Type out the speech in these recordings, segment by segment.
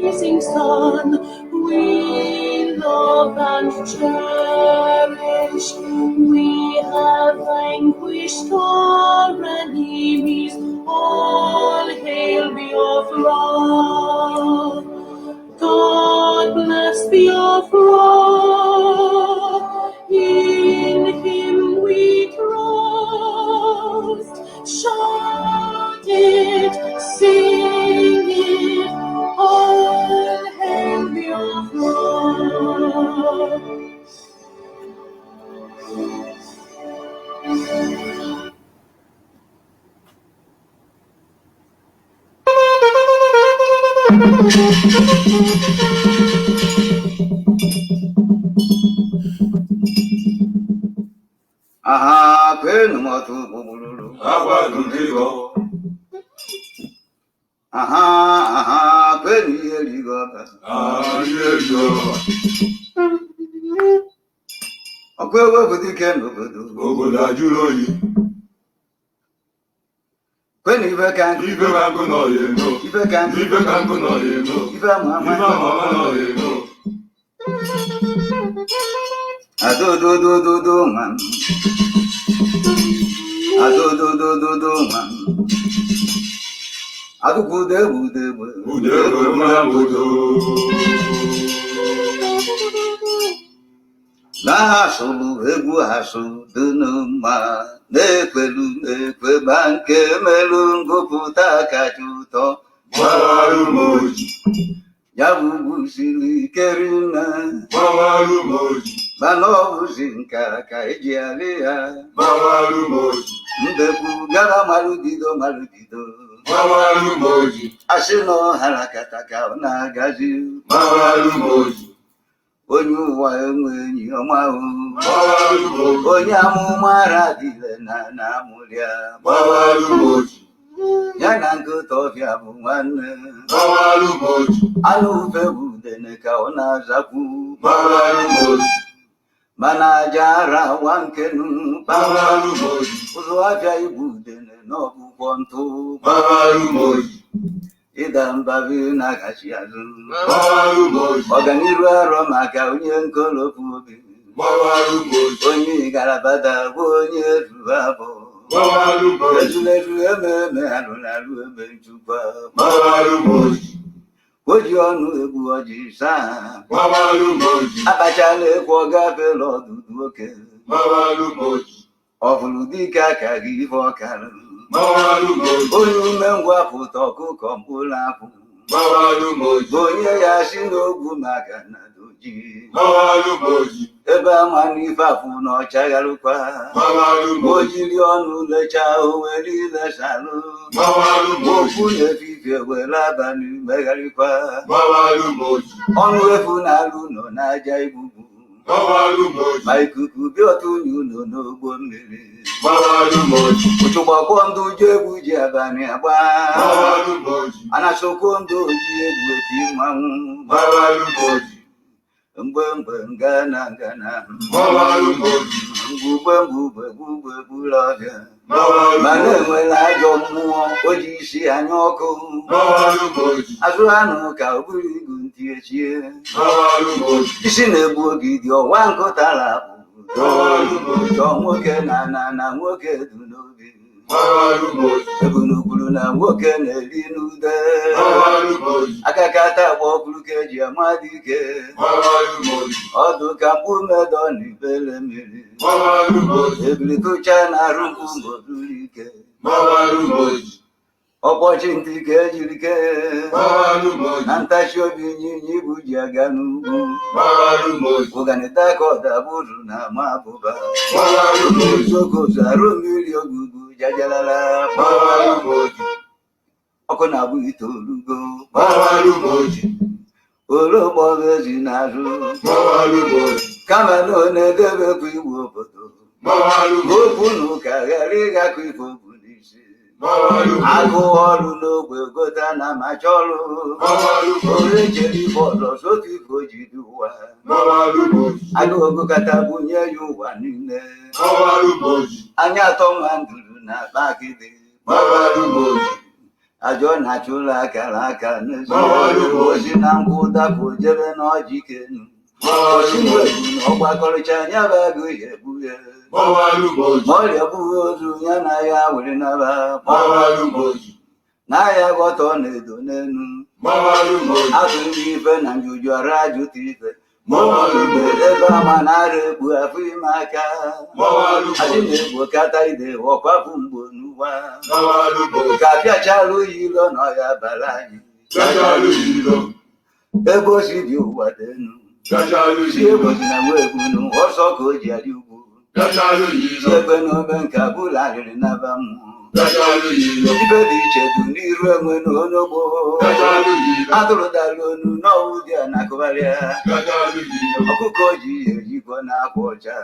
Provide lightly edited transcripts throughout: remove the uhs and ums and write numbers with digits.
rising sun, we love and cherish. We have vanquished our enemies. All hail Biafra. God bless Biafra. In Him we trust. Shout it, sing it, all hail Biafra. Aha, kwenu motu bubululu. Abadundigo. Aha, kwenu yeligoba. Yeligoba. Okwewe budike n'obodo. Obodo ajụrụ oyi. Kwenu ibe ka nkụ. Ibe ka nkụ nọ ya eno. Ibe ka nkụ. Ibe ka nkụ nọ ya eno. Ibe ama nọ ya eno. Adododododo man. Adododododo man. Adubudebudebu. Udebu mlambudo. Na-asụlụ egwu asụ dị n'ụma na-ekwelu na-ekwe ma nke melụ ngụpụta kacha ụtọ gbawarụ m oji ya bụ ugwu siri ike rinne gbawarụ m oji mana ọ bụzi nka ka eji alị ya gbawarụ m oji ndekwu gara malụbido gbawarụ m oji asị na ọhara kata ka ọ na-agazi gbawarụ m oji onye ụwa enwe enyi ọma onye amụma radile na amụrịa ya na nkịta ọbịa bụ nwanne anụ ufe bụ udene ka ọ na-azakwu mana aja ara nwa nkenu ụzọ abịa igbu udene n'ọgwụgwọ ntụ ịda mbabi na-agachi azụ ọganiru arọ maka onye nkolopu obi onye garabada bụ onye ruru abụ ezuleru ememe alụlarụ ebe nchukwa oji ọnụ egbu ọjị saa akpachala ekwe ọ gafela ọdụdụ oke ọfụrụ dike aka gị ife ọkara onye umengwụ apụta ọkụkọ mkpụrụ apụ onye ya si n'ogwu maka na doji ebe ama n'ife afụ na ọchagharụkwa o jiri ọnụ lechaa owere ilesalụ okwu na-efifie were abalị megharịkwa ọnụ efu na-alụ nọ n'aja igbugbu ma ikuku bịa ọtụ unyi ụlọ n'ogbo mmiri ụchụgbakwọ ndụ ji egwu ji abalị agba anasokwo ndụ oji egwu eti mmanwụ mgbe ngana mgbugbe gburu ọbịa mana enwere ajọ mmụọ o ji isi anya ọkụ azụ anụ ka o buru igu ntị echie isi na-egbu ogidi ọwa nkụtara bụ chọọ nwoke na nwoke du n'obi ebunukpuru na nwoke na-eri n'ude akakata agba ọkụrụ ka eji amadị ike ọdụ ka mkpu medọ na ibele mmiri ebirikocha na arụ mkpu mboduru ike ọkpọchi ntị ka ejiri kee na ntachi obi ịnyịnya ibu ji aga n'ugwu ụganịta ka ọdabụrụ na ama abụba sokozu arụ mmiri ogugu jajalala ọkụ na-abụ itoolugo ologbo ezi na-arụ kama na ọ na-edebekwa igwe obodo okwu na ụka ghara ịgakọ ife obu n'isi agụ ọrụ n'ogbe gota na macha ọrụ ore jere ife ọzọ sotu ife o ji dị ụwa agụ ogokata bunye ya ụwa niile anya atọ nwa nduru na akpa akịdị ajọ na-achụla akara aka n'ezi na nkwụdapụ jebe n'ọjikenu osimiri na ọgbakọrịcha anya bụ agụ ihe ebughe ma ọrịa bụghị ozu ya na ya were naba na ya ghọta ọ na-edo n'enu atụghị ife na njuju ara ajụta ife ebe ama na-ara egbu afọ ime aka adị na-egbo kata ide ọkwapụ mgbo n'ụwa ka apịachala oyi ilo na ọya bara anyị ebe osi dị ụwa dị enu si egbozi na wegbunu ọsọ ka o ji adị ugwu si ebe n'obe nke abụla rịrị naba mmụọ ibe dị iche dị n'iru enwe n'onogbo atụrụ dara onu n'ọwụ dị a na-akụgharịa ọkụkọ ji ejikwa na-akwa ọcha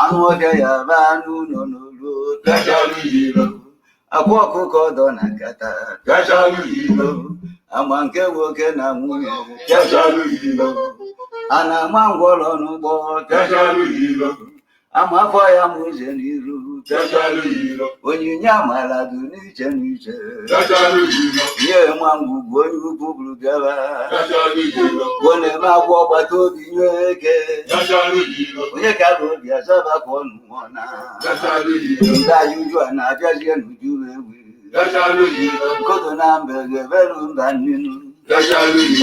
anụ ọbịa ya bụ anụ ụlọ n'olu akwa ọkụkọ dọ na nkata ama nke nwoke na nwunye a na-ama ngwọrọ n'ụgbọ ama afọ ya ma ụzọ n'iru onyinye amara dị n'iche n'iche nye nwa ngwugwu onye ukwu buru bịara ọ na-eme agwa ọgbata obi nye eke onye ka ga obi azabakwa ọnụ nwụọna ndị anyị uju a na-abịazie n'uju ewu nkodo na mbe ga-eberu mba nnenu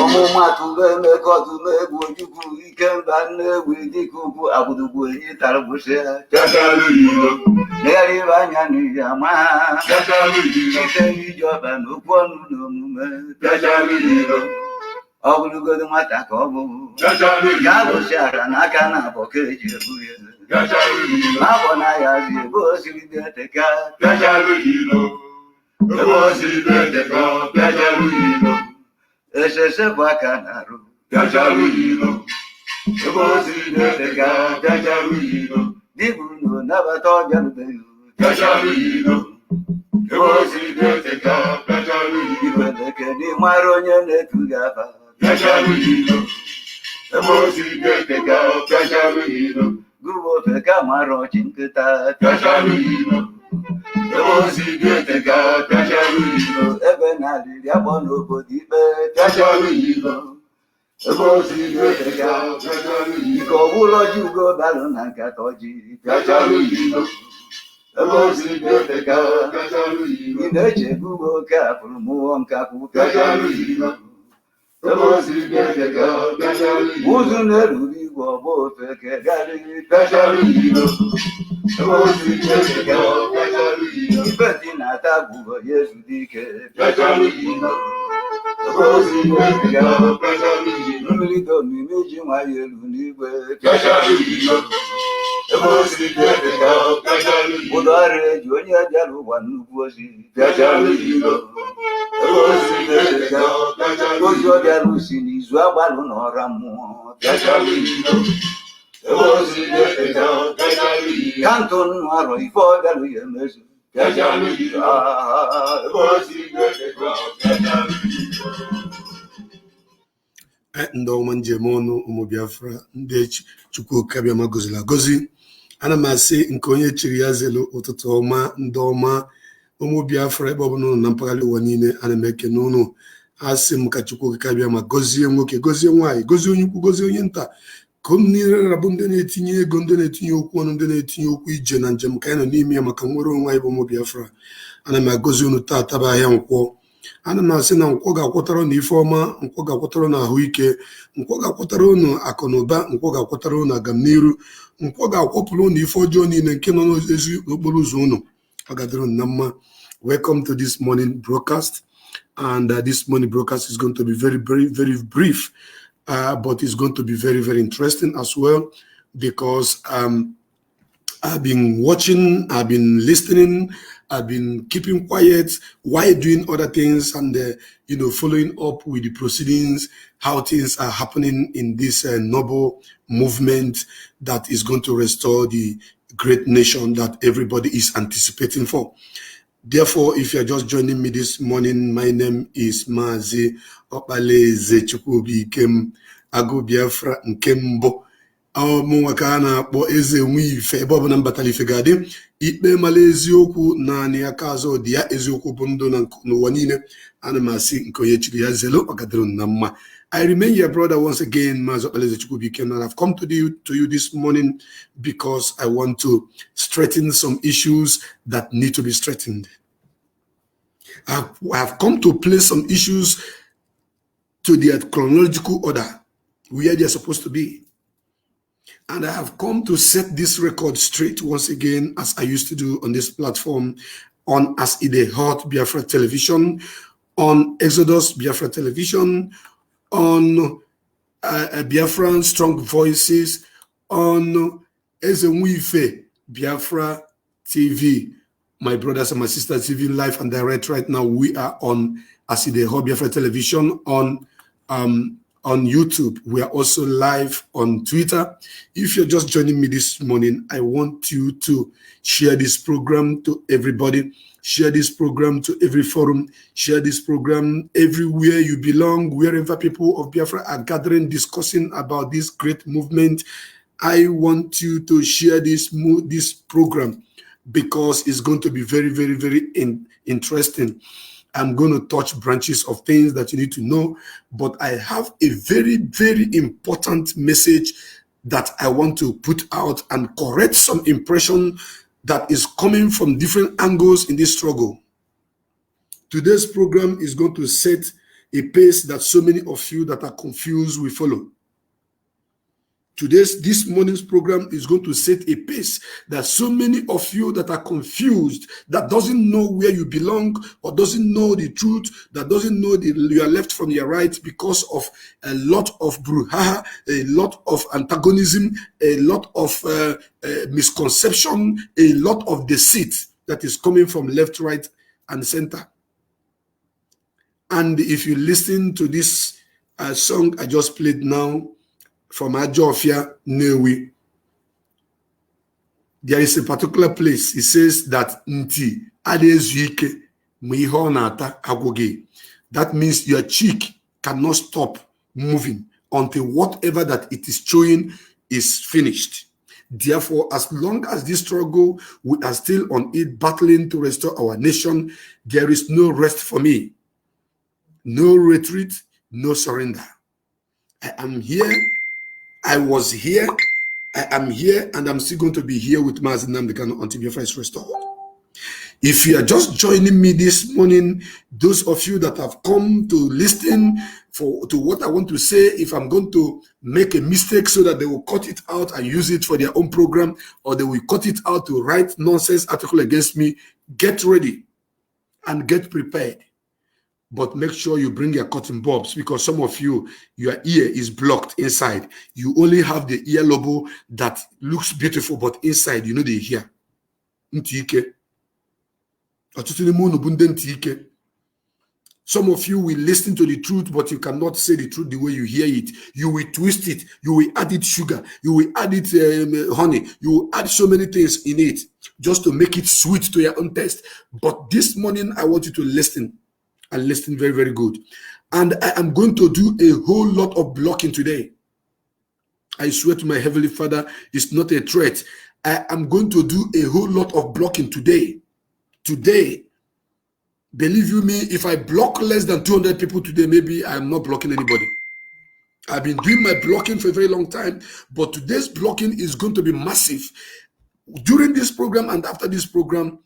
ọmụmatụ bụ emekọtụ egwu ojukwu ike mba nneegwu dịka ugwu agbụdugwu enyi tara gbụsị legharị ibe anya n'ihi ama ha site n'iji ọba na okwu ọnụ na omume ọ bụrụgodo nwata ka ọ bụ ga-alụsi ara n'aka na abọ ka eji ebu ya ma abọ na ya zi ebe o siri dị eteka esese bụ aka na-arụ dịbụ na nabata ọbịarubeghị ibeleke dị mara onye na-etu gị afa gụwa ofe ka mara ọchị nkịta ebe na-alịrị agbọ n'obodo ikpe ike ọbụla ọjị ugo balụ na nkata ọjị ị na-echegbu uwe oke afụrụ mụọ nkapụ ụzụ na-eruru igwe ọgba ofe kegarịrị ibe dị na-ata agwụgọ ya ezudo ike mmiri dị omimi ji nwayọ elu n'igwe ụlọ ọrụ eji onye bịara ụwa nnukwu ozi ozi ọ bịara usi n'izu agbalụ na ọra mmụọ ka ntụ nnụ arọ ife ọ bịarụ ya emezu ndị ọma njem ọnụ ụmụ Biafra ndị Chukwuka bịama goziri agozi ana m asị nke onye chiri ya zelu ụtụtụ ọma ndị ọma ụmụ Biafra ebe ọbụla ụnụ na mpaghara ụwa niile ana m ekene ụnụ asị m ka Chukwuka bịama gozie nwoke gozie nwaanyị gozie onye ukwu gozie onye nta ka unu niile rabụ ndị na-etinye ego ndị na-etinye okwu ọnụ ndị na-etinye okwu ije na njem ka anyị nọ n'ime ya maka nwere onwe anyị bụ ụmụ Biafra ana m agozi unu taa taba ahịa nkwọ ana m asị na nkwọ ga-akwọtara unu ife ọma nkwọ ga-akwọtara unu ahụike nkwọ ga-akwọtara unu akụ na ụba nkwọ ga-akwọtara unu agamniru nkwọ ga-akwọpụrụ unu ife ọjọọ niile nke nọ n'ezi okporo ụzọ unu ọ ga-adịrị unu na mma. Welcome to this morning broadcast, and this morning broadcast is going to be very brief, but it's going to be very interesting as well, because I've been watching, I've been listening, I've been keeping quiet while doing other things, and following up with the proceedings, how things are happening in this noble movement that is going to restore the great nation that everybody is anticipating for. Therefore, if you're just joining me this morning, my name is Mazi Okpaleze Chukwubi Ikem Agu Biafra Nkembo. mụnwa ka a na-akpọ eze nwe ife ebe ọbụla mbatala ife ga-adị ikpe mala eziokwu naanị aka azụ dị ya eziokwu bụ ndụ n'ụwa niile ana m asị nke onye chiri ya zelo ọgadịrị na mma. I remain your brother once again, Mazo Alezechukwu, and I've come to you this morning because I want to straighten some issues that need to be straightened. I have come to place some issues to their chronological order, where they're supposed to be. And I have come to set this record straight once again, as I used to do on this platform, on As Ide Hot Biafra Television, on Exodus Biafra Television, on Biafran Strong Voices, on Ezenwife Biafra TV. My brothers and my sisters, TV live and direct right now. We are on As Ide Hot Biafra Television on YouTube. We are also live on Twitter. If you're just joining me this morning, I want you to share this program to everybody. Share this program to every forum. Share this program everywhere you belong, wherever people of Biafra are gathering, discussing about this great movement. I want you to share this program because it's going to be very, very, very interesting. I'm going to touch branches of things that you need to know, but I have a very, very important message that I want to put out and correct some impression that is coming from different angles in this struggle. Today's program is going to set a pace that so many of you that are confused will follow. This morning's program is going to set a pace that so many of you that are confused, that doesn't know where you belong or doesn't know the truth, that doesn't know you are left from your right because of a lot of brouhaha, a lot of antagonism, a lot of misconception, a lot of deceit that is coming from left, right, and center. And if you listen to this song I just played now, from Ajofia, Newi, there is a particular place. It says that Nti Adezuike Mihonata Agoge. That means your cheek cannot stop moving until whatever that it is showing is finished. Therefore, as long as this struggle, we are still on it, battling to restore our nation, there is no rest for me. No retreat, no surrender. I am here. I was here, I am here, and I'm still going to be here with Mazi Nnamdi Kanu until Biafra is restored. If you are just joining me this morning, those of you that have come to listen to what I want to say, if I'm going to make a mistake so that they will cut it out and use it for their own program, or they will cut it out to write nonsense article against me, get ready and get prepared. But make sure you bring your cotton bulbs, because some of you, your ear is blocked inside. You only have the ear lobe that looks beautiful, but inside, you know they hear. Some of you will listen to the truth, but you cannot say the truth the way you hear it. You will twist it. You will add it sugar. You will add it honey. You will add so many things in it just to make it sweet to your own taste. But this morning, I want you to listen. And listen very, very good. And I am going to do a whole lot of blocking today. I swear to my Heavenly Father, it's not a threat. I am going to do a whole lot of blocking today. Today, believe you me, if I block less than 200 people today, maybe I am not blocking anybody. I've been doing my blocking for a very long time, but today's blocking is going to be massive. During this program and after this program,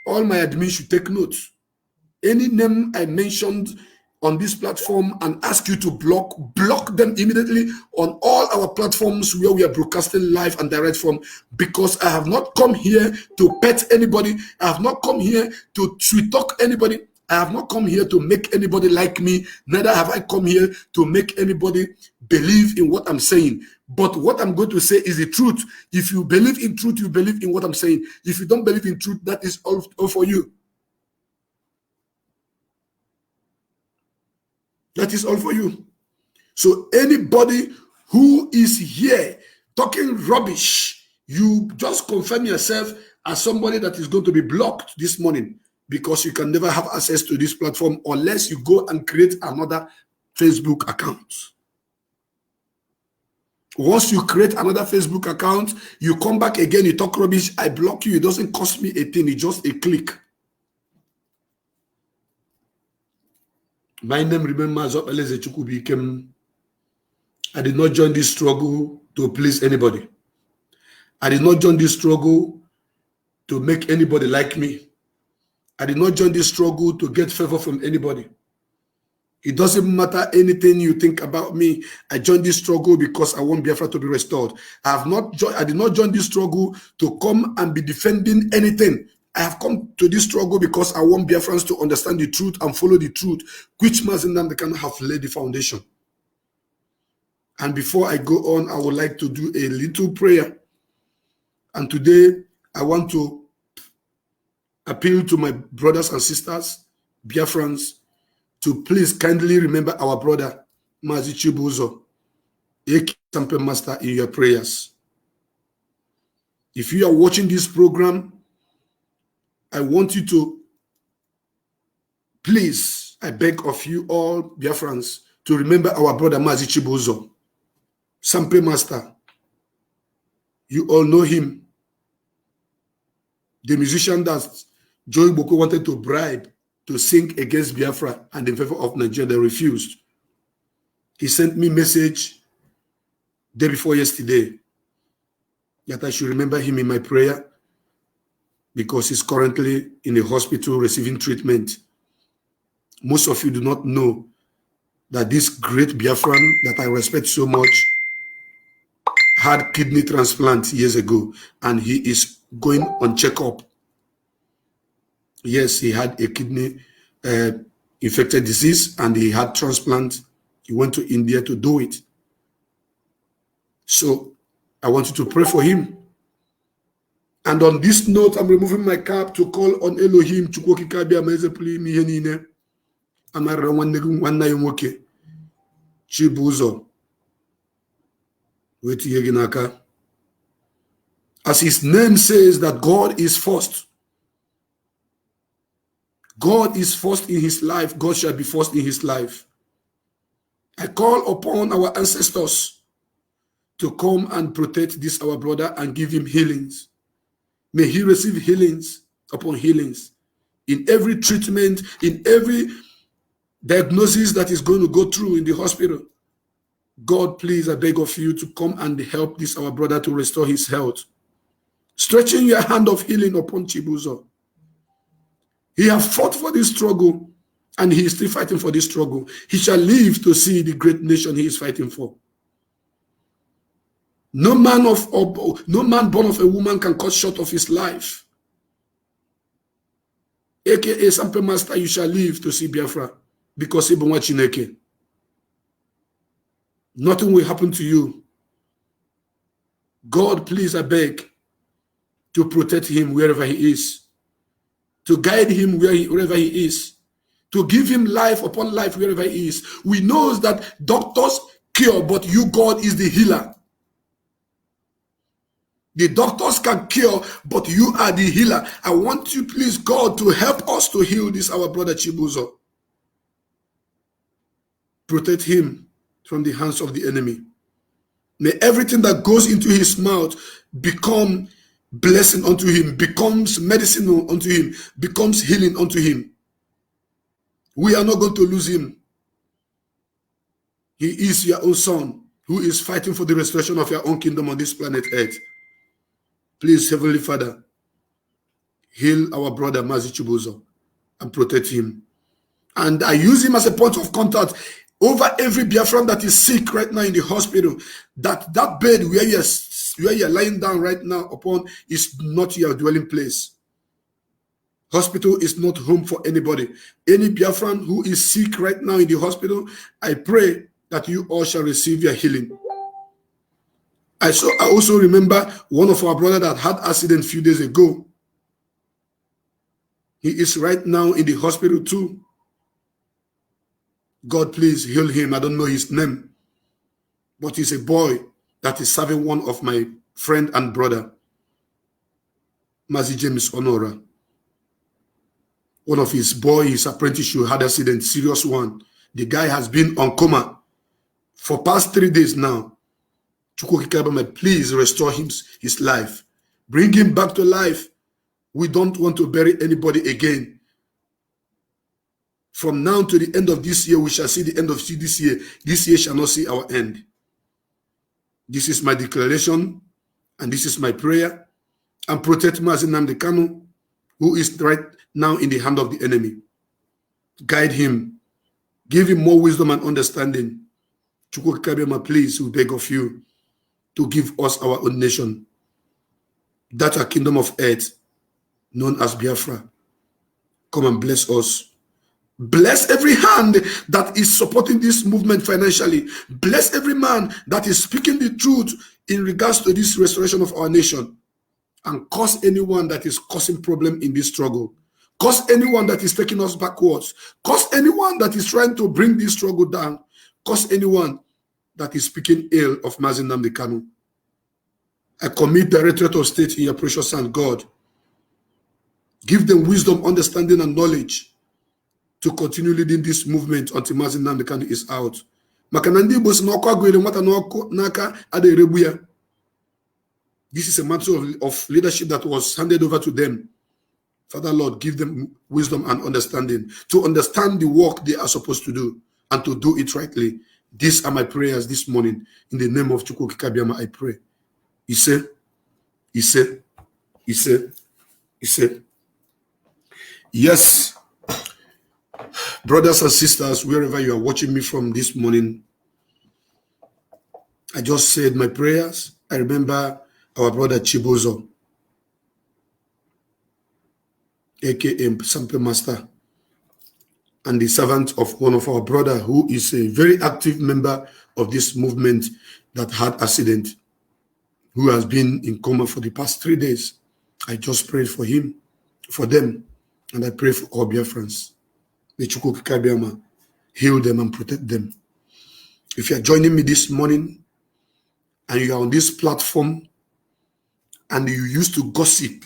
all my admins should take notes. Any name I mentioned on this platform and ask you to block them immediately on all our platforms where we are broadcasting live and direct from, because I have not come here to pet anybody. I have not come here to sweet talk anybody. I have not come here to make anybody like me. Neither have I come here to make anybody believe in what I'm saying. But what I'm going to say is the truth. If you believe in truth, you believe in what I'm saying. If you don't believe in truth, that is all for you. That is all for you. So anybody who is here talking rubbish, you just confirm yourself as somebody that is going to be blocked this morning, because you can never have access to this platform unless you go and create another Facebook account. Once you create another Facebook account, you come back again, you talk rubbish, I block you. It doesn't cost me a thing, it's just a click. My name, remember, is Eleze Chukwubikem. I did not join this struggle to please anybody. I did not join this struggle to make anybody like me. I did not join this struggle to get favor from anybody. It doesn't matter anything you think about me. I joined this struggle because I want Biafra to be restored. I did not join this struggle to come and be defending anything. I have come to this struggle because I want Biafrans to understand the truth and follow the truth, which Mazi Nnamdi Kanu have laid the foundation. And before I go on, I would like to do a little prayer. And today, I want to appeal to my brothers and sisters, Biafrans, to please kindly remember our brother, Mazi Chibuzo, aka Sampe Master, in your prayers. If you are watching this program, I want you to, please, I beg of you all, Biafrans, to remember our brother, Mazi Chibuzo, Sampe Master. You all know him. The musician that Joy Boko wanted to bribe to sing against Biafra and in favor of Nigeria, they refused. He sent me a message day before yesterday that I should remember him in my prayer because he's currently in a hospital receiving treatment. Most of you do not know that this great Biafran that I respect so much had kidney transplant years ago, and he is going on checkup. Yes, he had a kidney infected disease and he had transplant. He went to India to do it. So I want you to pray for him. And on this note, I'm removing my cap to call on Elohim. Chibuzo. As his name says that God is first. God is first in his life. God shall be first in his life. I call upon our ancestors to come and protect this our brother and give him healings. May he receive healings upon healings. In every treatment, in every diagnosis that is going to go through in the hospital. God, please, I beg of you to come and help this our brother to restore his health. Stretching your hand of healing upon Chibuzo. He has fought for this struggle and he is still fighting for this struggle. He shall live to see the great nation he is fighting for. No man born of a woman can cut short of his life. AKA Sampe Master, you shall live to see Biafra because Ibonwa Chineke. Nothing will happen to you. God, please, I beg to protect him wherever he is, to guide him wherever he is, to give him life upon life wherever he is. We know that doctors cure, but you, God, is the healer. The doctors can cure, but you are the healer. I want you, please, God, to help us to heal this, our brother Chibuzo. Protect him from the hands of the enemy. May everything that goes into his mouth become blessing unto him, becomes medicinal unto him, becomes healing unto him. We are not going to lose him. He is your own son who is fighting for the restoration of your own kingdom on this planet Earth. Please, Heavenly Father, heal our brother Mazi Chibuzo and protect him. And I use him as a point of contact over every Biafran that is sick right now in the hospital. That bed where you're lying down right now upon is not your dwelling place. Hospital is not home for anybody. Any Biafran who is sick right now in the hospital, I pray that you all shall receive your healing. I also remember one of our brothers that had accident a few days ago. He is right now in the hospital too. God, please heal him. I don't know his name, but he's a boy that is serving one of my friend and brother, Mazi James Honora. One of his boys, his apprentice, had accident, serious one. The guy has been on coma for past 3 days now. Please restore his life. Bring him back to life. We don't want to bury anybody again. From now to the end of this year, we shall see the end of this year. This year shall not see our end. This is my declaration, and this is my prayer. And protect Mazi Nnamdi Kanu, who is right now in the hand of the enemy. Guide him. Give him more wisdom and understanding. Chukwu Kabiama, please, we beg of you to give us our own nation. That our kingdom of earth, known as Biafra. Come and bless us. Bless every hand that is supporting this movement financially. Bless every man that is speaking the truth in regards to this restoration of our nation. And cause anyone that is causing problem in this struggle. Cause anyone that is taking us backwards. Cause anyone that is trying to bring this struggle down. Cause anyone that is speaking ill of Mazi Nnamdi Kanu. I commit the Directorate of State in your precious hand, God. Give them wisdom, understanding, and knowledge to continue leading this movement until Mazi Nnamdi Kanu is out. This is a matter of leadership that was handed over to them. Father Lord, give them wisdom and understanding to understand the work they are supposed to do and to do it rightly. These are my prayers this morning. In the name of Chukwu Kabiama, I pray. He said, yes, brothers and sisters, wherever you are watching me from this morning, I just said my prayers. I remember our brother Chibozo, aka Sample Master, and the servant of one of our brother who is a very active member of this movement that had accident, who has been in coma for the past 3 days. I just prayed for him, for them, and I pray for all Biafrans. May Chukwu Kabiama heal them and protect them. If you are joining me this morning and you are on this platform and you used to gossip,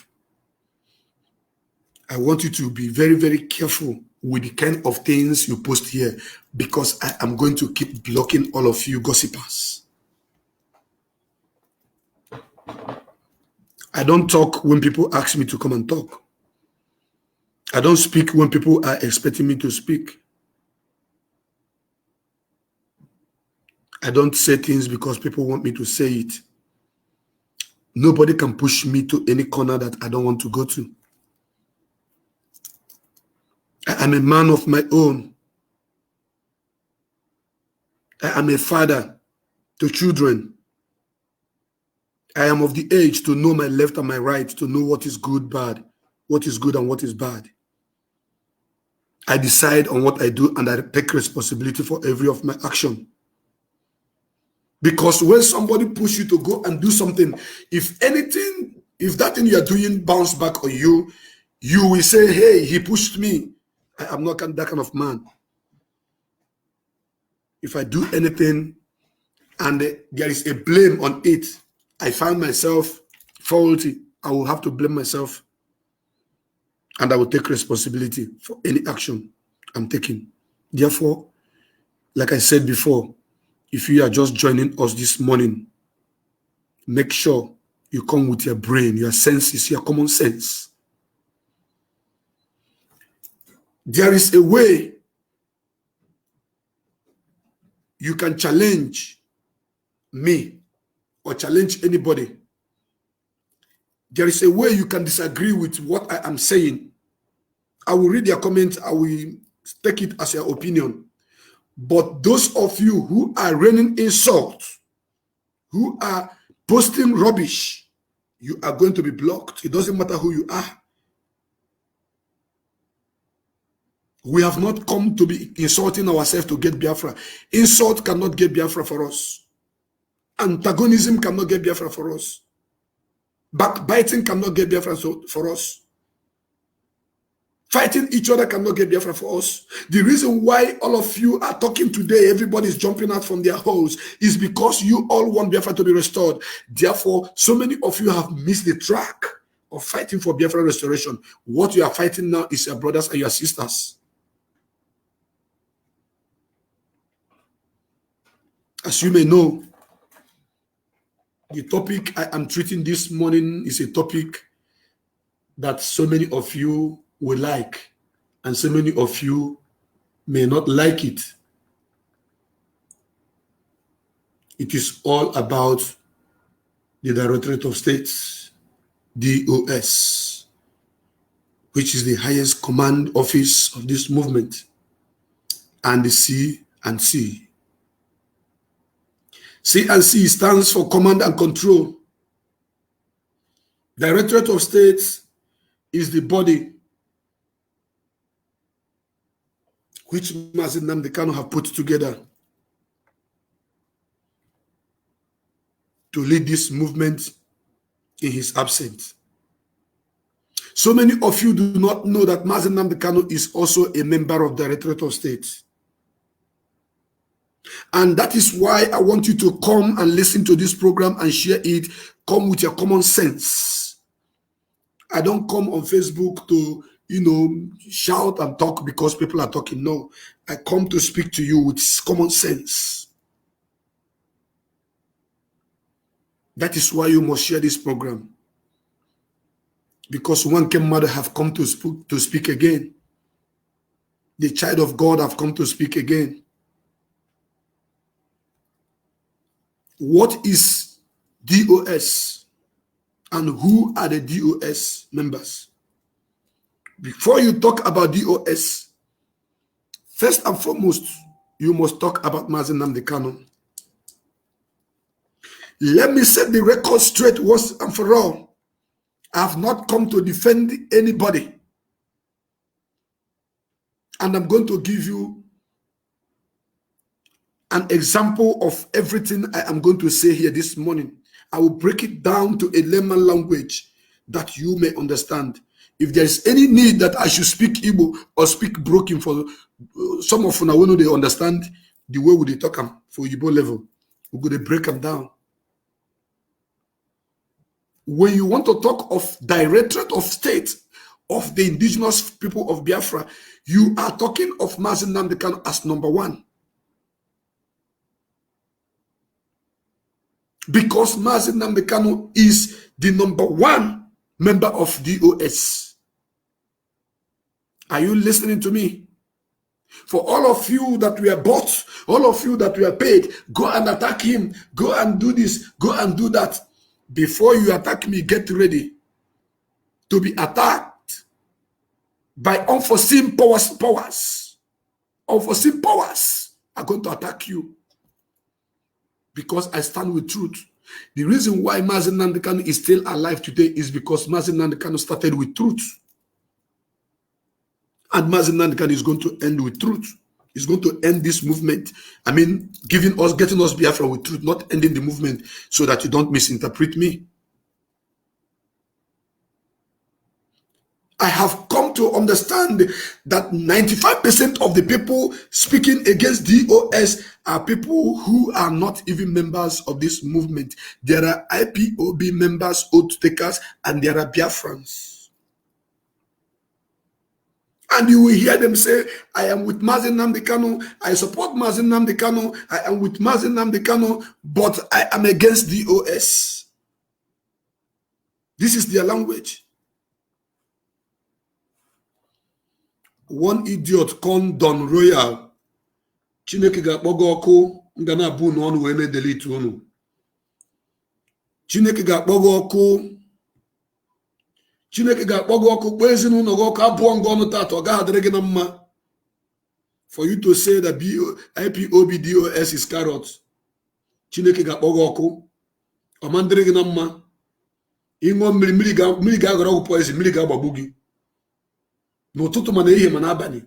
I want you to be very, very careful with the kind of things you post here, because I am going to keep blocking all of you gossipers. I don't talk when people ask me to come and talk. I don't speak when people are expecting me to speak. I don't say things because people want me to say it. Nobody can push me to any corner that I don't want to go to. I am a man of my own. I am a father to children. I am of the age to know my left and my right, to know what is good, bad, what is good and what is bad. I decide on what I do and I take responsibility for every of my action. Because when somebody pushes you to go and do something, if that thing you are doing bounce back on you, you will say, hey, he pushed me. I am not that kind of man. If I do anything and there is a blame on it, I find myself faulty, I will have to blame myself. And I will take responsibility for any action I'm taking. Therefore, like I said before, if you are just joining us this morning, make sure you come with your brain, your senses, your common sense. There is a way you can challenge me or challenge anybody. There is a way you can disagree with what I am saying. I will read your comments. I will take it as your opinion. But those of you who are raining insults, who are posting rubbish, you are going to be blocked. It doesn't matter who you are. We have not come to be insulting ourselves to get Biafra. Insult cannot get Biafra for us. Antagonism cannot get Biafra for us. Backbiting cannot get Biafra for us. Fighting each other cannot get Biafra for us. The reason why all of you are talking today, everybody is jumping out from their holes, is because you all want Biafra to be restored. Therefore, so many of you have missed the track of fighting for Biafra restoration. What you are fighting now is your brothers and your sisters. As you may know, The topic I am treating this morning is a topic that so many of you will like, and so many of you may not like it. It is all about the Directorate of State, DOS, which is the highest command office of this movement, and the C&C. C&C stands for Command and Control. Directorate of State is the body which Mazi Nnamdi Kanu have put together to lead this movement in his absence. So many of you do not know that Mazi Nnamdi Kanu is also a member of the Directorate of State. And that is why I want you to come and listen to this program and share it. Come with your common sense. I don't come on Facebook to, shout and talk because people are talking. No, I come to speak to you with common sense. That is why you must share this program. Because one mother have come to speak again. The child of God have come to speak again. What is DOS and who are the DOS members? Before you talk about DOS, first and foremost, you must talk about Mazi Nnamdi Kanu. Let me set the record straight once and for all. I have not come to defend anybody. And I'm going to give you an example of everything I am going to say here this morning. I will break it down to a layman language that you may understand. If there is any need that I should speak Igbo or speak broken for some of you know they understand the way we talk them for Igbo level, we're going to break them down. When you want to talk of Directorate of State of the indigenous people of Biafra, you are talking of Mazi Nnamdi Kanu as number one. Because Mazi Nnamdi Kanu is the number one member of DOS. Are you listening to me? For all of you that were bought, all of you that were paid, go and attack him, go and do this, go and do that. Before you attack me, get ready to be attacked by unforeseen powers. Unforeseen powers are going to attack you because I stand with truth. The reason why Mazi Nnamdi Kanu is still alive today is because Mazi Nnamdi Kanu started with truth. And Mazi Nnamdi Kanu is going to end with truth. He's going to end this movement. I mean, getting us Biafra with truth, not ending the movement so that you don't misinterpret me. I have come to understand that 95% of the people speaking against DOS are people who are not even members of this movement. There are IPOB members, oath takers, and there are Biafrans. And you will hear them say, I am with Mazi Nnamdi Kanu, I support Mazi Nnamdi Kanu, I am with Mazi Nnamdi Kanu, but I am against DOS. This is their language. One idiot called Don Royal, Chineke ga-akpọgo ọkụ nga na-abụ n'ọnụ wee na-edelete unu. Chineke ga-akpọgo ọkụ. Chineke ga-akpọgo ọkụ kpọọ ezinụlọ gị ọkụ abụọ nga ọnụ tata ọ gaghị adịrị gị na mma. For you to say that IPOB DOS is carrot, Chineke ga-akpọgo ọkụ ọ ma ndịrị gị na mma. Ịṅụọ mmiri ga-aghọrọ ọgwụ poison, mmiri ga-agbagbu gị n'ụtụtụ ma n'ehihie ma n'abalị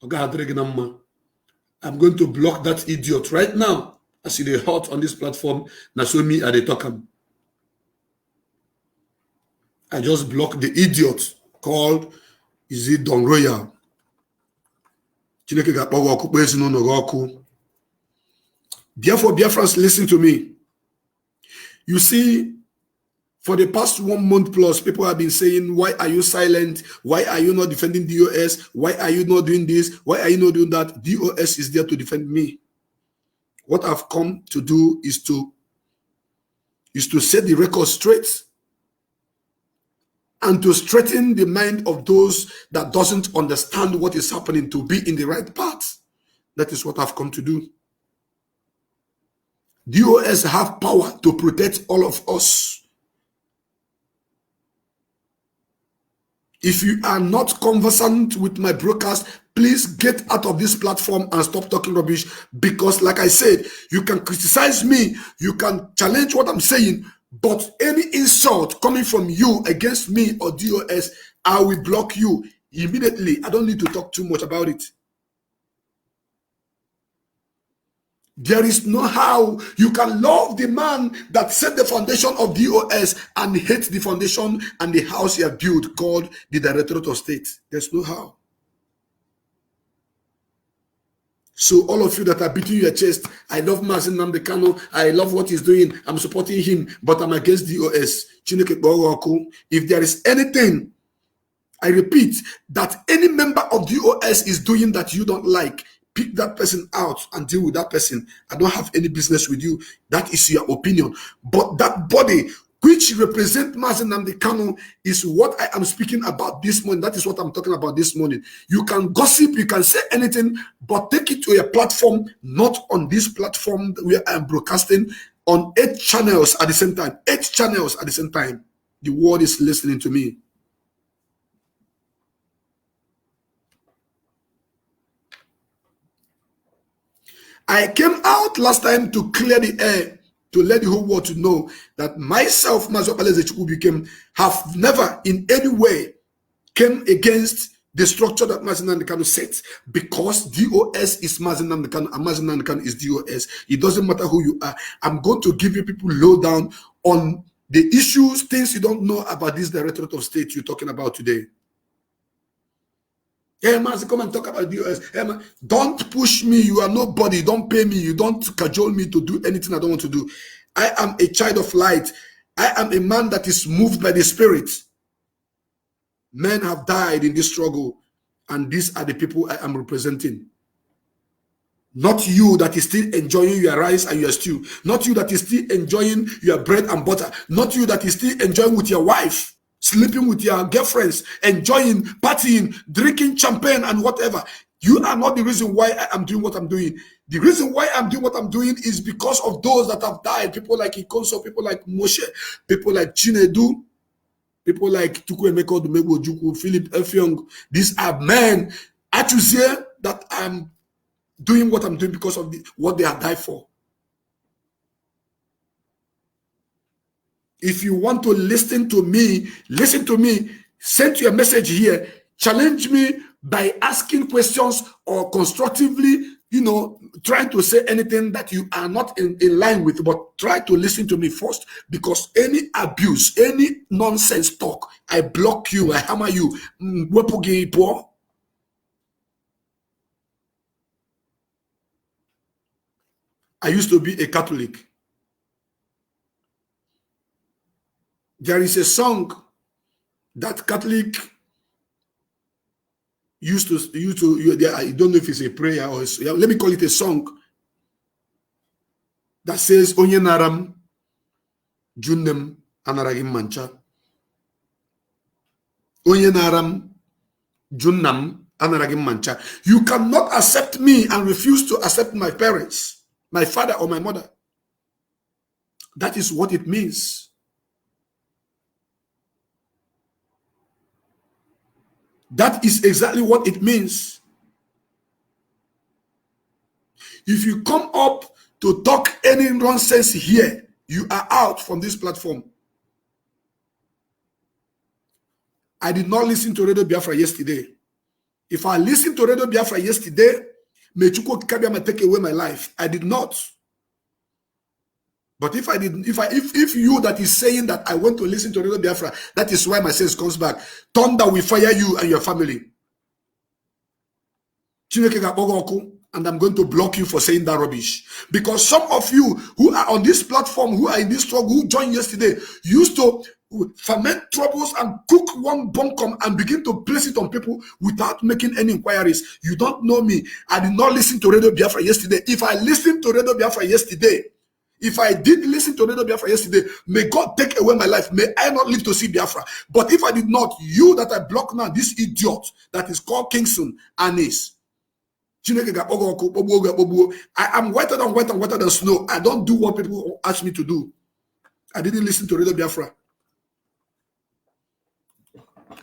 ọ gaghị adịrị gị na mma. I'm going to block that idiot right now as they hot on this platform. Na so me I dey talk am. I just blocked the idiot called, is it Don Royal? Chineke ga-akpọgo ọkụ kpọọ ezinụlọ gị ọkụ. Therefore, Biafrans, listen to me. You see, for the past 1 month plus, people have been saying, why are you silent? Why are you not defending DOS? Why are you not doing this? Why are you not doing that? DOS is there to defend me. What I've come to do is to is to set the record straight and to straighten the mind of those that doesn't understand what is happening to be in the right path. That is what I've come to do. DOS have power to protect all of us. If you are not conversant with my broadcast, please get out of this platform and stop talking rubbish, because like I said, you can criticize me, you can challenge what I'm saying, but any insult coming from you against me or DOS, I will block you immediately. I don't need to talk too much about it. There is no how you can love the man that set the foundation of DOS and hate the foundation and the house he has built called the Directorate of State. There's no how. So all of you that are beating your chest, I love Mazi Nnamdi Kanu, I love what he's doing, I'm supporting him, but I'm against DOS. If there is anything, I repeat, that any member of DOS is doing that you don't like, pick that person out and deal with that person. I don't have any business with you. That is your opinion. But that body which represent Mazi Nnamdi Kanu is what I am speaking about this morning. That is what I'm talking about this morning. You can gossip, you can say anything, but take it to a platform, not on this platform where I am broadcasting on 8 channels at the same time. 8 channels at the same time. The world is listening to me. I came out last time to clear the air, to let the whole world to know that myself, have never in any way came against the structure that Mazi Nnamdi Kanu sets, because DOS is Mazi Nnamdi Kanu and Mazi Nnamdi Kanu is DOS. It doesn't matter who you are. I'm going to give you people lowdown on the issues, things you don't know about this Directorate of State you're talking about today. Hey, Mazi, come and talk about DOS. Hey, man, don't push me. You are nobody. Don't pay me. You don't cajole me to do anything I don't want to do. I am a child of light. I am a man that is moved by the Spirit. Men have died in this struggle, and these are the people I am representing. Not you that is still enjoying your rice and your stew. Not you that is still enjoying your bread and butter. Not you that is still enjoying with your wife, sleeping with your girlfriends, enjoying, partying, drinking champagne and whatever. You are not the reason why I am doing what I'm doing. The reason why I'm doing what I'm doing is because of those that have died. People like Ikonso, people like Moshe, people like Chinedu, people like Chukwuemeka Odumegwu, Philip Effiong. These are men, Achuzie, that I'm doing what I'm doing because of what they have died for. If you want to listen to me, send you a message here, challenge me by asking questions or constructively, trying to say anything that you are not in line with, but try to listen to me first, because any abuse, any nonsense talk, I block you, I hammer you. I used to be a Catholic. There is a song that Catholic used to I don't know if it's a prayer or let me call it a song that says Onye naram junnem anaragim mancha. Onye naram junnam anaragim mancha. You cannot accept me and refuse to accept my parents, my father or my mother. That is what it means. That is exactly what it means. If you come up to talk any nonsense here, you are out from this platform. I did not listen to Radio Biafra yesterday. If I listened to Radio Biafra yesterday, Mechuko Kabiama take away my life. I did not. But if I didn't, if you that is saying that I want to listen to Radio Biafra, that is why my sense comes back. Thunder will fire you and your family. And I'm going to block you for saying that rubbish. Because some of you who are on this platform, who are in this struggle, who joined yesterday, used to ferment troubles and cook one bunkum and begin to place it on people without making any inquiries. You don't know me. I did not listen to Radio Biafra yesterday. If I listened to Radio Biafra yesterday, If I did listen to Radio Biafra yesterday, may God take away my life. May I not live to see Biafra. But if I did not, you that I block now, this idiot that is called Kingston Anis, I am whiter than white and whiter than snow. I don't do what people ask me to do. I didn't listen to Radio Biafra.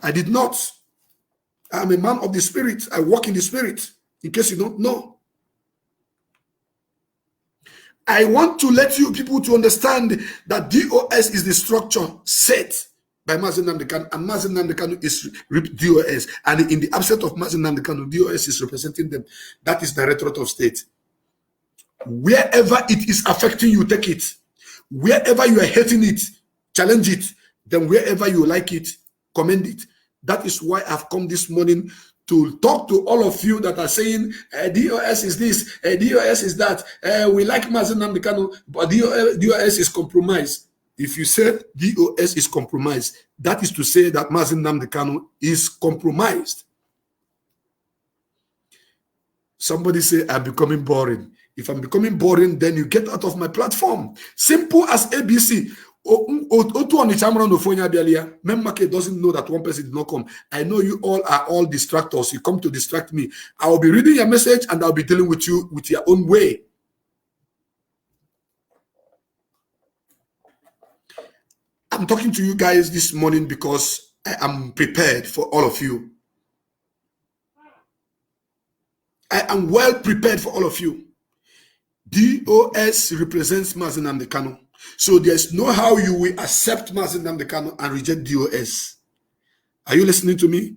I did not. I'm a man of the spirit. I walk in the spirit. In case you don't know. I want to let you people to understand that DOS is the structure set by Mazi Nnamdi Kanu, and Mazi Nnamdi Kanu is DOS, and in the absence of Mazi Nnamdi Kanu, DOS is representing them. That is Directorate of State. Wherever it is affecting you, take it. Wherever you are hating it, challenge it. Then wherever you like it, commend it. That is why I've come this morning to talk to all of you that are saying DOS is this, DOS is that. We like Mazi Nnamdi Kanu, but DOS is compromised. If you say DOS is compromised, that is to say that Mazi Nnamdi Kanu is compromised. Somebody say, I'm becoming boring. If I'm becoming boring, then you get out of my platform. Simple as ABC. Memake doesn't know that one person did not come. I know you all are all distractors. You come to distract me. I will be reading your message and I'll be dealing with you with your own way. I'm talking to you guys this morning because I am prepared for all of you. I am well prepared for all of you. DOS represents Mazi Nnamdi Kanu. So there's no how you will accept Mazi Nnamdi Kanu and reject DOS. Are you listening to me?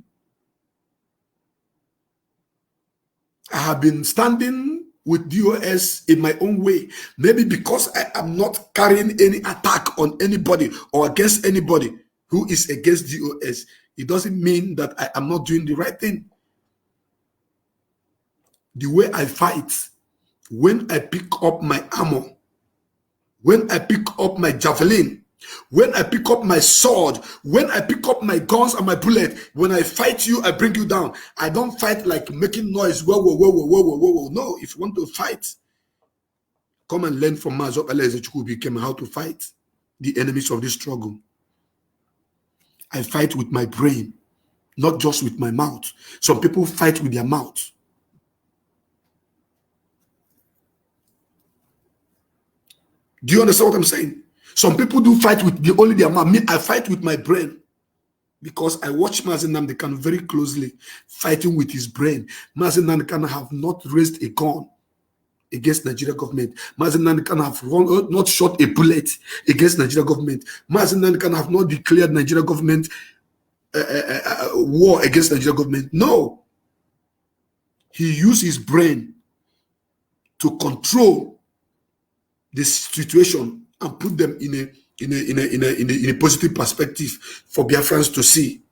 I have been standing with DOS in my own way. Maybe because I am not carrying any attack on anybody or against anybody who is against DOS. It doesn't mean that I am not doing the right thing. The way I fight, when I pick up my armor, when I pick up my javelin, when I pick up my sword, when I pick up my guns and my bullet, when I fight you, I bring you down. I don't fight like making noise. Whoa, whoa, whoa, whoa, whoa, whoa, whoa. No, if you want to fight, come and learn from Mazop Elezechukwu how to fight the enemies of this struggle. I fight with my brain, not just with my mouth. Some people fight with their mouth. Do you understand what I'm saying? Some people do fight with only their mouth. Me, I fight with my brain because I watch Mazi Nnamdi Kanu very closely, fighting with his brain. Mazi Nnamdi Kanu have not raised a gun against Nigeria government. Mazi Nnamdi Kanu have not shot a bullet against Nigeria government. Mazi Nnamdi Kanu have not declared Nigeria government war against Nigeria government. No, he used his brain to control this situation and put them in a positive perspective for Biafrans to see.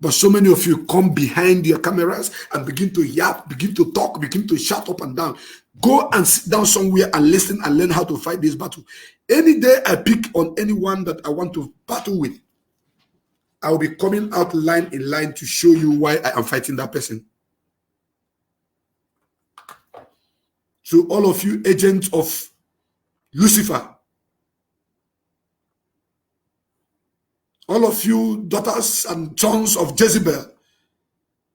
But so many of you come behind your cameras and begin to yap, begin to talk, begin to shout up and down. Go and sit down somewhere and listen and learn how to fight this battle. Any day I pick on anyone that I want to battle with, I will be coming out line in line to show you why I am fighting that person. So all of you agents of Lucifer, all of you daughters and sons of Jezebel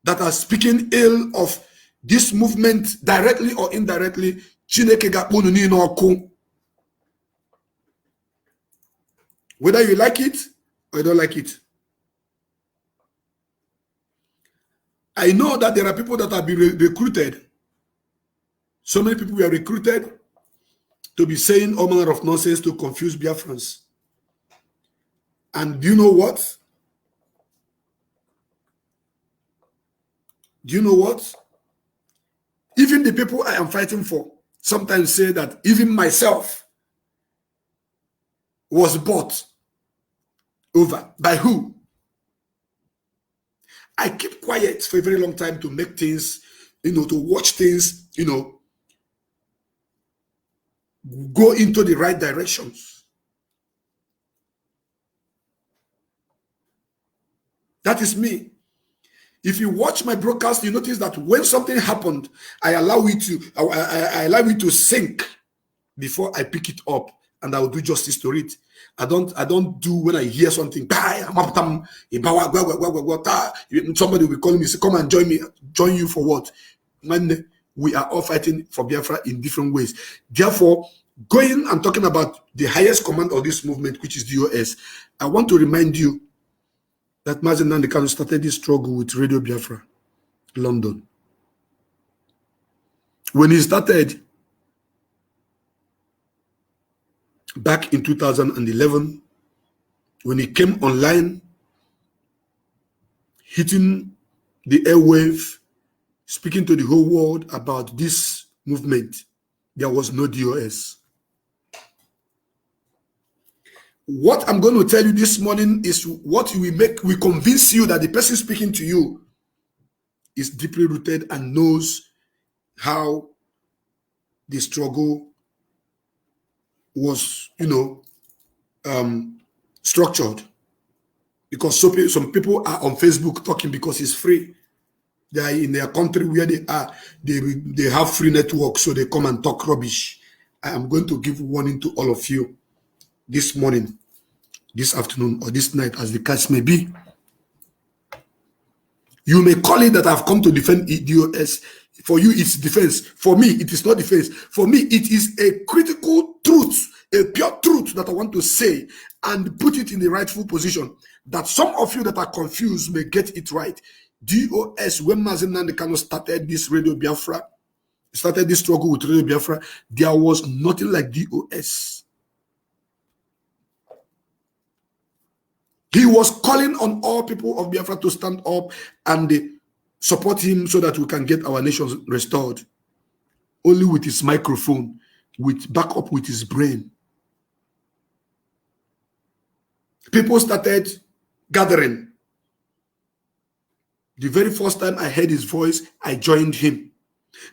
that are speaking ill of this movement directly or indirectly, whether you like it or you don't like it. I know that there are people that have been recruited. So many people were recruited to be saying all manner of nonsense to confuse Biafrans. And do you know what? Do you know what? Even the people I am fighting for sometimes say that even myself was bought over. By who? I keep quiet for a very long time to make things, to watch things, go into the right directions. That is me. If you watch my broadcast, you notice that when something happened, I allow it to sink. before I pick it up and I will do justice to it. I don't do when I hear something. Somebody will call me, say, come and join me. Join you for what? When we are all fighting for Biafra in different ways. Therefore, going and talking about the highest command of this movement, which is DOS, I want to remind you that Mazi Nnamdi Kanu started this struggle with Radio Biafra, London. When he started back in 2011, when he came online, hitting the airwave, speaking to the whole world about this movement, there was no DOS. What I'm going to tell you this morning is what we convince you that the person speaking to you is deeply rooted and knows how the struggle was, structured. Because some people are on Facebook talking because it's free. They are in their country where they are. They have free network, so they come and talk rubbish. I am going to give warning to all of you this morning, this afternoon, or this night, as the case may be. You may call it that I've come to defend DOS. For you, it's defense. For me, it is not defense. For me, it is a critical truth, a pure truth that I want to say and put it in the rightful position, that some of you that are confused may get it right. DOS, when Mazi Nnamdi Kanu started this Radio Biafra, started this struggle with Radio Biafra, there was nothing like DOS. He was calling on all people of Biafra to stand up and support him so that we can get our nation restored. Only with his microphone, with backup with his brain. People started gathering. The very first time I heard his voice, I joined him.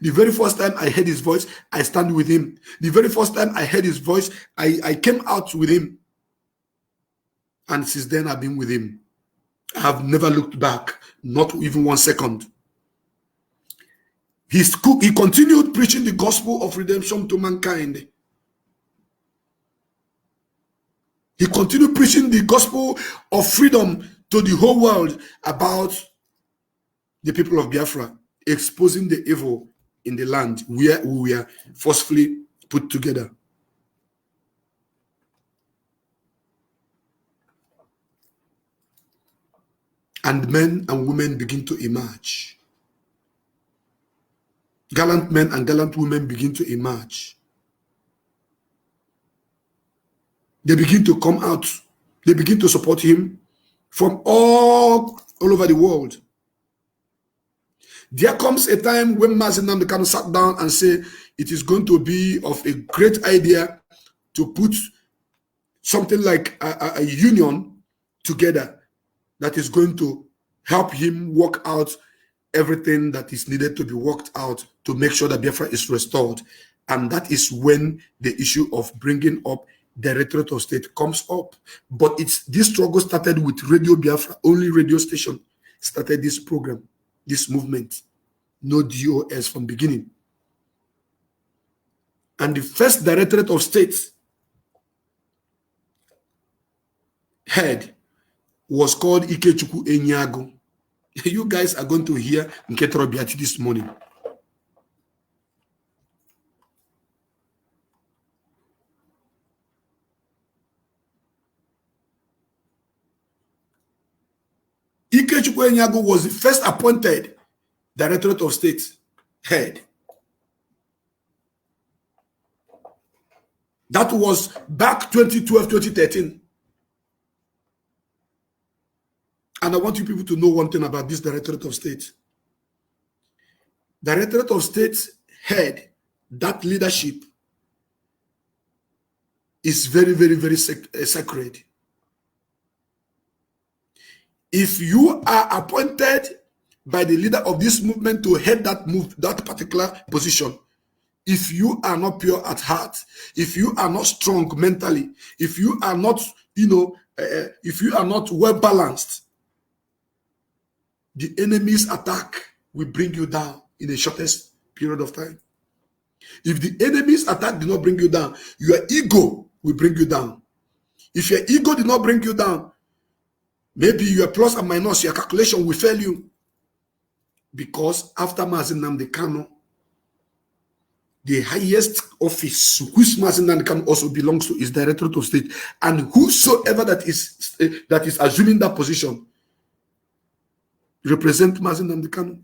The very first time I heard his voice, I stand with him. The very first time I heard his voice, I came out with him. And since then, I've been with him. I have never looked back, not even 1 second. He continued preaching the gospel of redemption to mankind. He continued preaching the gospel of freedom to the whole world about the people of Biafra, exposing the evil in the land where we were forcefully put together. And men and women begin to emerge. Gallant men and gallant women begin to emerge. They begin to come out. They begin to support him from all over the world. There comes a time when Mazi Nnamdi Kanu sat down and said, it is going to be of a great idea to put something like a union together that is going to help him work out everything that is needed to be worked out to make sure that Biafra is restored. And that is when the issue of bringing up the Directorate of State comes up. But this struggle started with Radio Biafra, only radio station started this program, this movement. No DOS from beginning. And the first Directorate of State head was called Ikechukwu Enyago. You guys are going to hear Nketoro Biati this morning. Ikechukwu Enyago was the first appointed Directorate of State head. That was back 2012, 2013. And I want you people to know one thing about this Directorate of State. Directorate of State head, that leadership is very, very, very sacred. If you are appointed by the leader of this movement to head that particular position, if you are not pure at heart, if you are not strong mentally, if you are not, if you are not well balanced, the enemy's attack will bring you down in the shortest period of time. If the enemy's attack did not bring you down, your ego will bring you down. If your ego did not bring you down, maybe your plus and minus, your calculation will fail you. Because after Mazi Nnamdi Kanu, the highest office which Mazi Nnamdi Kanu also belongs to is Directorate of State, and whosoever that is assuming that position represent Mazi Nnamdi Kanu.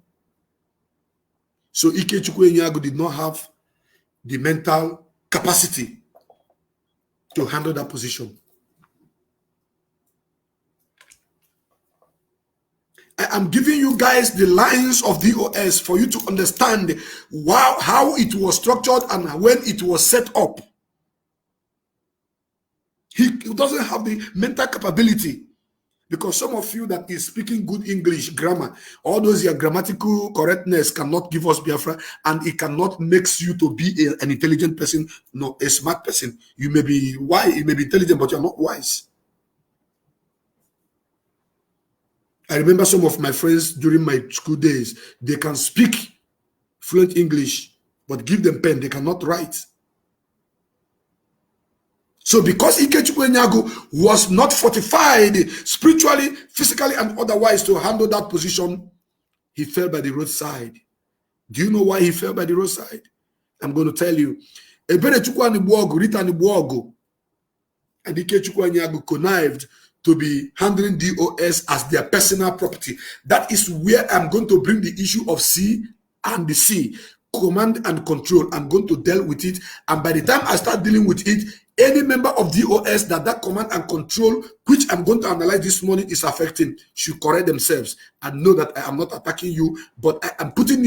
So Ikechukwu Enyago did not have the mental capacity to handle that position. I am giving you guys the lines of DOS for you to understand how it was structured and when it was set up. He doesn't have the mental capability, because some of you that is speaking good English grammar, all those your grammatical correctness cannot give us Biafra, and it cannot make you to be an intelligent person, no, a smart person. You may be wise, you may be intelligent, but you're not wise. I remember some of my friends during my school days, they can speak fluent English, but give them pen, they cannot write. So because Ikechukwu Enyago was not fortified spiritually, physically, and otherwise to handle that position, he fell by the roadside. Do you know why he fell by the roadside? I'm going to tell you. Eberechukwu Anibuogu, Rita Anibuogu, and Ikechukwu Enyago connived to be handling DOS as their personal property. That is where I'm going to bring the issue of C and the C, command and control. I'm going to deal with it, and by the time I start dealing with it, any member of DOS that command and control, which I'm going to analyze this morning, is affecting, should correct themselves and know that I am not attacking you, but I am putting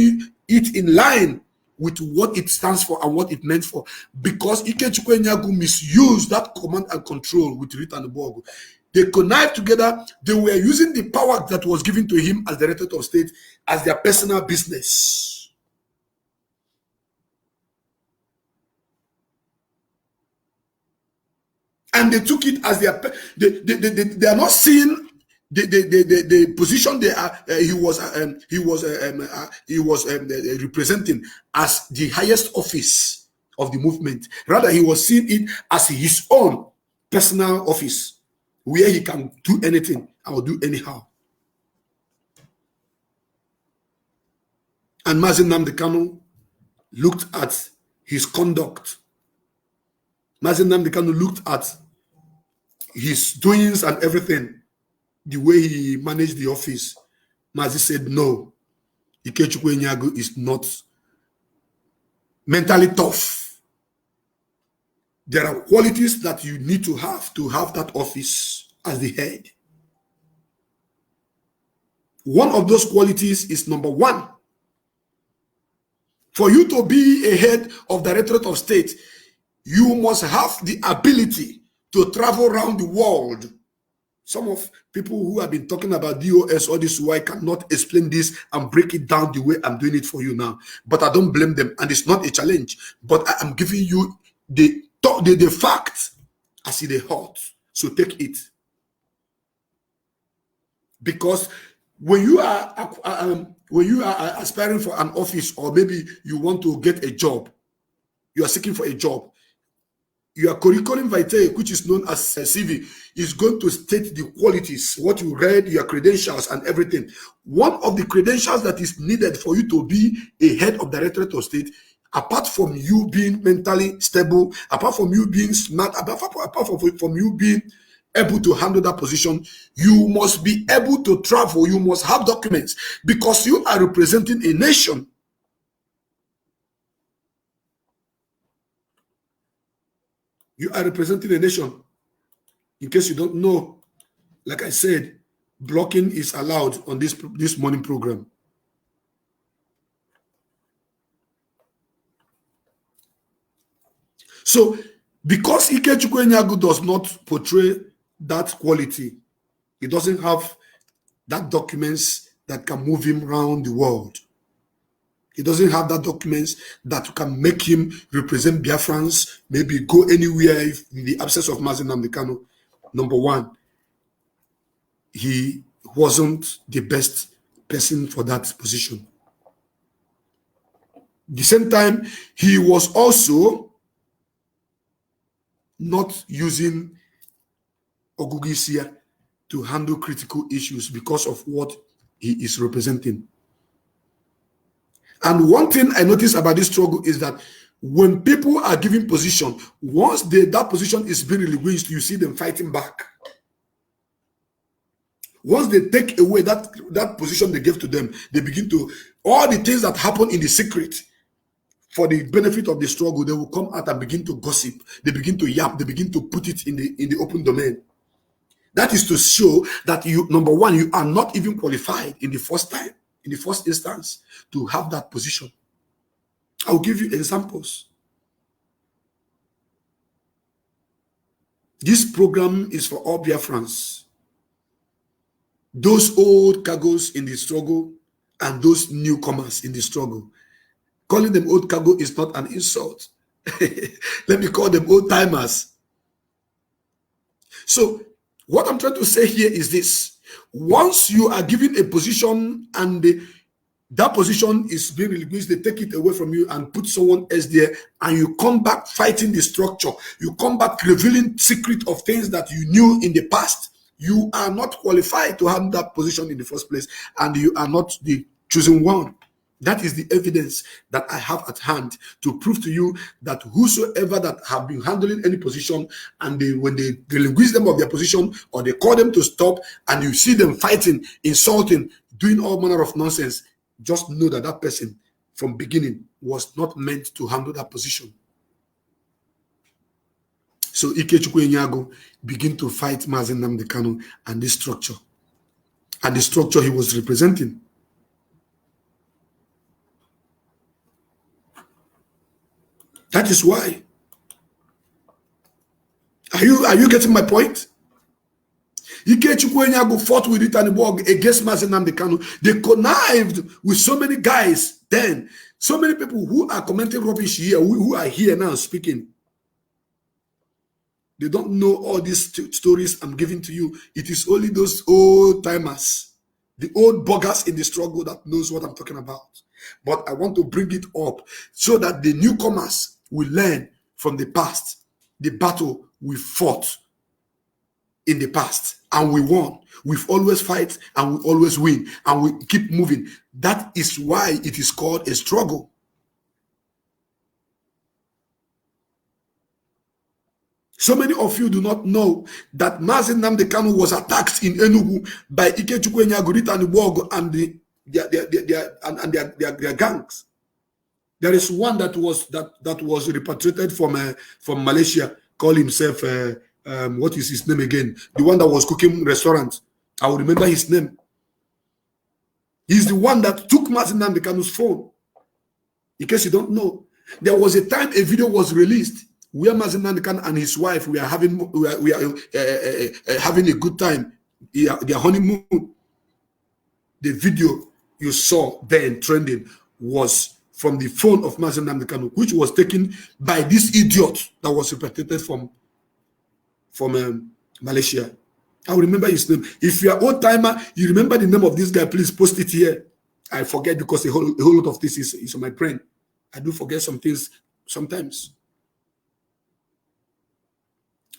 it in line with what it stands for and what it meant for. Because Ikechukwu Enyago misused that command and control with Rita Anibuogu. They connived together. They were using the power that was given to him as Director of State as their personal business. And they took it as their. They are not seeing the position they are. He was representing as the highest office of the movement. Rather, he was seeing it as his own personal office, where he can do anything or do anyhow. And Mazi Nnamdi Kanu looked at his conduct. Mazi Nnamdi Kanu looked at his doings and everything, the way he managed the office. Mazi said, no, Ikechukwu Enyago is not mentally tough. There are qualities that you need to have that office as the head. One of those qualities is number one. For you to be a head of Directorate of State, you must have the ability to travel around the world. Some of people who have been talking about DOS all this while cannot explain this and break it down the way I'm doing it for you now. But I don't blame them, and it's not a challenge. But I am giving you the fact as it is hot. So take it. Because when you are aspiring for an office, or maybe you want to get a job, you are seeking for a job, your curriculum vitae, which is known as a CV, is going to state the qualities, what you read, your credentials, and everything. One of the credentials that is needed for you to be a head of Directorate of State, apart from you being mentally stable, apart from you being smart, apart from you being able to handle that position, you must be able to travel. You must have documents, because you are representing a nation. You are representing a nation. In case you don't know, like I said, blocking is allowed on this morning program. So, because Ikechukwu Enyago does not portray that quality, he doesn't have that documents that can move him around the world. He doesn't have that documents that can make him represent Biafrans, maybe go anywhere in the absence of Mazi Nnamdi Kanu. Number one, he wasn't the best person for that position. the same time, he was also not using Ogugisia to handle critical issues because of what he is representing. And one thing I noticed about this struggle is that when people are given position, once that position is being relinquished, you see them fighting back. Once they take away that position they gave to them, they begin to, all the things that happen in the secret for the benefit of the struggle, they will come out and begin to gossip. They begin to yap. They begin to put it in the open domain. That is to show that you, number one, you are not even qualified in the first instance to have that position. I'll give you examples. This program is for all Biafrans. Those old cargos in the struggle and those newcomers in the struggle. Calling them old cargo is not an insult. Let me call them old timers. So what I'm trying to say here is this. Once you are given a position and that position is being relinquished, they take it away from you and put someone else there, and you come back fighting the structure. You come back revealing secret of things that you knew in the past. You are not qualified to have that position in the first place, and you are not the chosen one. That is the evidence that I have at hand to prove to you that whosoever that have been handling any position, and when they relinquish them of their position, or they call them to stop, and you see them fighting, insulting, doing all manner of nonsense, just know that that person from beginning was not meant to handle that position. So Ikechukwu Enyago began to fight Mazi Nnamdi Kanu and this structure. And the structure he was representing. That is why. Are you getting my point? Ikechukwu Enyago fought with Itaniborg against Mazi Nnamdi Kanu. They connived with so many guys then. So many people who are commenting rubbish here, who are here now speaking. They don't know all these stories I'm giving to you. It is only those old timers, the old buggers in the struggle that knows what I'm talking about. But I want to bring it up so that the newcomers will learn from the past, the battle we fought in the past, and we won. We've always fight and we always win, and we keep moving. That is why it is called a struggle. So many of you do not know that Mazi Nnamdi Kanu was attacked in Enugu by Ikechukwu Enyago, Itaniborg, and their gangs. There is one that was repatriated from Malaysia, called himself what is his name again? The one that was cooking restaurant. I will remember his name. He's the one that took Mazi Nnamdi Kanu's phone. In case you don't know, there was a time a video was released where Mazi Nnamdi Kanu and his wife we are having a good time, their honeymoon. The video you saw then trending was from the phone of Mazi Nnamdi Kanu, which was taken by this idiot that was repatriated from Malaysia. I will remember his name. If you are old timer, you remember the name of this guy, please post it here. I forget because a whole lot of this is on my brain. I do forget some things sometimes.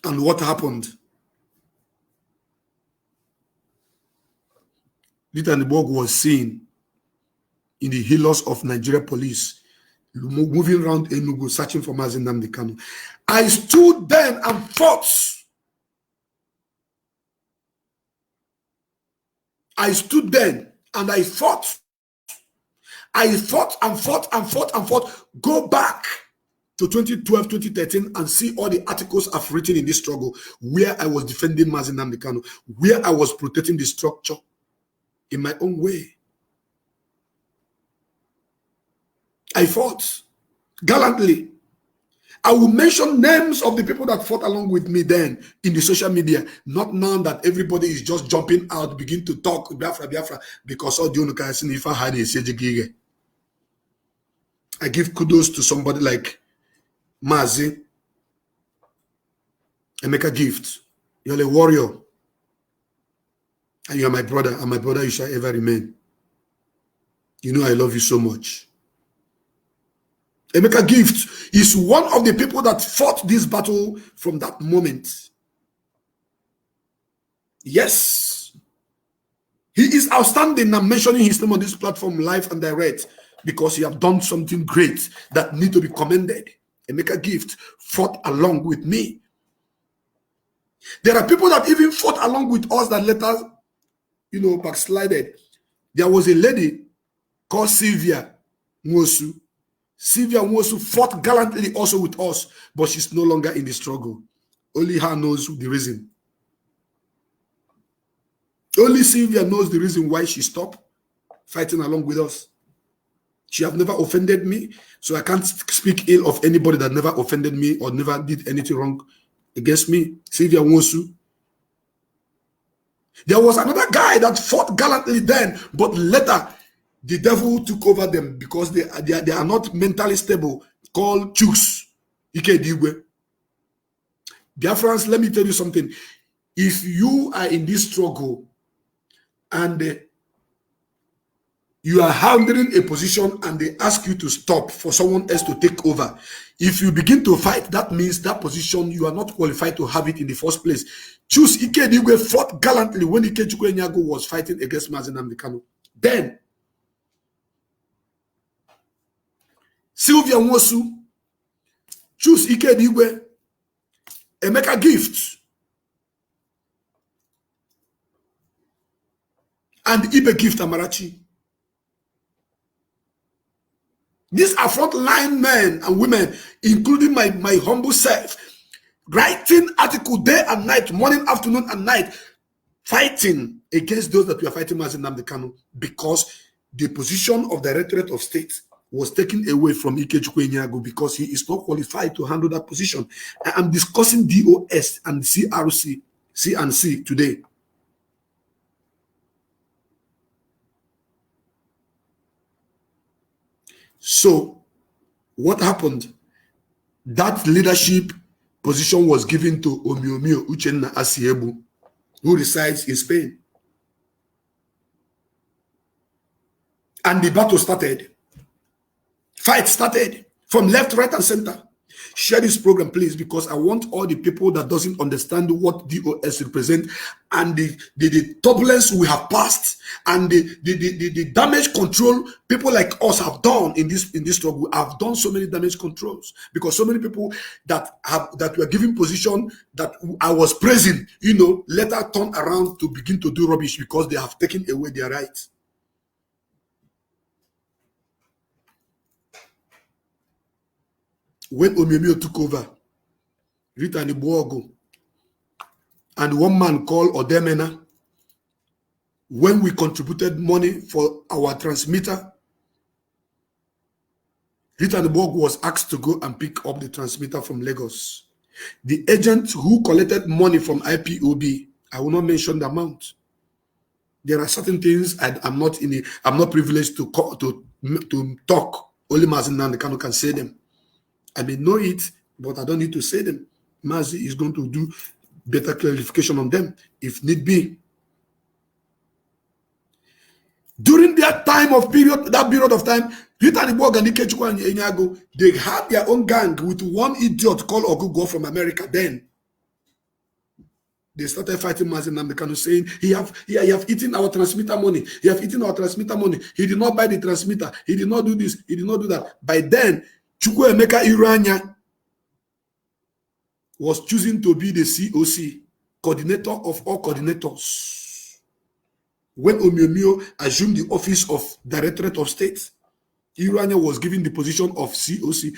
And what happened? Itaniborg was seen in the helos of Nigeria police moving around Enugu searching for Mazi Nnamdi Kanu. I stood then and fought. I stood then and I fought. I fought and fought and fought and fought. Go back to 2012, 2013 and see all the articles I've written in this struggle where I was defending Mazi Nnamdi Kanu, where I was protecting the structure in my own way. I fought gallantly. I will mention names of the people that fought along with me then in the social media, not now that everybody is just jumping out, begin to talk Biafra, because all the if I had a I give kudos to somebody like Mazi Emeka Gift. You're a warrior. And you're my brother, and my brother you shall ever remain. You know I love you so much. Emeka Gift is one of the people that fought this battle from that moment. Yes. He is outstanding. I'm mentioning his name on this platform live and direct because he have done something great that need to be commended. Emeka Gift fought along with me. There are people that even fought along with us that later, backslided. There was a lady called Sylvia Nwosu. Sylvia Nwosu fought gallantly also with us, but she's no longer in the struggle. Only her knows the reason. Only Sylvia knows the reason why she stopped fighting along with us. She have never offended me, so I can't speak ill of anybody that never offended me or never did anything wrong against me. Sylvia Nwosu. There was another guy that fought gallantly then, but later the devil took over them because they are not mentally stable, called Chooks. Ikedigwe. Biafrans, let me tell you something. If you are in this struggle and you are handling a position and they ask you to stop for someone else to take over, if you begin to fight, that means that position, you are not qualified to have it in the first place. Choose Ikedigwe fought gallantly when Ikechukwu Enyago was fighting against Mazi Nnamdi Kanu. Then, Sylvia Nwosu, choose Ikedigwe, Emeka Gift, and Ibe Gift Amarachi. These are frontline men and women, including my humble self, writing article day and night, morning, afternoon, and night, fighting against those that we are fighting Mazi Nnamdi Kanu because the position of Directorate of State was taken away from Ikechukwu Enyago because he is not qualified to handle that position. I am discussing DOS and CRC, C&C today. So, what happened? That leadership position was given to Omiomio Uchenna Asiebu, who resides in Spain. And the battle started. Fight started from left, right, and center. Share this program, please, because I want all the people that doesn't understand what DOS represent and the turbulence we have passed and the damage control people like us have done in this struggle. I've done so many damage controls because so many people that were given position that I was praising, later turn around to begin to do rubbish because they have taken away their rights. When Omiomio took over, Rita Nibuogo, and one man called Odemena, when we contributed money for our transmitter, Rita Nibuogo was asked to go and pick up the transmitter from Lagos. The agent who collected money from IPOB, I will not mention the amount. There are certain things I'm not privileged to talk. Only Mazi Nnamdi Kanu can say them. I may know it, but I don't need to say them. Mazi is going to do better clarification on them if need be. During that period of time, Rita Nibuogo and Ikechukwu Enyago, they had their own gang with one idiot called Ogugo from America. Then they started fighting Mazi Nnamdi Kanu, saying he have eaten our transmitter money. He have eaten our transmitter money. He did not buy the transmitter. He did not do this. He did not do that. By then, Chukwuemeka Iranya was choosing to be the COC, coordinator of all coordinators. When Omiomio assumed the office of Directorate of State, Iranya was given the position of COC,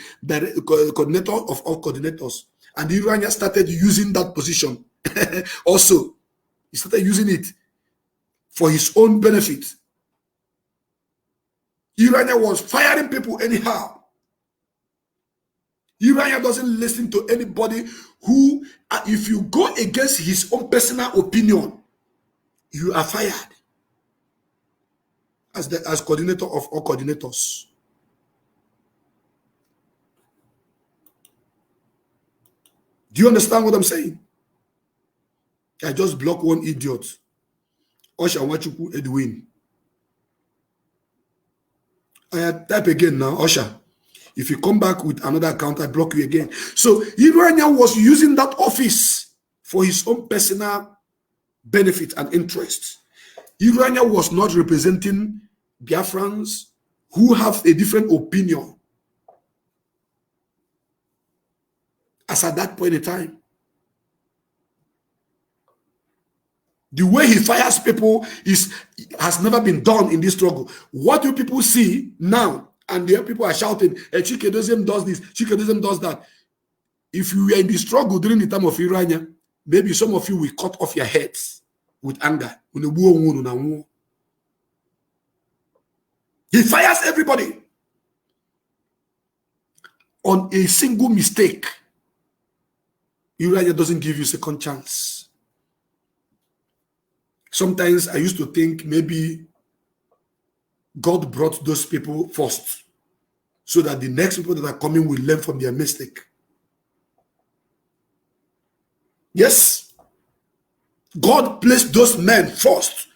coordinator of all coordinators. And Iranya started using that position. Also, he started using it for his own benefit. Iranya was firing people anyhow. Iranya doesn't listen to anybody who, if you go against his own personal opinion, you are fired as coordinator of all coordinators. Do you understand what I'm saying? I just block one idiot. Osha Nwachukwu Edwin. I type again now, Osha. If you come back with another account, I block you again. So Irania was using that office for his own personal benefit and interest. Irania was not representing Biafrans who have a different opinion as at that point in time. The way he fires people has never been done in this struggle. What do people see now? And the people are shouting, Chikedozie does this, Chikedozie does that. If you were in the struggle during the time of Irania, maybe some of you will cut off your heads with anger. He fires everybody on a single mistake. Irania doesn't give you a second chance. Sometimes I used to think maybe God brought those people first so that the next people that are coming will learn from their mistake. Yes, God placed those men first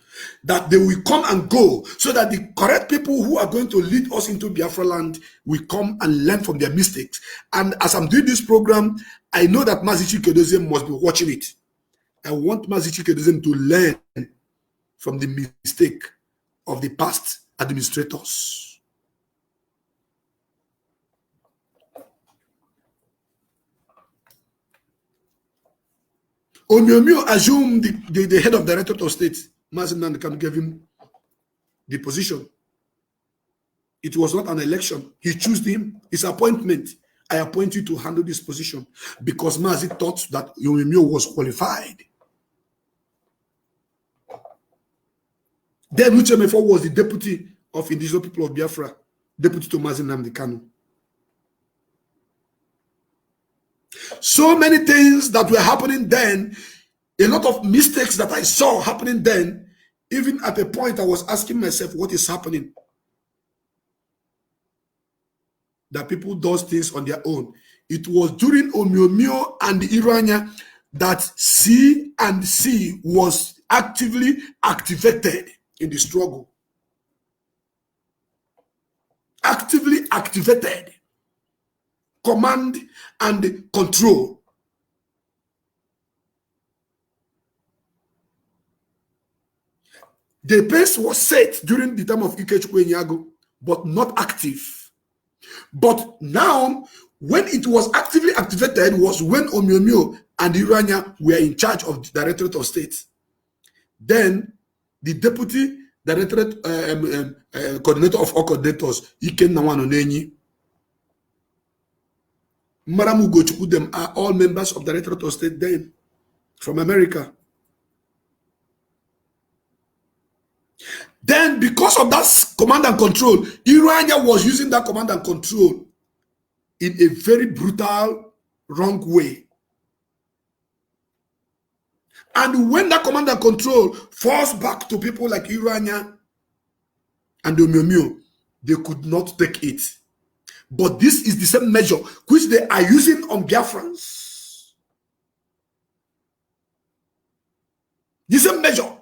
that they will come and go so that the correct people who are going to lead us into Biafra land will come and learn from their mistakes. And as I'm doing this program, I know that Mazi Chikedozie must be watching it. I want Mazi Chikedozie to learn from the mistake of the past administrators. Onyomio assumed the head of Directorate of State. Mazi Nnamdi Kanu gave him the position. It was not an election. He chose him. His appointment. I appoint you to handle this position because Mazi thought that Onyomio was qualified. Then Uchemefo was the deputy of indigenous people of Biafra, deputy to Mazi Nnamdi Kanu. So many things that were happening then, a lot of mistakes that I saw happening then, even at a point I was asking myself, what is happening? That people do things on their own. It was during Onyomio and Irania that C&C was actively activated in the struggle. Actively activated. Command and control. The pace was set during the time of Ikechukwu Enyago, but not active. But now, when it was actively activated was when Onyomio and Irania were in charge of the Directorate of State. Then the deputy directorate coordinator of all coordinators, Iken Nawanonenyi, Maramu Gochukwu, them are all members of the Directorate of State then from America. Then, because of that command and control, Irania was using that command and control in a very brutal, wrong way. And when that command and control falls back to people like Irania and Onyomio, they could not take it. But this is the same measure which they are using on Biafrans. The same measure.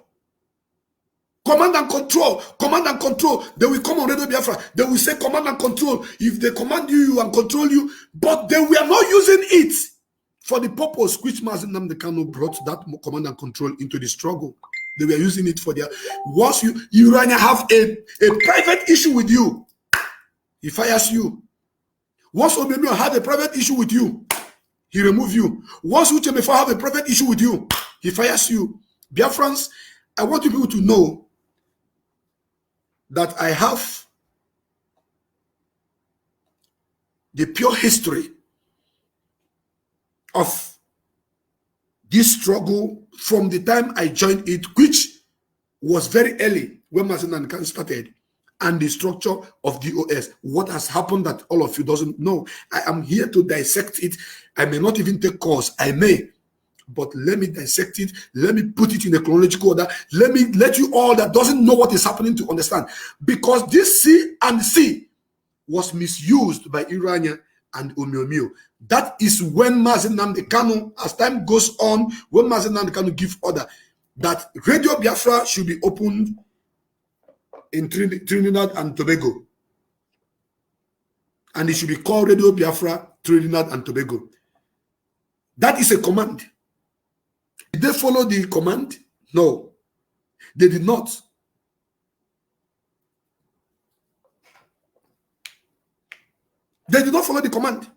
Command and control. Command and control. They will come on Radio Biafra. They will say command and control. If they command you and control you, but they were not using it for the purpose which Mazi Nnamdi Kanu brought that command and control into the struggle. They were using it for their... Once you Irania have a private issue with you, he fires you. Once Onyomio had a private issue with you, he removes you. Once Uchemefo have a private issue with you, he fires you. Biafrans, I want you people to know that I have the pure history of this struggle from the time I joined it, which was very early when Mazi Nnamdi Kanu started, and the structure of DOS. What has happened that all of you doesn't know. I am here to dissect it. I may not even take course. I may. But let me dissect it. Let me put it in a chronological order. Let me let you all that doesn't know what is happening to understand. Because this C&C was misused by Irania and Onyomio. That is when Mazi Nnamdi Kanu, as time goes on, when Mazi Nnamdi Kanu give order that Radio Biafra should be opened in Trinidad and Tobago. and it should be called Radio Biafra, Trinidad and Tobago. That is a command. Did they follow the command? No, they did not. They did not follow the command.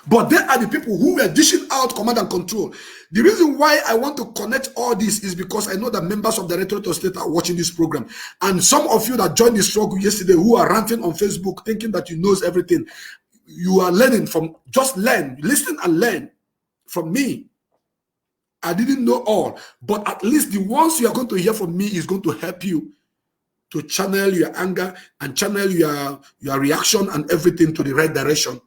But they are the people who were dishing out command and control. The reason why I want to connect all this is because I know that members of the Directorate of State are watching this program. And some of you that joined the struggle yesterday who are ranting on Facebook thinking that you knows everything, you are learning from, just learn, listen and learn from me. I didn't know all, but at least the ones you are going to hear from me is going to help you to channel your anger and channel your reaction and everything to the right direction.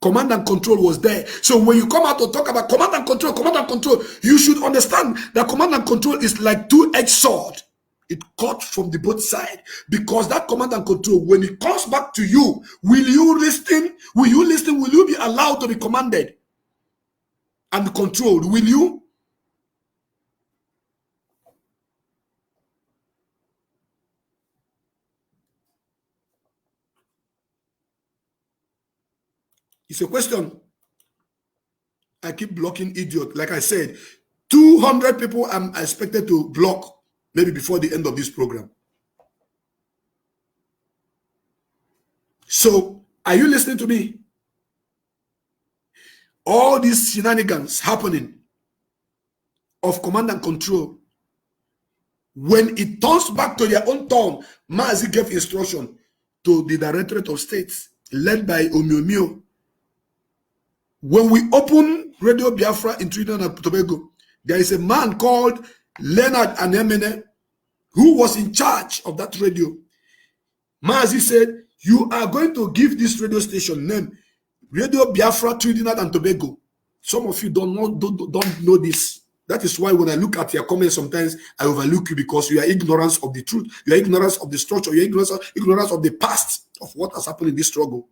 Command and control was there. So when you come out to talk about command and control, you should understand that command and control is like two-edged sword. It cut from the both sides, because that command and control, when it comes back to you, will you listen? Will you listen? Will you be allowed to be commanded and controlled? Will you? It's a question. I keep blocking idiot. Like I said, 200 people I'm expected to block maybe before the end of this program. So, are you listening to me? All these shenanigans happening of command and control, when it turns back to their own tongue, Mazi gave instruction to the Directorate of State, led by Omiomio. When we open Radio Biafra in Trinidad and Tobago, there is a man called Leonard Anemene who was in charge of that radio. Mazi said, you are going to give this radio station name Radio Biafra Trinidad and Tobago. Some of you don't know this. That is why when I look at your comments, sometimes I overlook you, because you are ignorant of the truth, you are ignorant of the structure, you are ignorant of the past of what has happened in this struggle.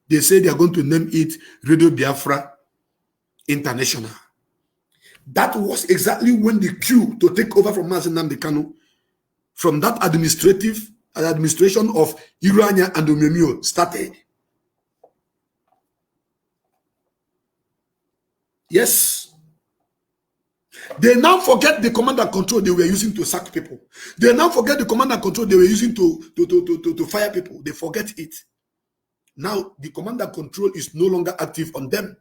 They say they are going to name it Radio Biafra International. That was exactly when the queue to take over from Mazi Nnamdi Kanu, from that administration of Irania and Omemio started. Yes. They now forget the command and control they were using to sack people. They now forget the command and control they were using to fire people. They forget it. Now, the command and control is no longer active on them.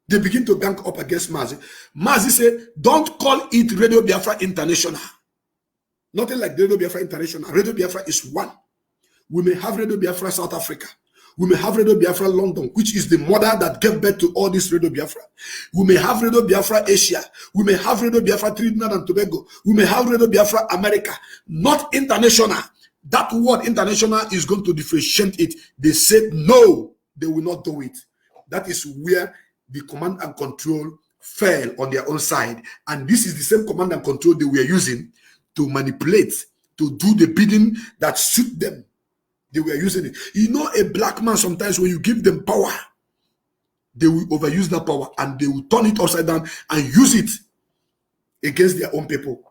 They begin to gang up against Mazi. Mazi said, don't call it Radio Biafra International. Nothing like Radio Biafra International. Radio Biafra is one. We may have Radio Biafra South Africa. We may have Radio Biafra London, which is the mother that gave birth to all this Radio Biafra. We may have Radio Biafra Asia. We may have Radio Biafra Trinidad and Tobago. We may have Radio Biafra America. Not international. That word international is going to differentiate it. They said no, they will not do it. That is where the command and control fell on their own side. And this is the same command and control they were using to manipulate, to do the bidding that suit them. They were using it. You know, a black man, sometimes when you give them power, they will overuse that power and they will turn it upside down and use it against their own people.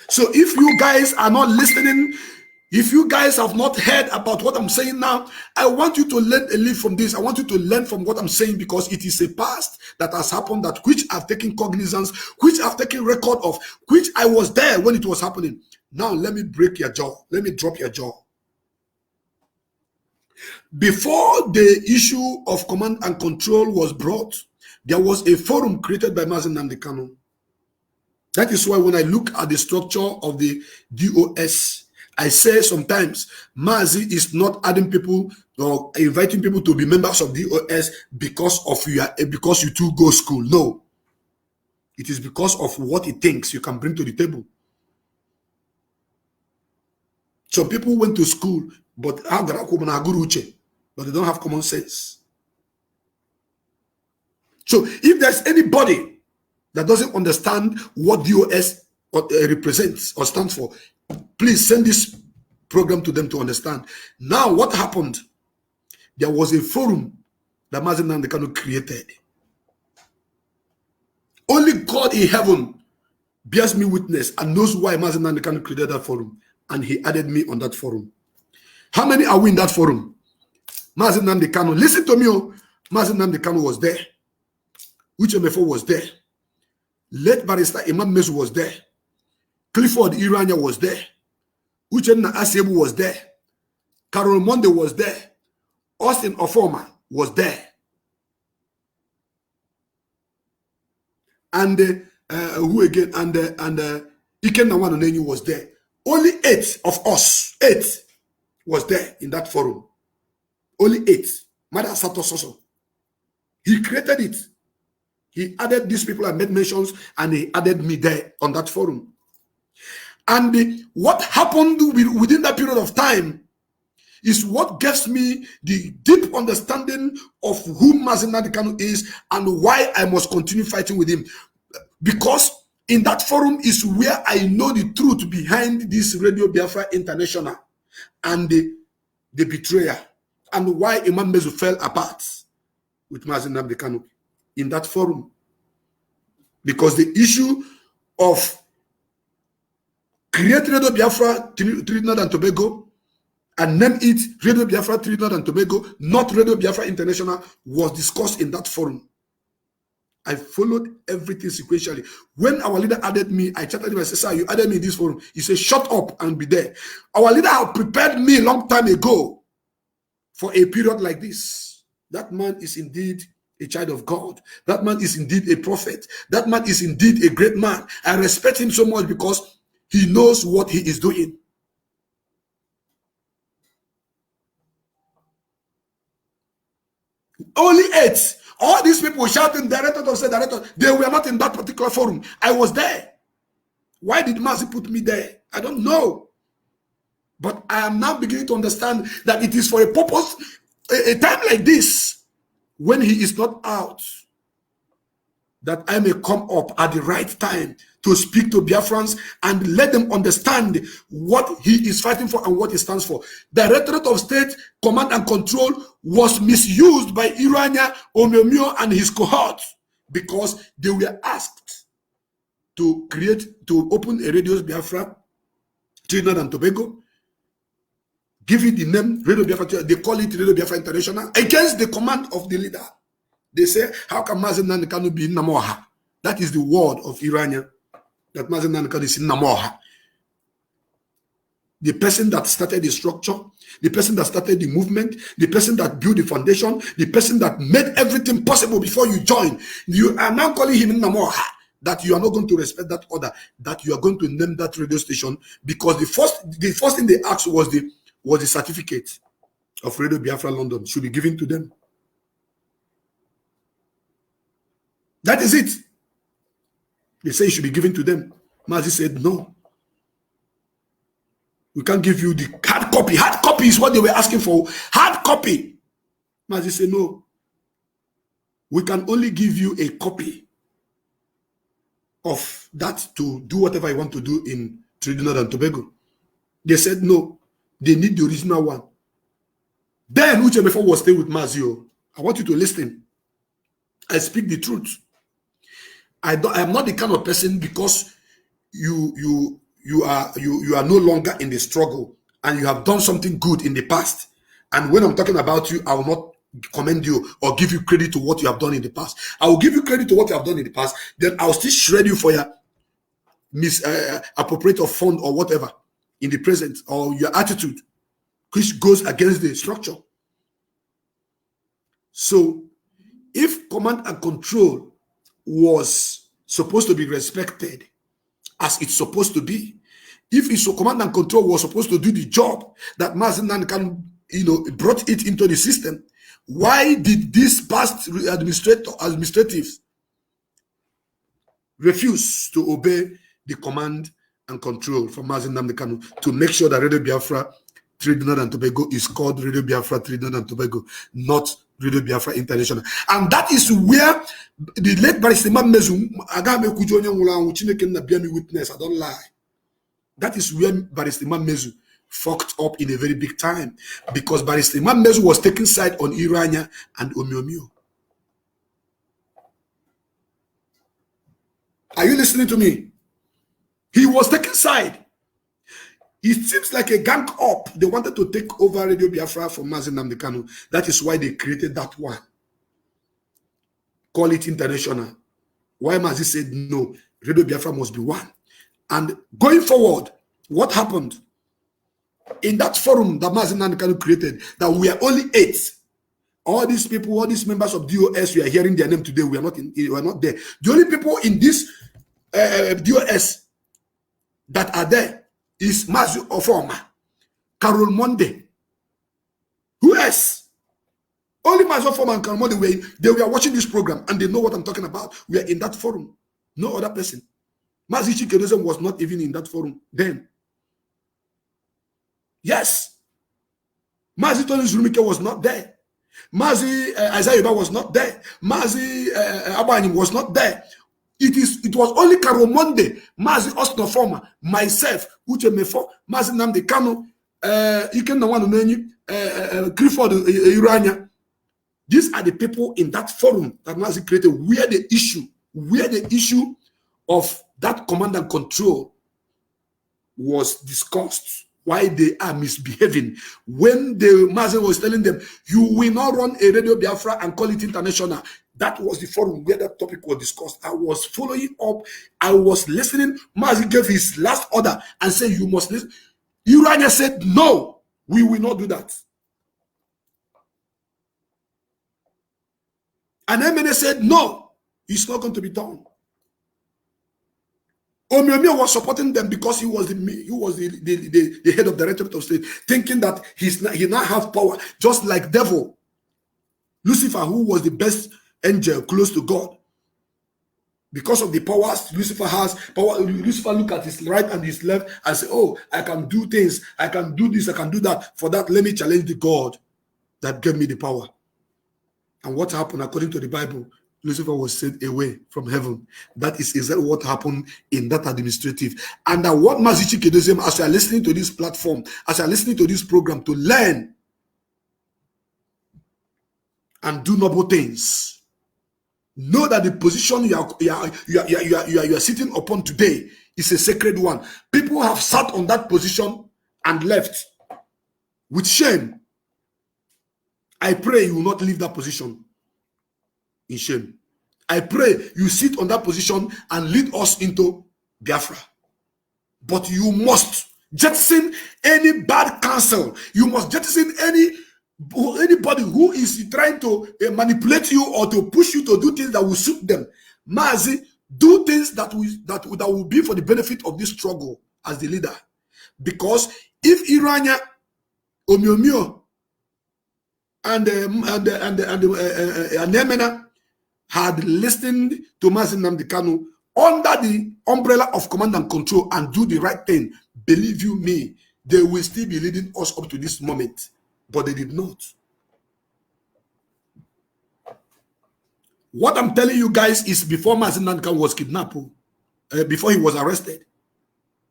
So if you guys are not listening, if you guys have not heard about what I'm saying now, I want you to learn a little from this. I want you to learn from what I'm saying, because it is a past that has happened, that which I've taken cognizance, which I've taken record of, which I was there when it was happening. Now let me break your jaw. Let me drop your jaw. Before the issue of command and control was brought, there was a forum created by Mazi Nnamdi Kanu. That is why when I look at the structure of the DOS, I say sometimes Mazi is not adding people or inviting people to be members of DOS because you two go school. No. It is because of what he thinks you can bring to the table. Some people went to school, but they don't have common sense. So if there's anybody that doesn't understand what DOS represents or stands for, please send this program to them to understand. Now, what happened? There was a forum that Mazi Nnamdi Kanu created. Only God in heaven bears me witness and knows why Mazi Nnamdi Kanu created that forum, and he added me on that forum. How many are we in that forum? Mazi Nnamdi Kanu, listen to me. Mazi Nnamdi Kanu was there. Uche Mefo was there. Late Barrister Imam Mezu was there. Clifford Iranya was there. Uchenna Asiebu was there. Carol Monde was there. Austin Ofoma was there. And who again? And Iken Nawanonenyu was there. Only 8 of us, 8 was there in that forum. Only 8. Mada Sato Soso. He created it. He added these people I made mentions, and he added me there on that forum. And what happened within that period of time is what gives me the deep understanding of who Mazi Nnamdi Kanu is and why I must continue fighting with him. Because in that forum is where I know the truth behind this Radio Biafra International and the betrayer, and why Imam Mezu fell apart with Mazi Nnamdi Kanu in that forum. Because the issue of create Radio Biafra Trinidad and Tobago and name it Radio Biafra Trinidad and Tobago, not Radio Biafra International, was discussed in that forum. I followed everything sequentially. When our leader added me, I chatted him. I said, "Sir, you added me in this forum." He said, "Shut up and be there." Our leader had prepared me a long time ago for a period like this. That man is indeed a child of God. That man is indeed a prophet. That man is indeed a great man. I respect him so much because he knows what he is doing. Only 8. All these people shouting, director, they were not in that particular forum. I was there. Why did Mazi put me there? I don't know. But I am now beginning to understand that it is for a purpose, a time like this, when he is not out, that I may come up at the right time to speak to Biafrans and let them understand what he is fighting for and what he stands for. Directorate of State Command and Control was misused by Iranya, Omemio, and his cohort because they were asked to open a Radio Biafra, Trinidad and Tobago, give it the name Radio Biafra. They call it Radio Biafra International against the command of the leader. They say, how can Mazi Nnamdi Kanu be Namoha? That is the word of Irania, that Mazi Nnamdi Kanu is Namoha. The person that started the structure, the person that started the movement, the person that built the foundation, the person that made everything possible before you join. You are now calling him Namoha. That you are not going to respect that order, that you are going to name that radio station, because the first thing they asked was the certificate of Radio Biafra London should be given to them. That is it. They say it should be given to them. Mazi said, no. We can't give you the hard copy. Hard copy is what they were asking for. Hard copy. Mazi said, no. We can only give you a copy of that to do whatever you want to do in Trinidad and Tobago. They said, no. They need the original one. Then Uche Mefo was staying with Mazio. I want you to listen. I speak the truth. I am not the kind of person, because you are no longer in the struggle and you have done something good in the past. And when I'm talking about you, I will not commend you or give you credit to what you have done in the past. I will give you credit to what you have done in the past. Then I'll still shred you for your misappropriate of fund or whatever in the present, or your attitude, which goes against the structure. So if command and control was supposed to be respected as it's supposed to be, if it's command and control was supposed to do the job that Mazi Nnamdi Kanu, brought it into the system, why did these past administratives refuse to obey the command and control from Mazi Nnamdi Kanu to make sure that Radio Biafra Trinidad and Tobago is called Radio Biafra Trinidad and Tobago, not Radio Biafra International? And that is where the late Barrister Mezu, witness, I don't lie. That is where Barrister Mezu fucked up in a very big time, because Barrister Mezu was taking side on Irania and Omiomio. Are you listening to me? He was taking side. It seems like a gang up. They wanted to take over Radio Biafra from Mazi Nnamdi Kanu. That is why they created that one. Call it international. Why Mazi said no, Radio Biafra must be one. And going forward, what happened? In that forum that Mazi Nnamdi Kanu created, that we are only 8. All these people, all these members of DOS, we are hearing their name today. We are not there. The only people in this DOS that are there is Mazi Ofoma, Carol Monde. Who else? Only Mazi Ofoma and Carol Monde, they were watching this program and they know what I'm talking about. We are in that forum. No other person. Mazi Chikedozem was not even in that forum then. Yes. Mazi Tony Zulumike was not there. Mazi Isaiah was not there. Mazi Abanim was not there. It was only Carol Monde, Mazi Osnofoma, myself, Uche Mefo, Mazi Nnamdi Kanu, Iken Nawan Clifford Irania. These are the people in that forum that Mazi created where the issue of that command and control was discussed. Why they are misbehaving. When the Mazi was telling them, you will not run a Radio Biafra and call it international. That was the forum where that topic was discussed. I was following up. I was listening. Mazi gave his last order and said, you must listen. Urania said, no, we will not do that. And Emene said, no, it's not going to be done. Omiomio was supporting them because he was the head of the Directorate of State, thinking that he now have power, just like devil. Lucifer, who was the best angel close to God. Because of the powers Lucifer has, Lucifer look at his right and his left and say, oh, I can do things, I can do this, I can do that. For that, let me challenge the God that gave me the power. And what happened according to the Bible? Lucifer was sent away from heaven. That is exactly what happened in that administrative. And what Mazi Chikedozem, as you are listening to this platform, as you are listening to this program, to learn and do noble things. Know that the position you are sitting upon today is a sacred one. People have sat on that position and left with shame. I pray you will not leave that position in shame. I pray you sit on that position and lead us into Biafra. But you must jettison any bad counsel. You must jettison anybody who is trying to manipulate you or to push you to do things that will suit them. Mazi, do things that will be for the benefit of this struggle as the leader. Because if Irania, Omiomio, and Nemena had listened to Mazi Nnamdi Kanu under the umbrella of command and control and do the right thing, believe you me, they will still be leading us up to this moment. But they did not. What I'm telling you guys is before Mazi Nnamdi Kanu was kidnapped, before he was arrested.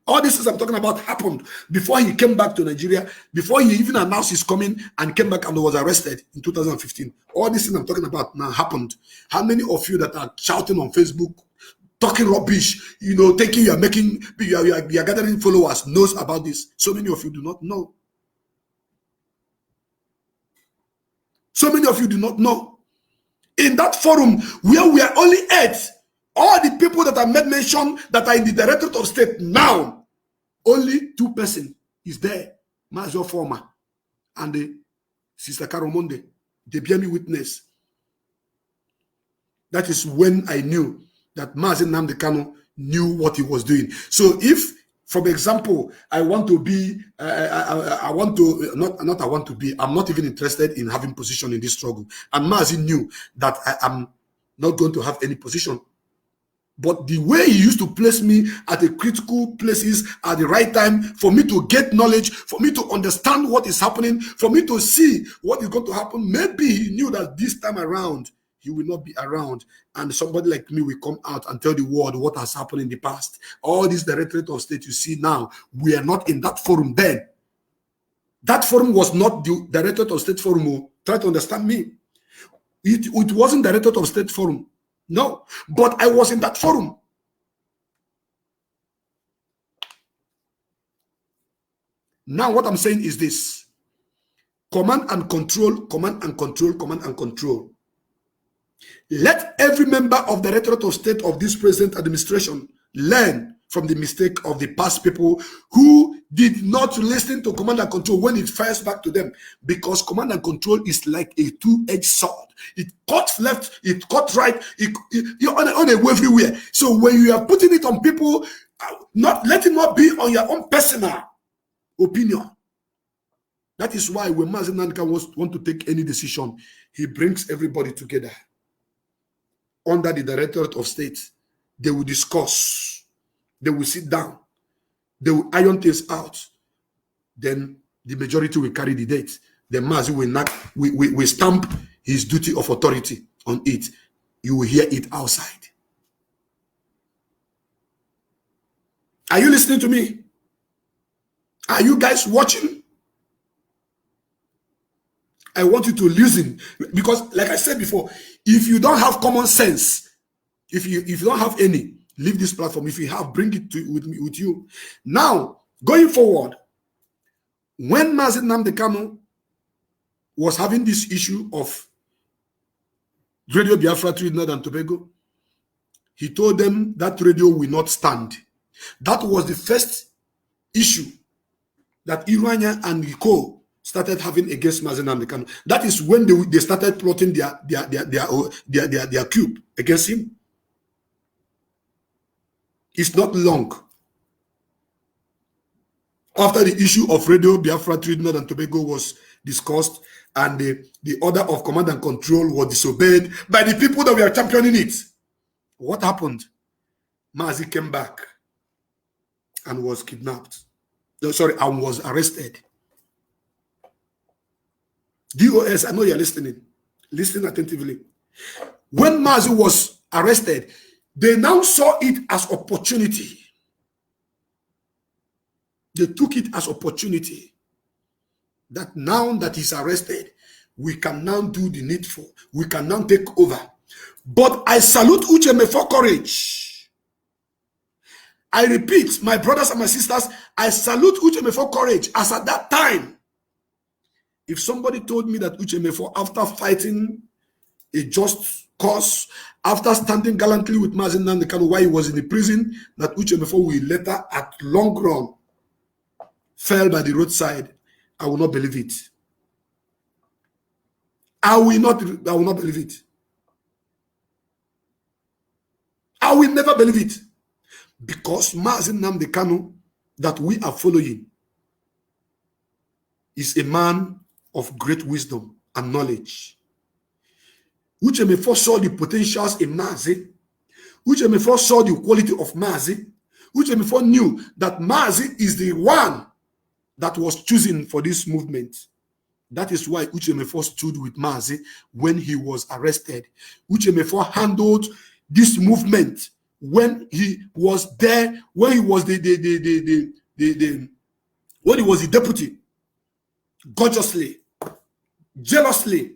All this is I'm talking about happened before he came back to Nigeria, before he even announced his coming and came back and was arrested in 2015. All this thing I'm talking about now happened. How many of you that are shouting on Facebook, talking rubbish, thinking you are gathering followers knows about this? So many of you do not know. So many of you do not know. In that forum where we are only 8, all the people that I made mention that are in the Directorate of State now, only 2 persons is there. Mazi Ofoma and the Sister Carol Monde. They bear me witness. That is when I knew that Mazi Nnamdi Kanu knew what he was doing. So if, for example, I'm not even interested in having position in this struggle. And Mazi knew that I am not going to have any position. But the way he used to place me at the critical places at the right time for me to get knowledge, for me to understand what is happening, for me to see what is going to happen, maybe he knew that this time around he will not be around and somebody like me will come out and tell the world what has happened in the past. All this Directorate of State you see now, we are not in that forum then. That forum was not the Directorate of State forum. Try to understand me. It wasn't Directorate of State forum. No, but I was in that forum. Now what I'm saying is this. Command and control, command and control, command and control. Let every member of the Directorate of State of this present administration learn from the mistake of the past people who did not listen to command and control when it fires back to them, because command and control is like a two-edged sword. It cuts left, it cuts right, you're on a way everywhere. So when you are putting it on people, not let it not be on your own personal opinion. That is why when Mazi Nnamdi want to take any decision, he brings everybody together under the Directorate of State. They will discuss, they will sit down, they will iron things out. Then the majority will carry the date. Then Mazi will not, we stamp his duty of authority on it. You will hear it outside. Are you listening to me? Are you guys watching? I want you to listen, because like I said before, if you don't have common sense, if you don't have any, leave this platform. If you have, bring it with you. Now, going forward, when Mazi Nnamdi Kanu was having this issue of Radio Biafra Trinidad and Tobago, he told them that radio will not stand. That was the first issue that Irania and Iko started having against Mazi Nnamdi Kanu. That is when they started plotting their coup against him. It's not long after the issue of Radio Biafra Trinidad and Tobago was discussed and the order of command and control was disobeyed by the people that were championing it. What happened? Mazi came back and was kidnapped. And was arrested. DOS, I know you're listening. Listen attentively. When Mazi was arrested, they now saw it as opportunity. They took it as opportunity that now that he's arrested, we can now do the needful. We can now take over. But I salute Ucheme for courage. I repeat, my brothers and my sisters, I salute Ucheme for courage. As at that time, if somebody told me that Ucheme, after fighting a just cause, after standing gallantly with Mazi Nnamdi Kanu while he was in the prison, that Ucheme will later, at long run, fell by the roadside, I will not believe it. I will not believe it. I will never believe it. Because Mazi Nnamdi Kanu that we are following is a man of great wisdom and knowledge. Ucheme saw the potentials in Mazi. Ucheme saw the quality of Mazi. Ucheme knew that Mazi is the one that was chosen for this movement. That is why Ucheme stood with Mazi when he was arrested. Ucheme handled this movement when he was there, when he was the deputy, gorgeously, jealously.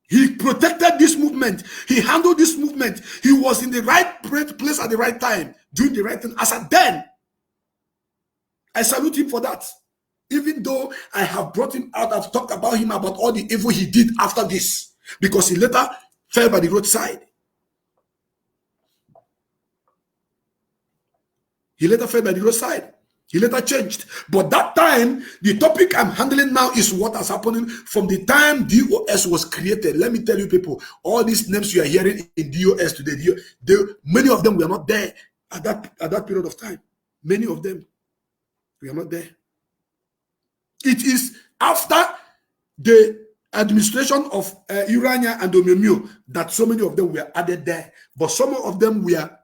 He protected this movement. He handled this movement. He was in the right place at the right time, doing the right thing. As at then, I salute him for that. Even though I have brought him out, I've talked about him, about all the evil he did after this, because he later fell by the roadside. He later fell by the roadside. He later changed. But that time, the topic I'm handling now is what has happened from the time DOS was created. Let me tell you people, all these names you are hearing in DOS today, many of them were not there at that period of time. Many of them were not there. It is after the administration of Irania and Omemio that so many of them were added there. But some of them were,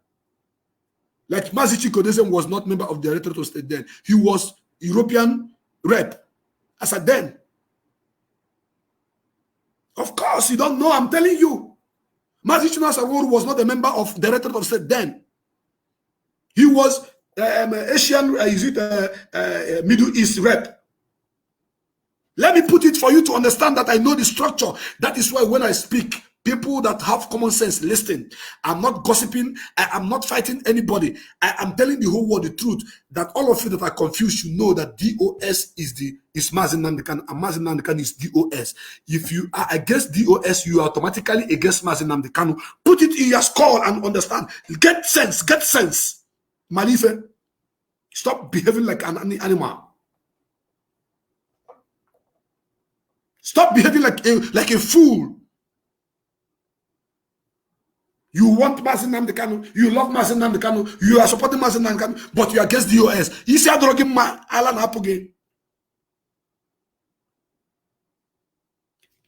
like Mazi Chikodesen was not member of the Directorate of State then. He was European rep as at then. Of course, you don't know, I'm telling you. Mazi Chikodesen was not a member of the Directorate of State then. He was Asian, Middle East rep. Let me put it for you to understand that I know the structure. That is why when I speak, People that have common sense, listen. I'm not gossiping. I am not fighting anybody. I am telling the whole world the truth. That all of you that are confused should know that DOS is Mazi Nnamdi Kanu, and Mazi Nnamdi Kanu is DOS. If you are against DOS, you are automatically against Mazi Nnamdi Kanu. Put it in your skull and understand. Get sense. Get sense. Malife, stop behaving like an animal. Stop behaving like a fool. You want Mazi Nnamdi Kanu, you love Mazi Nnamdi Kanu, you are supporting Mazi Nnamdi Kanu, but you are against DOS. You see, Alan.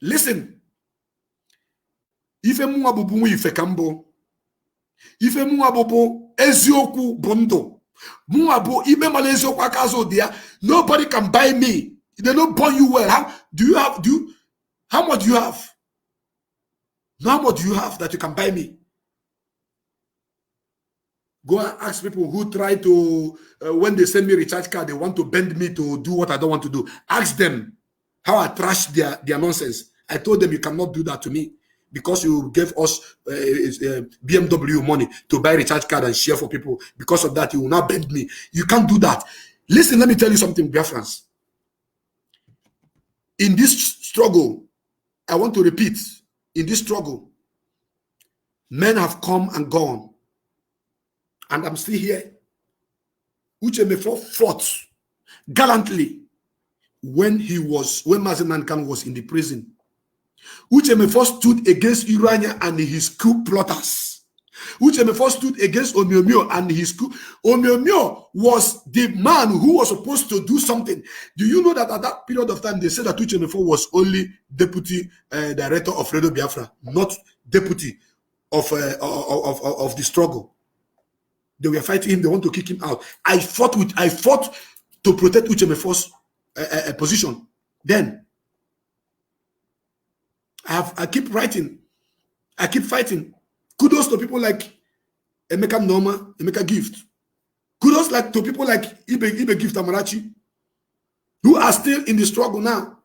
Listen. Ife mwa bubu ife kambo. Ife mwa bubu ezioku bondo. Mwa bu ime male ezioku akazo dia. Nobody can buy me. They don't buy you well. How much do you have? How much do you have that you can buy me? Go and ask people who try to, when they send me a recharge card, they want to bend me to do what I don't want to do. Ask them how I trash their nonsense. I told them you cannot do that to me because you gave us BMW money to buy recharge card and share for people. Because of that, you will not bend me. You can't do that. Listen, let me tell you something, Biafrans. In this struggle, I want to repeat, in this struggle, men have come and gone. And I'm still here. Uche Mefo fought gallantly when Mazi Nnamdi Kanu was in the prison. Uche Mefo stood against Irania and his coup plotters. Uche Mefo stood against Omiomio and his coup. Omiomio was the man who was supposed to do something. Do you know that at that period of time, they said that Uche Mefo was only deputy director of Radio Biafra, not deputy of the struggle. They were fighting him. They want to kick him out. I fought to protect Uche Mefo's position. Then I keep writing. I keep fighting. Kudos to people like Emeka Noma, Emeka Gift. Kudos to people like Ibe Gift Amarachi, who are still in the struggle now.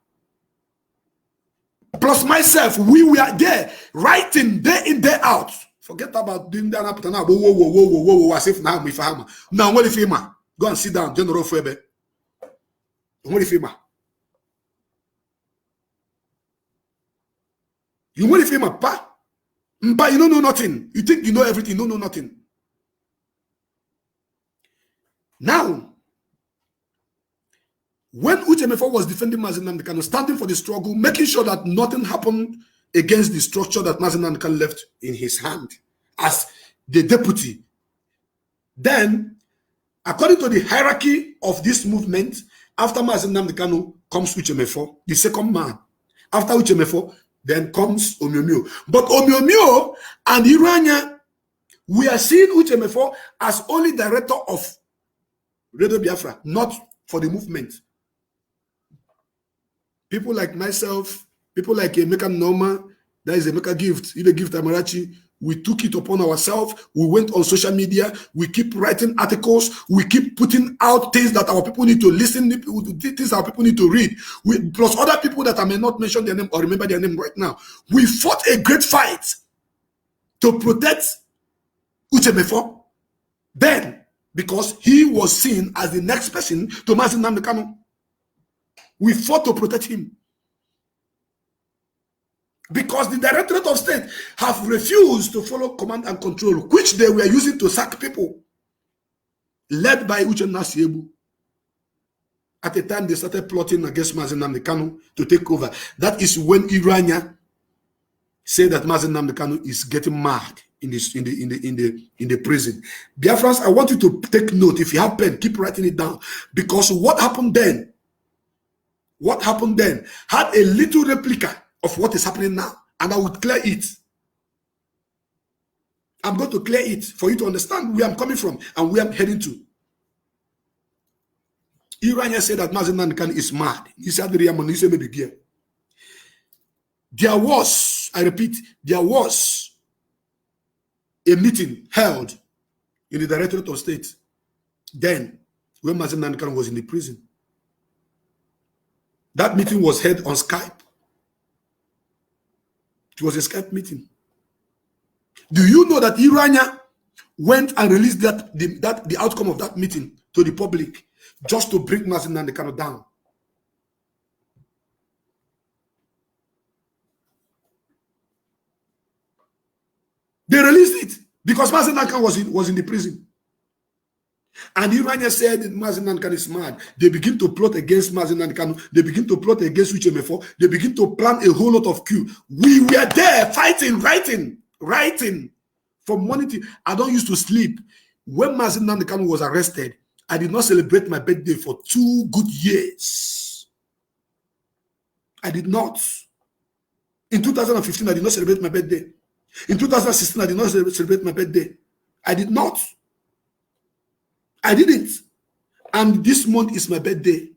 Plus myself, we were there writing day in, day out. Forget about doing that up now. Whoa, as if now if I'm now what if go and sit down, General Febe. What if you what if pa? But you don't know nothing. You think you know everything, you don't know nothing. Now, when Uche Mefo was defending Mazi Nnamdi Kanu, standing for the struggle, making sure that nothing happened against the structure that Mazi Nnamdi Kanu left in his hand as the deputy. Then, according to the hierarchy of this movement, after Mazi Nnamdi Kanu comes Uche Mefo, the second man. After Uche Mefo, then comes Omiomio. But Omiomio and Irania, we are seeing Uche Mefo as only director of Radio Biafra, not for the movement. People like myself, people like Emeka Noma, that is Emeka Gift, Ibe Gift Amarachi, we took it upon ourselves. We went on social media. We keep writing articles. We keep putting out things that our people need to listen to, things our people need to read. Plus other people that I may not mention their name or remember their name right now. We fought a great fight to protect Uche Mefo. Then, because he was seen as the next person to Mazi Nnamdi Kanu, we fought to protect him. Because the Directorate of State have refused to follow command and control, which they were using to sack people, led by Uche Nasiebu. At the time they started plotting against Mazi Nnamdi Kanu to take over. That is when Irania said that Mazi Nnamdi Kanu is getting mad in the prison. Biafrans, I want you to take note. If you have pen, keep writing it down. Because what happened then had a little replica of what is happening now, and I would clear it. I'm going to clear it for you to understand where I'm coming from and where I'm heading to. Irania said that Mazi Nnamdi Kanu is mad. He said maybe there was, I repeat, there was a meeting held in the Directorate of State then when Mazi Nnamdi Kanu was in the prison. That meeting was held on Skype. It was a Skype meeting. Do you know that Irania went and released the outcome of that meeting to the public just to bring Mazi Nnamdi Kanu down? They released it because Mazi Nnamdi Kanu was in the prison. And Irania said Mazi Nnamdi Kanu is mad. They begin to plot against Mazi Nnamdi Kanu. They begin to plot against Uchemefo. They begin to plan a whole lot of coup. We were there fighting, writing from morning till I don't used to sleep. When Mazi Nnamdi Kanu was arrested, I did not celebrate my birthday for 2 good years. I did not. In 2015, I did not celebrate my birthday. In 2016, I did not celebrate my birthday. I did not. I didn't. And this month is my birthday.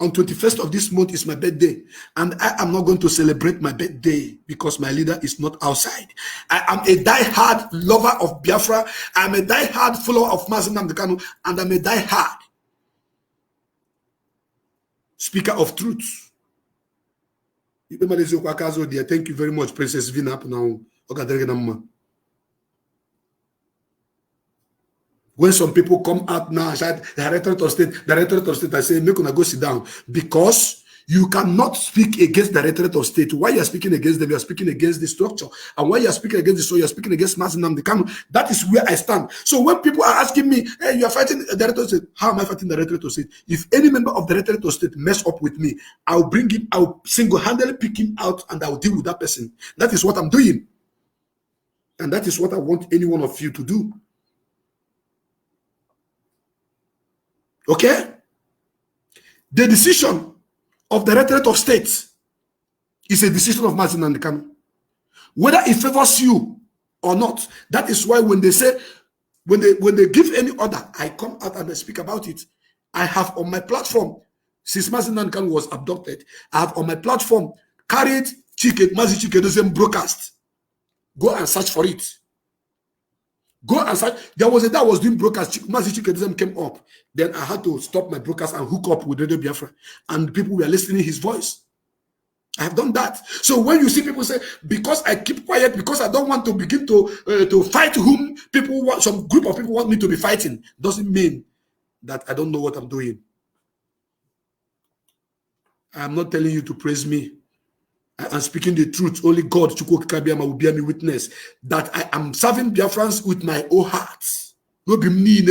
On 21st of this month is my birthday. And I am not going to celebrate my birthday because my leader is not outside. I am a die-hard lover of Biafra. I am a die-hard follower of Mazi Nnamdi Kanu. And I'm a die-hard speaker of truth. Thank you very much, Princess Vinap. When some people come out now, Director of State, I say, make una go sit down. Because you cannot speak against Director of State. Why you are speaking against them? You are speaking against the structure. And why you are speaking against the structure, you are speaking against Mazi Nnamdi Kanu. That is where I stand. So when people are asking me, hey, you are fighting Director of State, how am I fighting Director of State? If any member of Director of State mess up with me, I'll bring him, I'll single-handedly pick him out and I'll deal with that person. That is what I'm doing. And that is what I want any one of you to do. Okay? The decision of the Directorate of State is a decision of Mazi Nnamdi Kanu. Whether it favors you or not, that is why when they say, when they give any order, I come out and I speak about it. I have on my platform, since Mazi Nnamdi Kanu was abducted, I have on my platform carried Mazi Chikedozie broadcast. Go and search for it. Go and search. There was a day I was doing broadcast. Mazi Chikedozie came up. Then I had to stop my broadcast and hook up with Radio Biafra. And people were listening to his voice. I have done that. So when you see people say, because I keep quiet, because I don't want to begin to fight whom people want, some group of people want me to be fighting, doesn't mean that I don't know what I'm doing. I'm not telling you to praise me. I am speaking the truth. Only God, Chukwu Kabiama, will bear me witness that I am serving Biafrans with my own heart. No be me,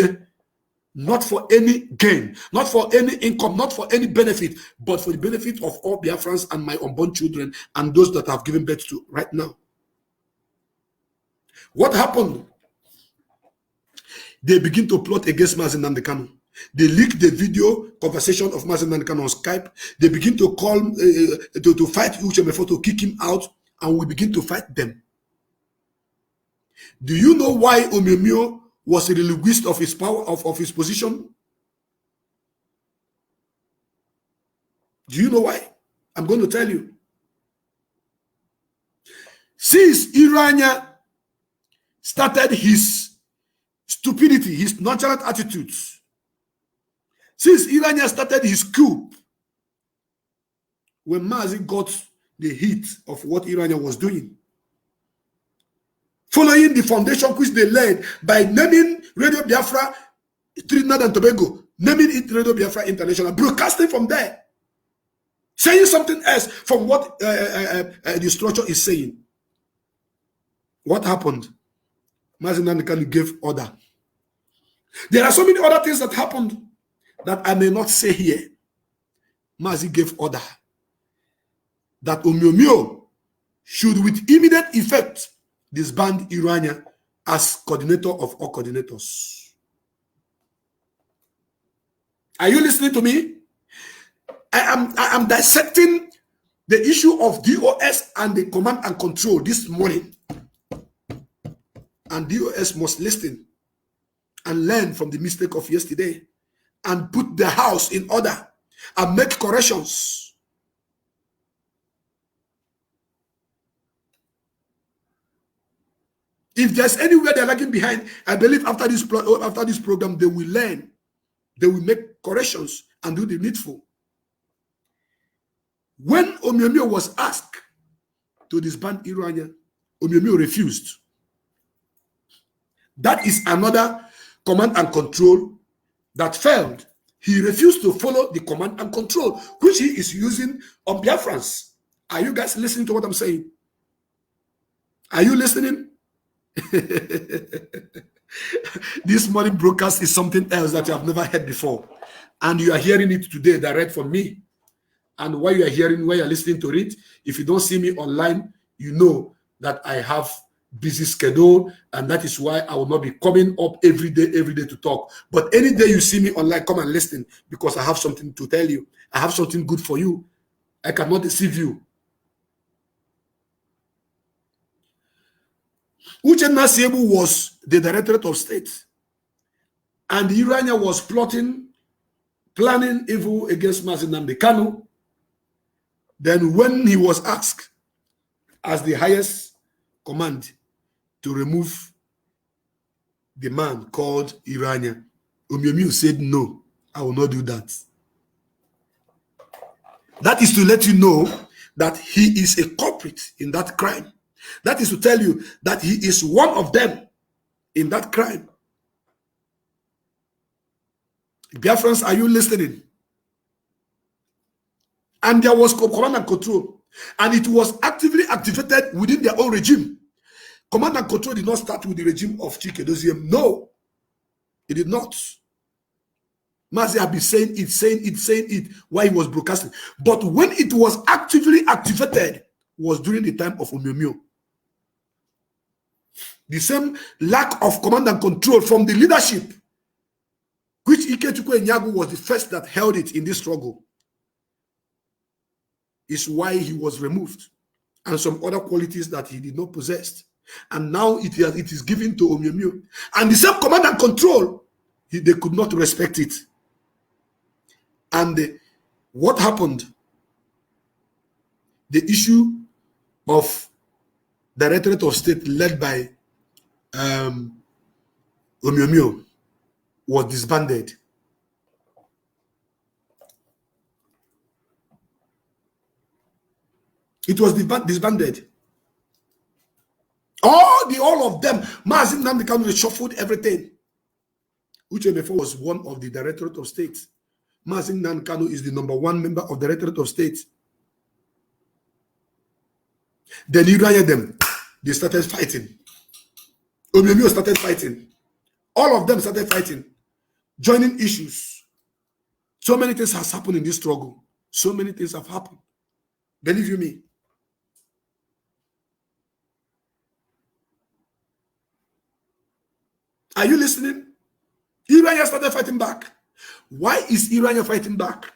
not for any gain, not for any income, not for any benefit, but for the benefit of all Biafrans and my unborn children and those that I've given birth to right now. What happened? They begin to plot against Mazi Nnamdi Kanu. They leak the video conversation of Mazi Nnamdi Kanu on Skype. They begin to call to fight Uchemefo to kick him out, and we begin to fight them. Do you know why Omemio was relinquished of his power, of his position? Do you know why? I'm going to tell you. Since Irania started his stupidity, his nonchalant attitudes, since Irania started his coup, when Mazi got the heat of what Irania was doing, following the foundation which they laid by naming Radio Biafra Trinidad and Tobago, naming it Radio Biafra International, broadcasting from there, saying something else from what the structure is saying. What happened? Mazi Nnamdi Kanu gave order. There are so many other things that happened that I may not say here. Mazi gave order that Omemio should with immediate effect disband Irania as coordinator of all coordinators. Are you listening to me? I am dissecting the issue of DOS and the command and control this morning. And DOS must listen and learn from the mistake of yesterday and put the house in order and make corrections. If there's anywhere they're lagging behind, I believe after this program, they will learn. They will make corrections and do the needful. When Omemio was asked to disband Irania. Omiomio refused. That is another command and control that failed. He refused to follow the command and control, which he is using on Biafrans. Are you guys listening to what I'm saying? Are you listening? This morning broadcast is something else that you have never heard before. And you are hearing it today direct from me. And while you are hearing, while you are listening to it, if you don't see me online, you know that I have busy schedule, and that is why I will not be coming up every day to talk. But any day you see me online, come and listen, because I have something to tell you. I have something good for you. I cannot deceive you. Uchenna Siebu was the Directorate of State, and Irania was planning evil against Mazi Nnamdi Kanu. Then when he was asked as the highest command to remove the man called Irania, Omiomio said, no, I will not do that. That is to let you know that he is a culprit in that crime. That is to tell you that he is one of them in that crime. Biafrans, are you listening? And there was command and control, and it was actively activated within their own regime. Command and control did not start with the regime of Chike Doziem. No, it did not. Mazi had been saying it while he was broadcasting. But when it was actively activated was during the time of Omiomio. The same lack of command and control from the leadership, which Ikechukwu Enyagu was the first that held it in this struggle, is why he was removed, and some other qualities that he did not possess. And now it is given to Omiomio. And the same command and control, they could not respect it. And what happened? The issue of Directorate of State led by Omiomio was disbanded. It was disbanded. All of them, Mazi Nnamdi Kanu reshuffled everything. Uche Mefo was one of the Directorate of State. Mazi Nnamdi Kanu is the #1 member of the Directorate of State. Then them, they started fighting. Omiomio started fighting. All of them started fighting, joining issues. So many things has happened in this struggle. So many things have happened. Believe you me. Are you listening? Irania started fighting back. Why is Irania fighting back?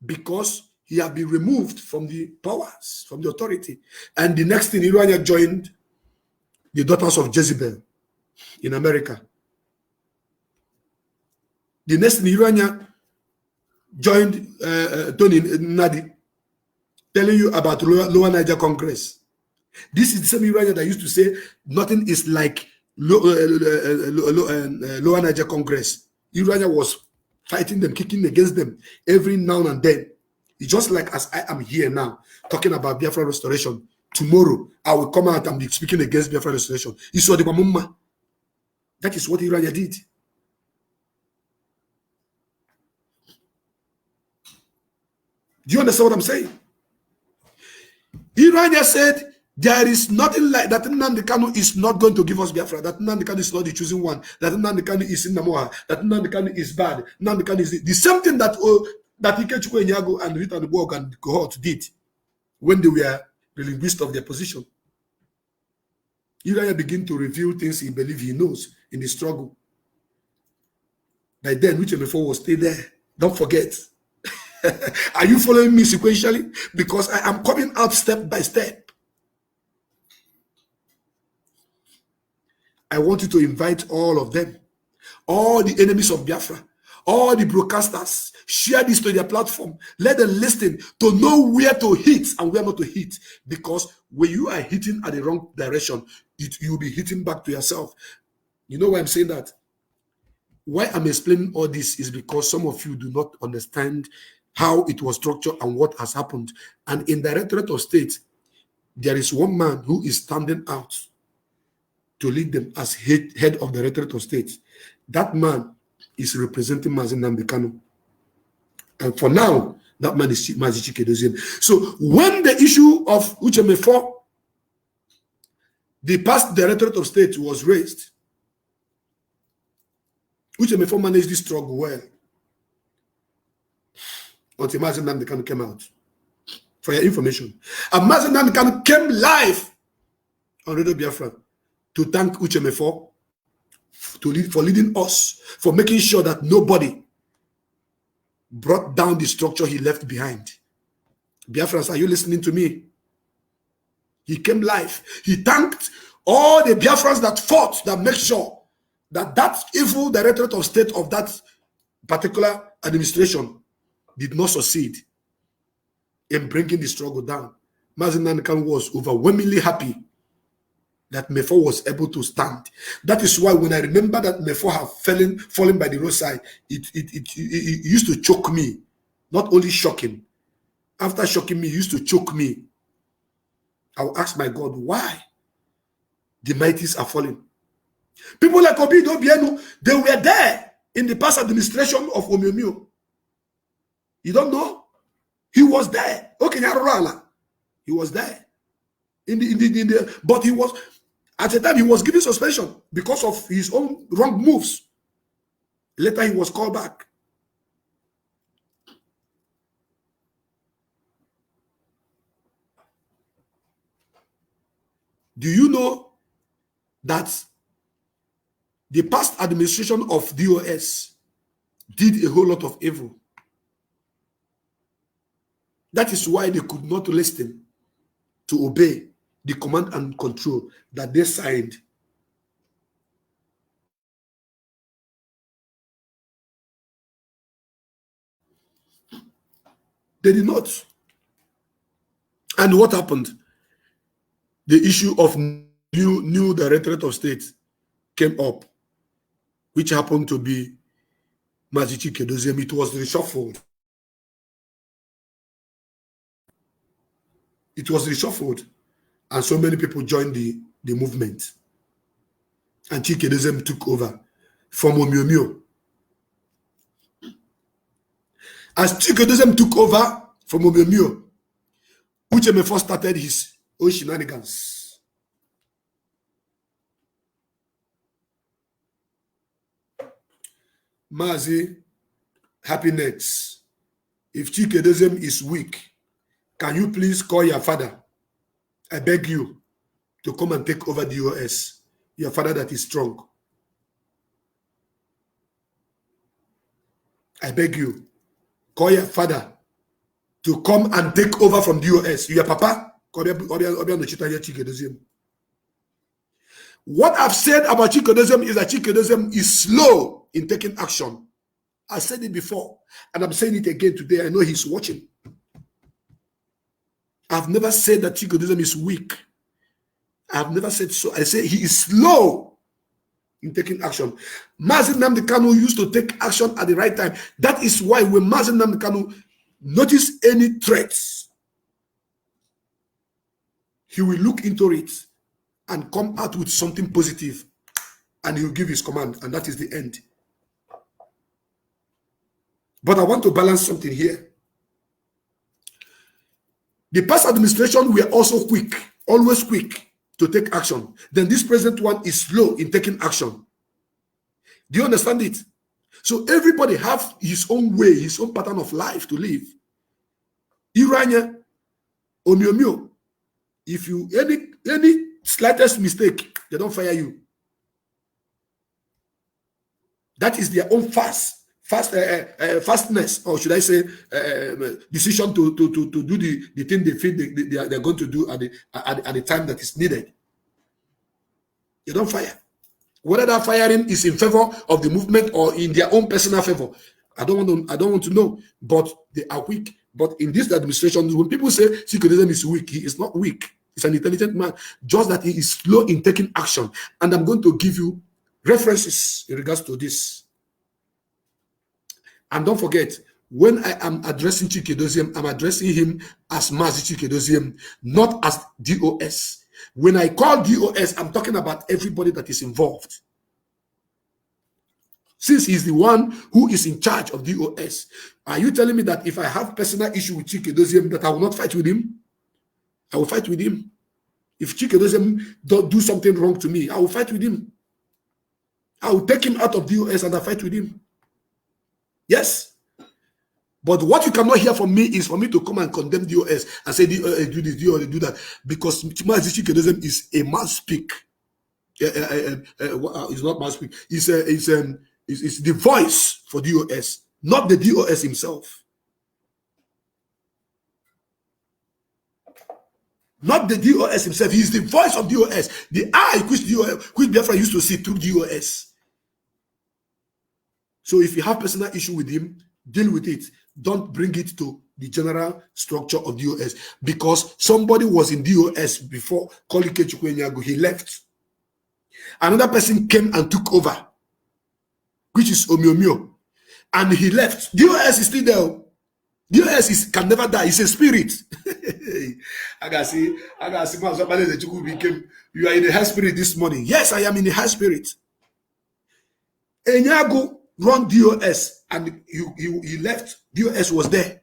Because he had been removed from the powers, from the authority. And the next thing, Irania joined the daughters of Jezebel in America. The next thing, Irania joined Tony Nadi, telling you about Lower Niger Congress. This is the same Irania that used to say nothing is like Lower Niger Congress. Irania was fighting them, kicking against them every now and then. It's just like as I am here now talking about Biafra restoration. Tomorrow I will come out and be speaking against Biafra restoration. That is what Irania did. Do you understand what I'm saying? Irania said there is nothing like that. Nnamdi Kanu is not going to give us Biafra. That Nnamdi Kanu is not the chosen one. That Nnamdi Kanu is in Namoha. That Nnamdi Kanu is bad. Nnamdi Kanu is the same thing that Ikechukwu Enyago and Rita Nubog and the cohort did when they were relinquished of their position. Irania began to reveal things he believes he knows in the struggle. By then, which before was still there. Don't forget. Are you following me sequentially? Because I am coming out step by step. I want you to invite all of them, all the enemies of Biafra, all the broadcasters, share this to their platform. Let them listen to know where to hit and where not to hit. Because when you are hitting at the wrong direction, you'll be hitting back to yourself. You know why I'm saying that? Why I'm explaining all this is because some of you do not understand how it was structured and what has happened. And in Directorate of State, there is one man who is standing out to lead them as head of the Directorate of State. That man is representing Mazi Nnamdi Kanu. And for now, that man is Mazi Chike Doziem. So when the issue of Uche Mefo, the past Directorate of State, was raised, Uche Mefo managed this struggle well until Mazi Nnamdi Kanu came out. For your information. And Mazi Nnamdi Kanu came live on Radio Biafra to thank Uche Mefo for leading us, for making sure that nobody brought down the structure he left behind. Biafrans, are you listening to me? He came live. He thanked all the Biafrans that fought, that make sure that that evil Directorate of State of that particular administration did not succeed in bringing the struggle down. Mazi Nnamdi Kanu was overwhelmingly happy that Mefo was able to stand. That is why when I remember that Mefo have fallen by the roadside, it used to choke me. Not only shocking. After shocking me, it used to choke me. I will ask my God, why the mighties are falling? People like Obido Bienu, they were there in the past administration of Omiomio. You don't know? He was there. Okay, he was there. But he was, at the time, he was given suspension because of his own wrong moves. Later, he was called back. Do you know that the past administration of DOS did a whole lot of evil? That is why they could not listen to obey the command and control that they signed. They did not. And what happened? The issue of new Directorate of State came up, which happened to be Mazi Chike Doziem. It was reshuffled. It was reshuffled, and so many people joined the movement. And Chike Doziem took over from Omiomio. As Chike Doziem took over from Omiomio, Uche Mefo started his own shenanigans. Mazi, happiness. If Chike Doziem is weak, can you please call your father? I beg you to come and take over the US. Your father that is strong. I beg you, call your father to come and take over from the US. Your papa? What I've said about Chike Doziem is that Chike Doziem is slow in taking action. I said it before, and I'm saying it again today. I know he's watching. I've never said that Chike Doziem is weak. I've never said so. I say he is slow in taking action. Mazi Nnamdi Kanu used to take action at the right time. That is why when Mazi Nnamdi Kanu notice any threats, he will look into it and come out with something positive, and he will give his command, and that is the end. But I want to balance something here. The past administration were also quick, always quick to take action. Then this present one is slow in taking action. Do you understand it? So everybody have his own way, his own pattern of life to live. Iranya, Omiomio, if you any slightest mistake, they don't fire you. That is their own fastness, or should I say, decision to do the thing they feel they're going to do at the time that is needed. They don't fire. Whether that firing is in favor of the movement or in their own personal favor, I don't want to know. But they are weak. But in this administration, when people say Chike Doziem is weak, he is not weak. He's an intelligent man, just that he is slow in taking action. And I'm going to give you references in regards to this. And don't forget, When I am addressing Chikedozie, I'm addressing him as Mazi Chikedozie, not as DOS. When I call DOS, I'm talking about everybody that is involved. Since he's the one who is in charge of DOS, are you telling me that if I have personal issue with Chikedozie, that I will not fight with him? I will fight with him. If Chikedozie don't do something wrong to me, I will fight with him. I will take him out of DOS and I fight with him. Yes. But what you cannot hear from me is for me to come and condemn DOS and say DOS do this, DOS do that, because Mazi Chikedozie is a mouthpiece. It's not mouthpiece. It's the voice for DOS, not the DOS himself. Not the DOS himself. He is the voice of DOS. The eye which Biafra used to see through DOS. So if you have personal issue with him, deal with it. Don't bring it to the general structure of DOS, because somebody was in DOS before Kolike Chukwenyago. He left. Another person came and took over, which is Omiomio, and he left. DOS is still there. DOS can never die. It's a spirit. I gotta see, you are in the high spirit this morning. Yes, I am in the high spirit. Enyago run DOS and he left. DOS was there.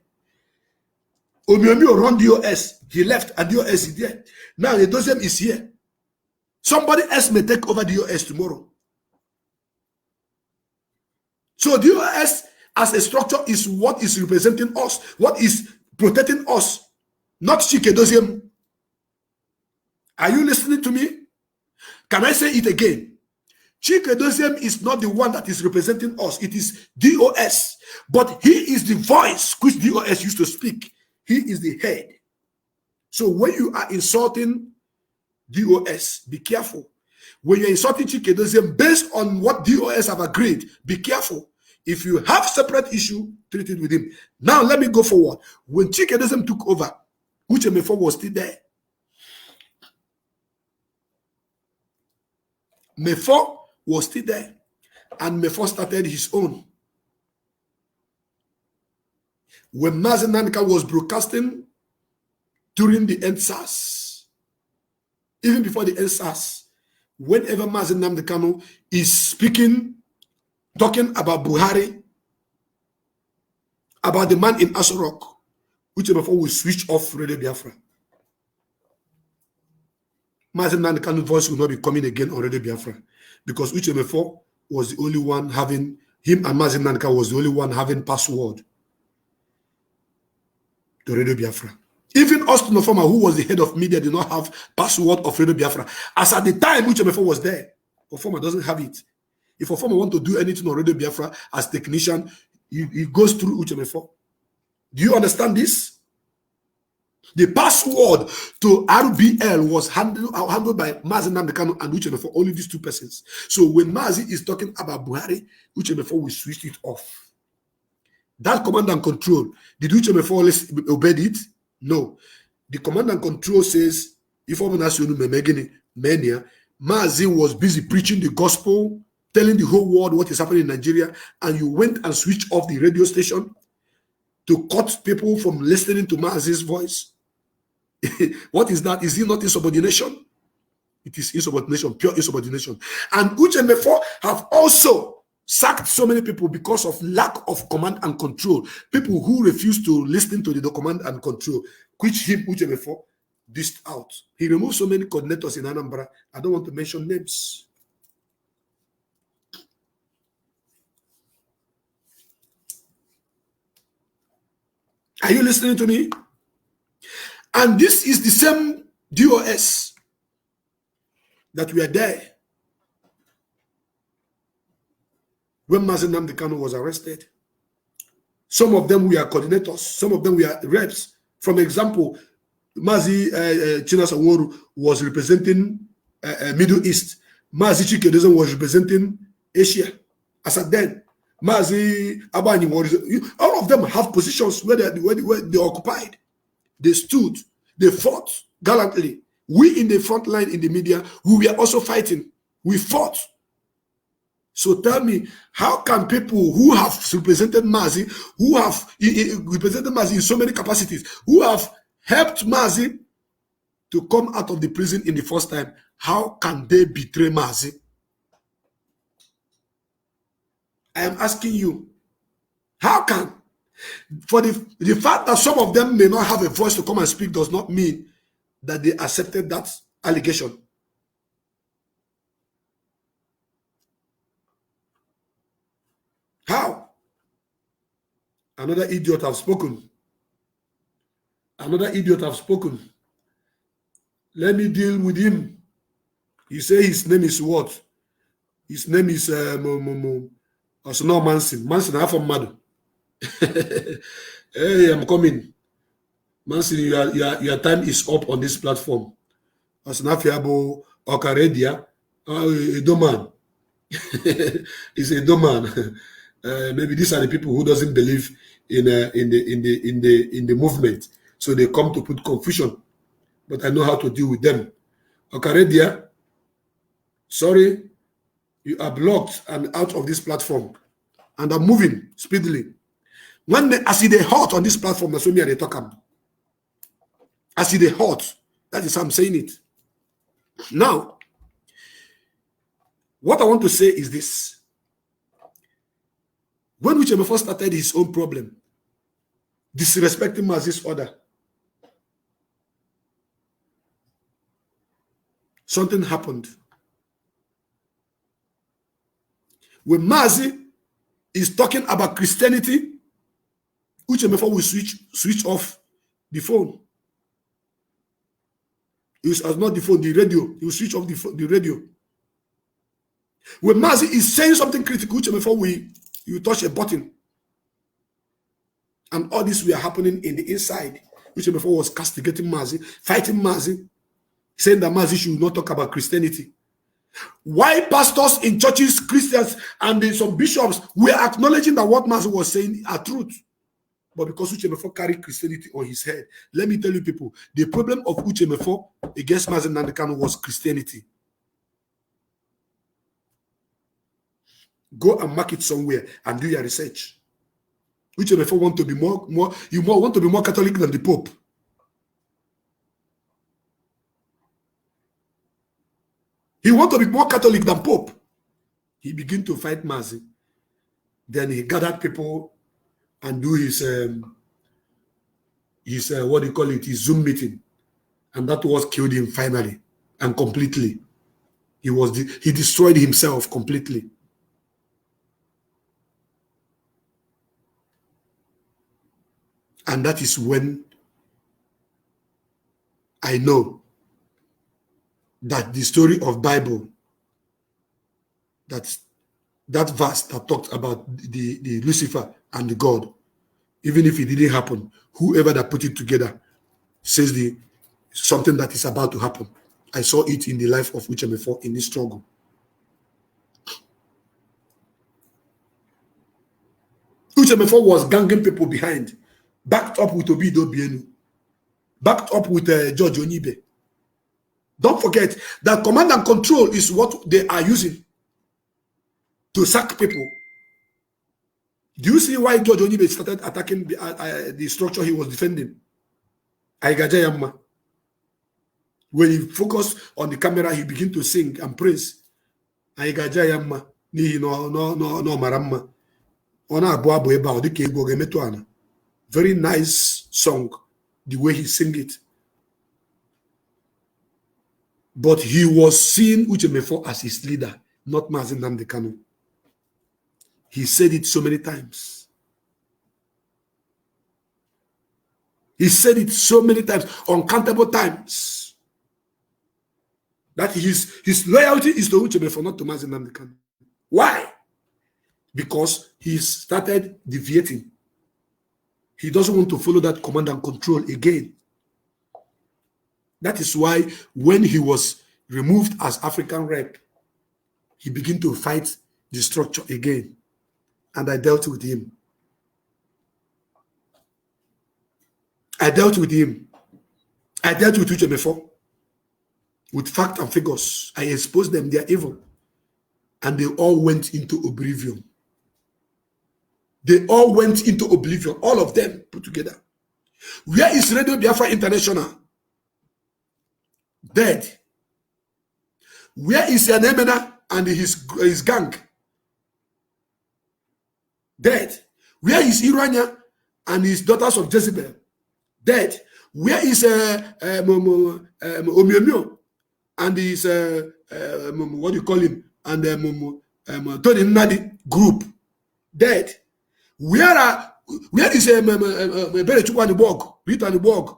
Omiomio run DOS. He left and DOS is there. Now the Dozem is here. Somebody else may take over DOS tomorrow. So DOS as a structure is what is representing us, what is protecting us, not Chikedozie. Are you listening to me? Can I say it again? Chikedozie is not the one that is representing us. It is DOS. But he is the voice which DOS used to speak. He is the head. So when you are insulting DOS, be careful. When you're insulting Chikedozie based on what DOS have agreed, be careful. If you have separate issue, treat it with him. Now let me go forward. When Chikedozie took over, Uchemefo was still there. Mefo was still there. And Mefo started his own. When Mazi Nanka was broadcasting during the NSAS, even before the NSAS, whenever Mazi Nanka is speaking, talking about Buhari, about the man in Asorok, which before we switch off Radio Biafra. Mazi Nanka's voice will not be coming again on Radio Biafra, because Uchemefo was the only one having, him and Mazi Nanka was the only one having password to Radio Biafra. Even Austin Ofama, who was the head of media, did not have password of Radio Biafra. As at the time Uchemefo was there, Ofama doesn't have it. If Ofama want to do anything on Radio Biafra as technician, he goes through Uchemefo. Do you understand this? The password to RBL was handled by Mazi Namdekano and Uchemefo, only these two persons. So when Mazi is talking about Buhari, Uchemefo will switch it off. That command and control, did Uchemefo obey it? No. The command and control says, if Mazi was busy preaching the gospel, telling the whole world what is happening in Nigeria, and you went and switched off the radio station to cut people from listening to Mazi's voice. What is that? Is it not insubordination? It is insubordination, pure insubordination. And Uchemefo have also sacked so many people because of lack of command and control. People who refuse to listen to the command and control, which him, Uchemefo, dished out. He removed so many coordinators in Anambra. I don't want to mention names. Are you listening to me? And this is the same DOS that were there when Mazi Namdekano was arrested. Some of them were coordinators, some of them were reps. From example, Mazi Chinasaworu was representing Middle East. Mazi Chikedozie was representing Asia. As at then, Mazi Abani was, all of them have positions where they occupied. They stood, they fought gallantly. We in the front line in the media, we were also fighting. We fought. So tell me, how can people who have represented Mazi, who have represented Mazi in so many capacities, who have helped Mazi to come out of the prison in the first time, how can they betray Mazi? I am asking you, how can? For the fact that some of them may not have a voice to come and speak does not mean that they accepted that allegation. How? Another idiot have spoken. Another idiot have spoken. Let me deal with him. You say his name is what? His name is Osno Manson. Manson, half of mad. Hey, I'm coming. Manson, your time is up on this platform. Osno Fiabo Okaredia, a doman. He's a doman. Maybe these are the people who doesn't believe in the movement, so they come to put confusion. But I know how to deal with them. Okaredia, sorry, you are blocked and out of this platform, and I'm moving speedily. When I see the hot on this platform, that's when they talk about. I see the hot. That is how I'm saying it. Now, what I want to say is this. When Uchemefo started his own problem, disrespecting Mazi's order, something happened. When Mazi is talking about Christianity, Uchemefo will switch off the phone. It was not the phone, the radio. He will switch off the radio. When Mazi is saying something critical, Uchemefo will touch a button. And all this were happening in the inside. Uchemefo was castigating Mazi, fighting Mazi, saying that Mazi should not talk about Christianity. Why pastors in churches, Christians, and some bishops were acknowledging that what Mazi was saying are truth. But because Uchemefo carried Christianity on his head, let me tell you people, the problem of Uchemefo against Mazi Nnamdi Kanu was Christianity. Go and mark it somewhere and do your research. Uchemefo want to be want to be more Catholic than the Pope. He want to be more Catholic than Pope. He began to fight Mazi. Then he gathered people and do his what do you call it, his Zoom meeting. And that was killed him finally and completely. He destroyed himself completely. And that is when I know that the story of Bible, that verse that talked about the Lucifer and the God, even if it didn't happen, whoever that put it together says something that is about to happen. I saw it in the life of Uchemefo in this struggle. Uchemefo was ganging people behind, backed up with Obido Bienu, backed up with George Onibe. Don't forget that command and control is what they are using to sack people. Do you see why George Onibe started attacking the structure he was defending? Aigajayamma. When he focused on the camera, he began to sing and praise. Aigajayamma. No maramma. Very nice song, the way he sang it. But he was seeing Uchemefo as his leader, not Mazi Nnamdi Kanu. He said it so many times. He said it so many times, uncountable times, that his loyalty is to Uchemefo, not to Mazi Nnamdi Kanu. Why? Because he started deviating. He doesn't want to follow that command and control again. That is why when he was removed as African rep, he began to fight the structure again. And I dealt with him. I dealt with him. I dealt with Uchemefo with fact and figures. I exposed them, they are evil. and they all went into oblivion. They all went into oblivion, all of them put together. Where is Radio Biafra International? Dead. Where is Yanemena and his gang? Dead. Where is Irania and his daughters of Jezebel? Dead. Where is Omiomio and his what do you call him? And Tony Nadi group? Dead. Where is Berechukwu and the Borg, Rita and the Borg,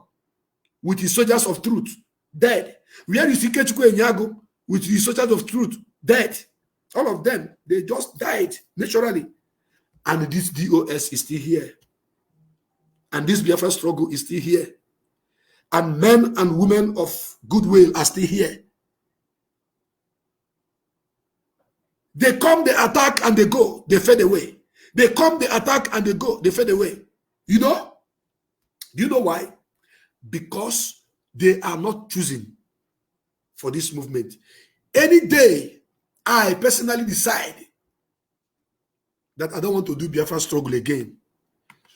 with his soldiers of truth? Dead. Where is Ikechukwu Enyago with his soldiers of truth? Dead. All of them, they just died naturally. And this DOS is still here. And this Biafra struggle is still here. And men and women of goodwill are still here. They come, they attack, and they go. They fade away. They come, they attack, and they go. They fade away. You know? Do you know why? Because they are not choosing for this movement. Any day, I personally decide that I don't want to do Biafra struggle again,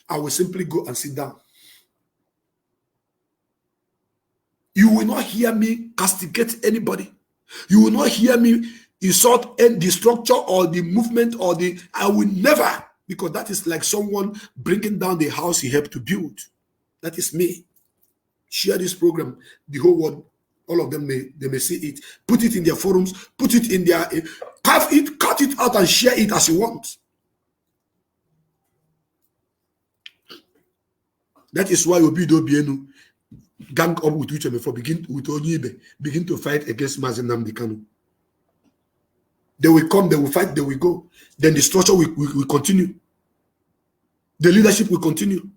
I will simply go and sit down. You will not hear me castigate anybody. You will not hear me insult the structure or the movement or I will never, because that is like someone bringing down the house he helped to build. That is me. Share this program. The whole world, all of them they may see it. Put it in their forums. Put it in their, cut it out and share it as you want. That is why Obido Bienu gang up with each other, begin with Onyibe, begin to fight against Mazen Nnamdi Kanu. They will come, they will fight, they will go. Then the structure will continue. The leadership will continue.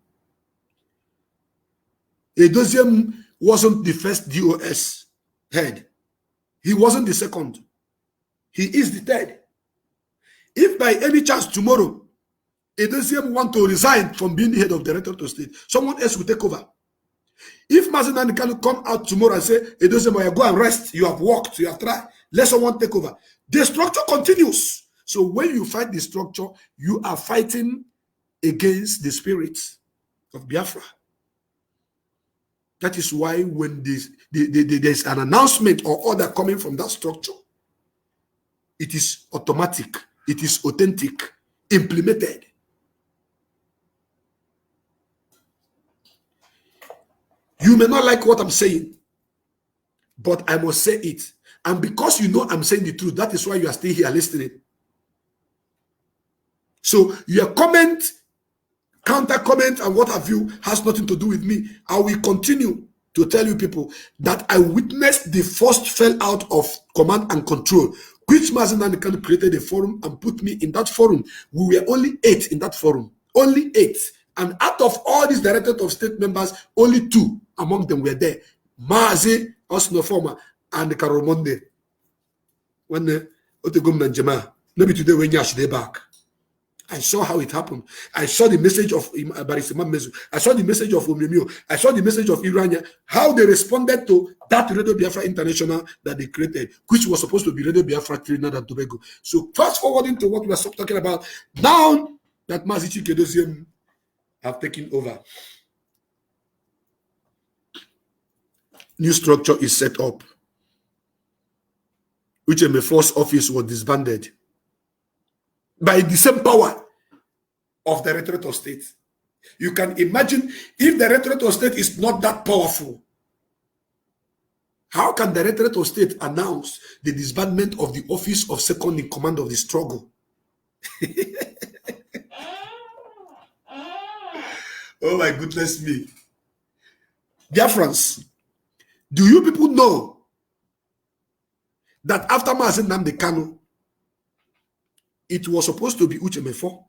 Edoziem wasn't the first DOS head. He wasn't the second. He is the third. If by any chance tomorrow Edoziem want to resign from being the head of the Directorate of State, someone else will take over. If Mazen Nnamdi Kanu come out tomorrow and say, Edoziem, go and rest, you have worked, you have tried, let someone take over. The structure continues. So when you fight the structure, you are fighting against the spirits of Biafra. That is why when there's an announcement or order coming from that structure, it is automatic, it is authentic, implemented. You may not like what I'm saying, but I must say it. And because you know I'm saying the truth, that is why you are still here listening. So your comment, counter comment, and what have you has nothing to do with me. I will continue to tell you people that I witnessed the first fell out of command and control, which Mazen Nnamdi Kanu created a forum and put me in that forum. We were only 8 in that forum. Only 8. And out of all these Directorate of State members, only 2 among them were there. Mazi Osnoforma and Karomonde. When the Otegum Jema, maybe today when you are back. I saw how it happened. I saw the message of Barisima Mezu. I saw the message of Omemio. I saw the message of Irania. How they responded to that Radio Biafra International that they created, which was supposed to be Radio Biafra Trinidad and Tobago. So fast forwarding to what we are talking about now that Mazichi Kedoziem have taken over. New structure is set up. Which my first office was disbanded by the same power of the Directorate of State. You can imagine if the Directorate of State is not that powerful, how can the Directorate of State announce the disbandment of the office of second in command of the struggle? Oh my goodness me. Dear friends, do you people know that after Mazen Nnamdi Kanu, it was supposed to be Uche Mefo?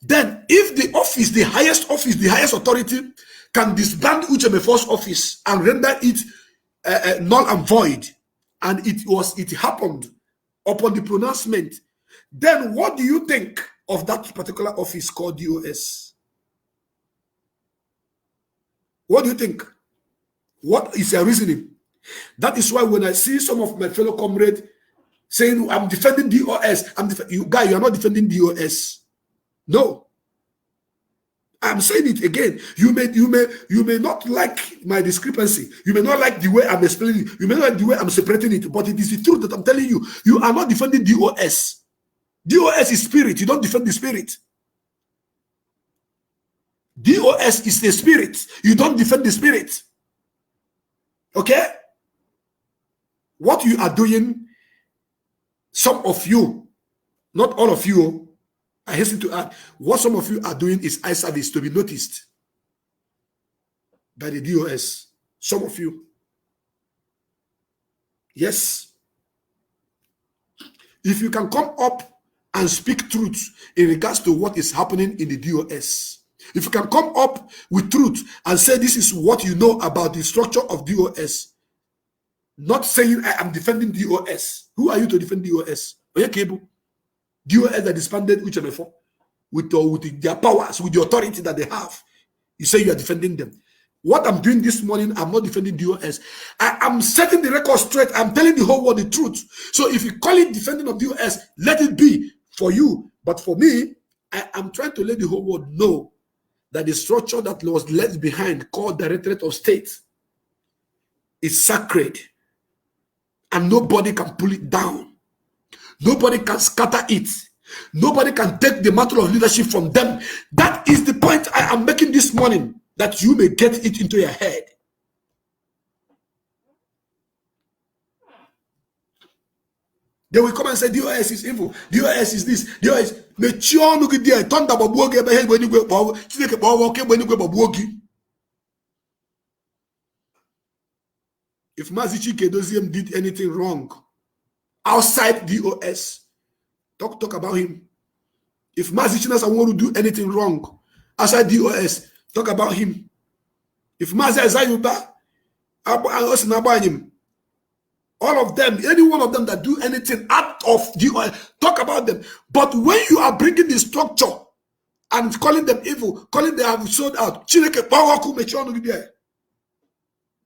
Then, if the office, the highest authority can disband Uche Mefo's office and render it null and void, and it happened upon the pronouncement, then what do you think of that particular office called DOS? What do you think? What is your reasoning? That is why when I see some of my fellow comrades saying, I'm defending DOS. You are not defending DOS. No. I'm saying it again. You may not like my discrepancy. You may not like the way I'm explaining it. You may not like the way I'm separating it. But it is the truth that I'm telling you. You are not defending DOS. DOS is spirit. You don't defend the spirit. DOS is the spirit. You don't defend the spirit. Okay? What you are doing, some of you, not all of you, I hasten to add, what some of you are doing is eye service to be noticed by the DOS. Some of you. Yes. If you can come up and speak truth in regards to what is happening in the DOS, if you can come up with truth and say this is what you know about the structure of DOS, not saying I am defending DOS. Who are you to defend DOS? Cable. DOS that disbanded HMF with their powers, with the authority that they have. You say you are defending them. What I'm doing this morning, I'm not defending DOS. I am setting the record straight. I'm telling the whole world the truth. So if you call it defending of DOS, let it be for you. But for me, I am trying to let the whole world know that the structure that was left behind, called Directorate of State, is sacred. And nobody can pull it down. Nobody can scatter it. Nobody can take the mantle of leadership from them. That is the point I am making this morning, that you may get it into your head. They will come and say DOS is evil. DOS is this. DOS. If Mazi Chike did anything wrong outside DOS, talk about him. If Mazi Chinasa want to do anything wrong outside DOS, talk about him. If Mazi Azayuba, all of them, any one of them that do anything out of DOS, talk about them. But when you are bringing the structure and calling them evil, calling them have sold out,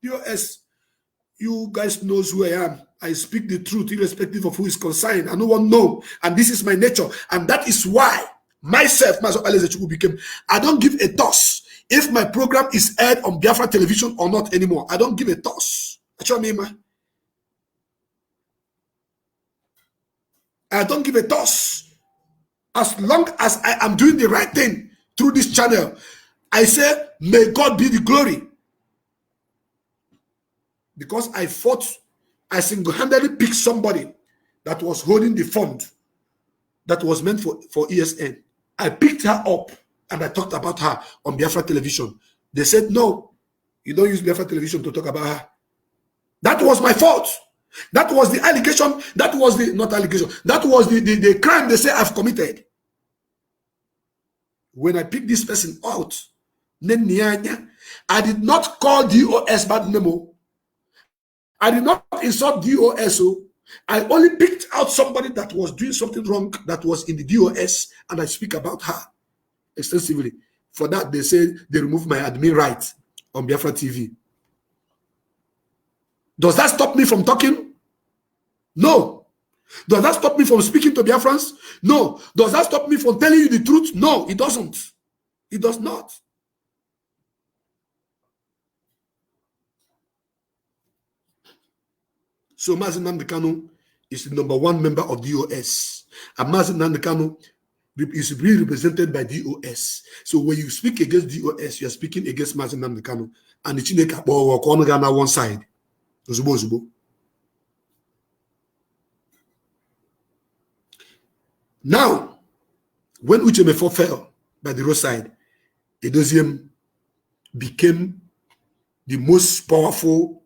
DOS, you guys knows who I am. I speak the truth irrespective of who is concerned. And no one know. And this is my nature. And that is why myself, I don't give a toss if my program is aired on Biafra television or not anymore. I don't give a toss. I don't give a toss. As long as I am doing the right thing through this channel, I say, may God be the glory. Because I fought, I single-handedly picked somebody that was holding the fund that was meant for ESN. I picked her up and I talked about her on Biafra television. They said, no, you don't use Biafra television to talk about her. That was my fault. That was the allegation. That was the, not allegation. That was the crime they say I've committed. When I picked this person out, I did not call DOS bad memo. I did not insult DOSO. I only picked out somebody that was doing something wrong that was in the DOS, and I speak about her extensively. For that, they said they removed my admin right on Biafra TV. Does that stop me from talking? No. Does that stop me from speaking to Biafrans? No. Does that stop me from telling you the truth? No, it doesn't. It does not. So Mazi Nnamdi Kanu is the #1 member of DOS. And Mazi Nnamdi Kanu is being represented by DOS. So when you speak against DOS, you are speaking against Mazi Nnamdi Kanu. And the Chineke on one side. Now, when Uchemefo fell by the roadside, Edoziem became the most powerful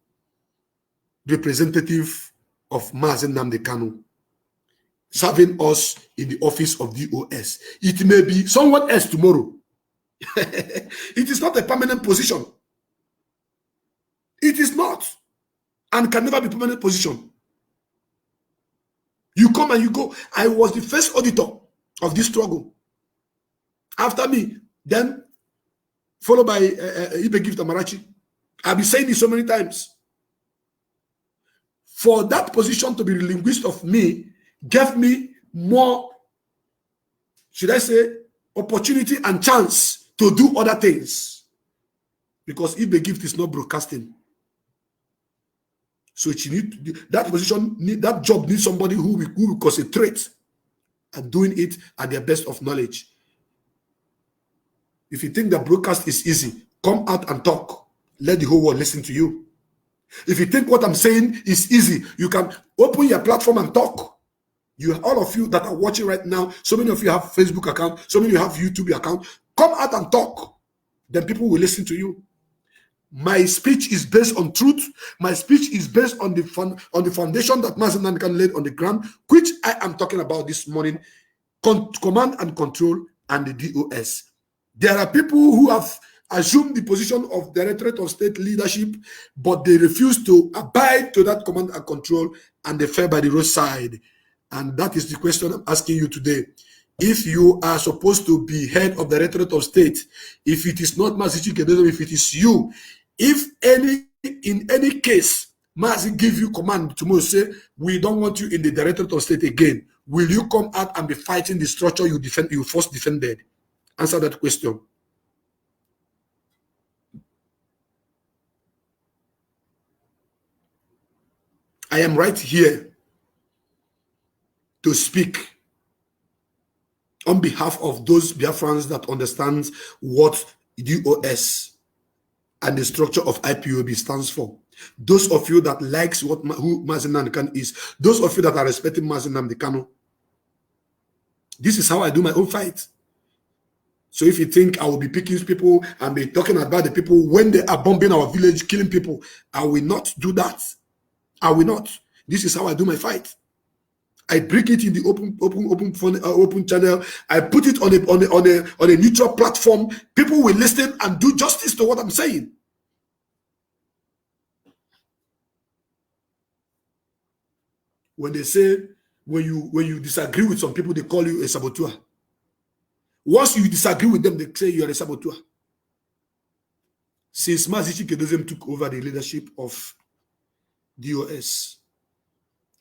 representative of Mazi Nnamdi Kanu, serving us in the office of DOS. It may be someone else tomorrow. It is not a permanent position. It is not, and can never be permanent position. You come and you go. I was the first auditor of this struggle. After me, then followed by Ibe Gift Amarachi. I've been saying this so many times. for that position to be relinquished of me gave me more, should I say, opportunity and chance to do other things. Because if the gift is not broadcasting, so that position, that job needs somebody who will concentrate and doing it at their best of knowledge. If you think the broadcast is easy, come out and talk. Let the whole world listen to you. If you think what I'm saying is easy, you can open your platform and talk. All of you that are watching right now, so many of you have Facebook account, so many of you have YouTube account. Come out and talk. Then people will listen to you. My speech is based on truth. My speech is based on the foundation that Mazi Nnamdi Kanu laid on the ground, which I am talking about this morning. Command and control and the DOS. There are people who have assumed the position of Directorate of State Leadership, but they refuse to abide to that command and control, and they fell by the roadside. And that is the question I'm asking you today. If you are supposed to be head of the Directorate of State, if it is not Mazi Chikedozie, if it is you, if in any case Mazi give you command tomorrow, say we don't want you in the Directorate of State again, will you come out and be fighting the structure you first defended? Answer that question. I am right here to speak on behalf of those Biafrans that understands what DOS and the structure of IPOB stands for. Those of you that likes who Mazi Nnamdi Kanu is, those of you that are respecting Mazi Nnamdi Kanu, this is how I do my own fight. So if you think I will be picking people and be talking about the people when they are bombing our village, killing people, I will not do that. I will not. This is how I do my fight. I bring it in the open channel. I put it on a neutral platform. People will listen and do justice to what I'm saying. When they say when you disagree with some people, they call you a saboteur. Once you disagree with them, they say you are a saboteur. Since Mazi Chikedozie took over the leadership of DOS,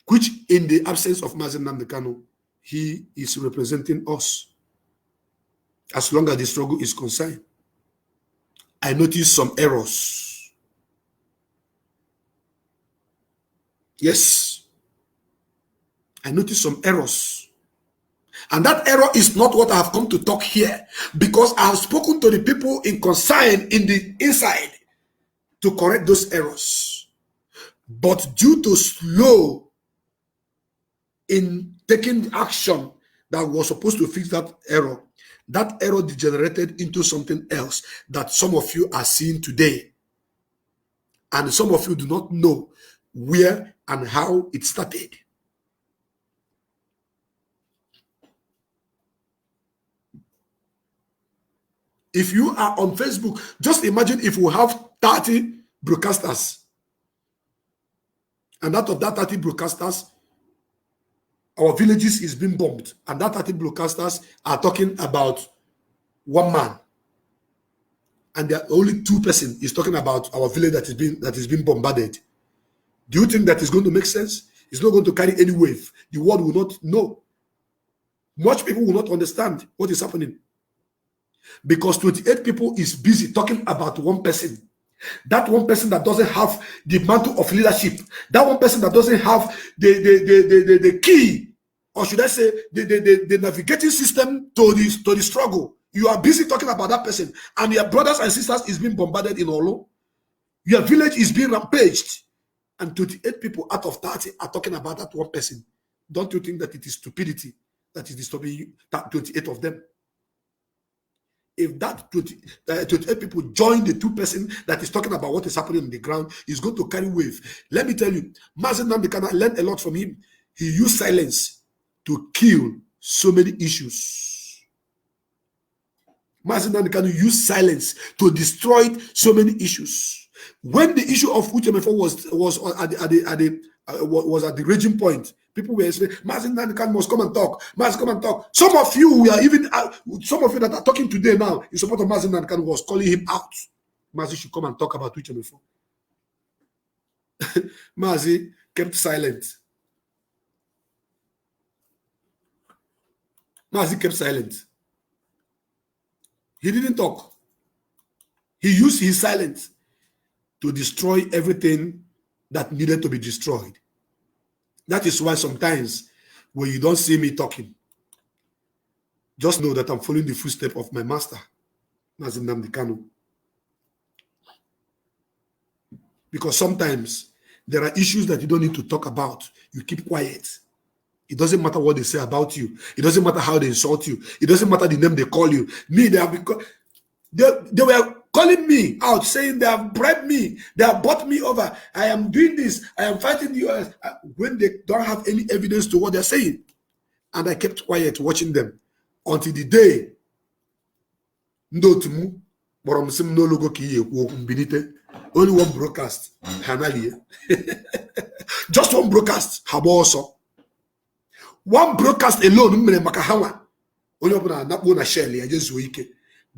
which in the absence of Mazi Nnamdi Kanu, he is representing us. As long as the struggle is concerned, I noticed some errors. Yes, I noticed some errors. And that error is not what I have come to talk here, because I have spoken to the people in concern in the inside to correct those errors. But due to slow in taking action that was supposed to fix that error degenerated into something else that some of you are seeing today. And some of you do not know where and how it started. If you are on Facebook, just imagine if we have 30 broadcasters. And out of that 30 broadcasters, our villages is being bombed. And that 30 broadcasters are talking about one man. And there are only two persons is talking about our village that is being bombarded. Do you think that is going to make sense? It's not going to carry any wave. The world will not know. Much people will not understand what is happening. Because 28 people is busy talking about one person. That one person that doesn't have the mantle of leadership. That one person that doesn't have the key, or should I say, the navigating system to the struggle. You are busy talking about that person, and your brothers and sisters is being bombarded in Olo. Your village is being rampaged, and 28 people out of 30 are talking about that one person. Don't you think that it is stupidity that is disturbing you? That 28 of them. If that 28 people join the two person that is talking about what is happening on the ground, is going to carry wave. Let me tell you, Mazi Nnamdi Kanu, I learned a lot from him. He used silence to kill so many issues. Mazi Nnamdi Kanu used silence to destroy so many issues. When the issue of Uchemefo was at the raging point, people were saying, Mazi Nnamdi Kanu must come and talk. Mazi, come and talk. Some of you that are talking today now in support of Mazi Nnamdi Kanu was calling him out. Mazi should come and talk about Uchemefo. Mazi, kept silent. Mazi kept silent. He didn't talk. He used his silence to destroy everything that needed to be destroyed. That is why sometimes when you don't see me talking, just know that I'm following the footsteps of my master, Mazi Nnamdi Kanu. Because sometimes there are issues that you don't need to talk about. You keep quiet. It doesn't matter what they say about you. It doesn't matter how they insult you. It doesn't matter the name they call you. Me, they were calling me out, saying they have bribed me. They have bought me over. I am doing this. I am fighting the US. When they don't have any evidence to what they're saying. And I kept quiet watching them until the day only one broadcast. Just one broadcast. One broadcast alone.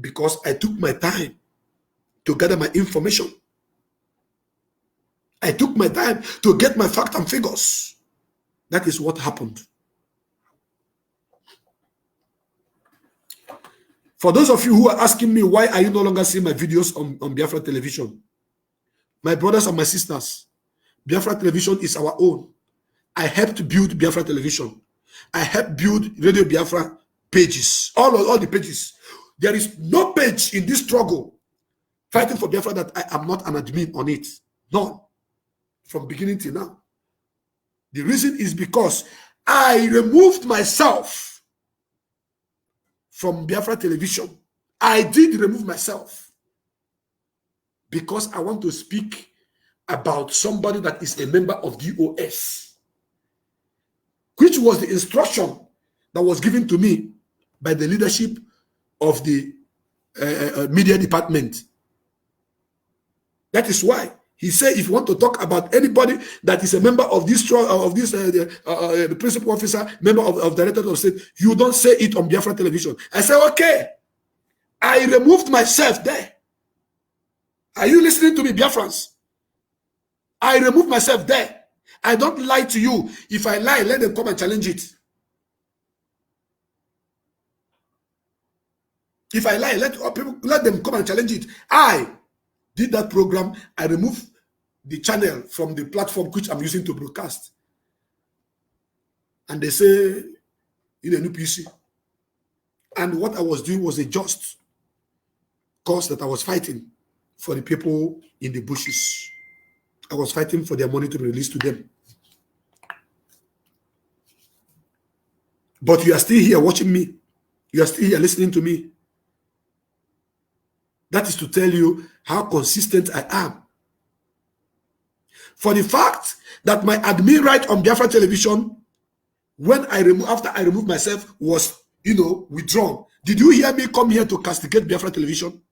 Because I took my time to gather my information. I took my time to get my facts and figures. That is what happened. For those of you who are asking me, why are you no longer seeing my videos on Biafra television? My brothers and my sisters, Biafra television is our own. I helped build Biafra television. I helped build Radio Biafra pages. All the pages. There is no page in this struggle fighting for Biafra that I am not an admin on it. None. From beginning to now. The reason is because I removed myself from Biafra television. I did remove myself because I want to speak about somebody that is a member of DOS, which was the instruction that was given to me by the leadership of the media department. That is why he said, if you want to talk about anybody that is a member of this the principal officer, member of director of state, you don't say it on Biafra television. I said, okay. I removed myself there. Are you listening to me, Biafrans? I removed myself there. I don't lie to you. If I lie, let them come and challenge it. If I lie, let them come and challenge it. I did that program. I removed the channel from the platform which I'm using to broadcast. And they say, in a new PC. And what I was doing was a just cause that I was fighting for the people in the bushes. I was fighting for their money to be released to them. But you are still here watching me. You are still here listening to me. That is to tell you how consistent I am. For the fact that my admin right on Biafra television, when after I removed myself, was, withdrawn. Did you hear me come here to castigate Biafra television?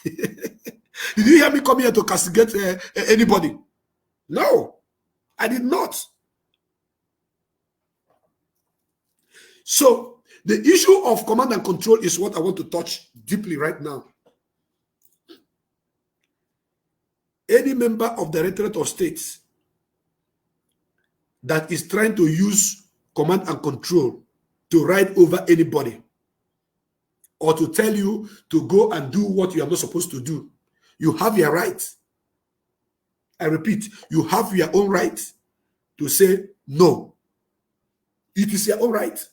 Did you hear me come here to castigate anybody? No, I did not. So the issue of command and control is what I want to touch deeply right now. Any member of the Directorate of States that is trying to use command and control to ride over anybody or to tell you to go and do what you are not supposed to do, you have your right. I repeat, you have your own right to say no. It is your own right.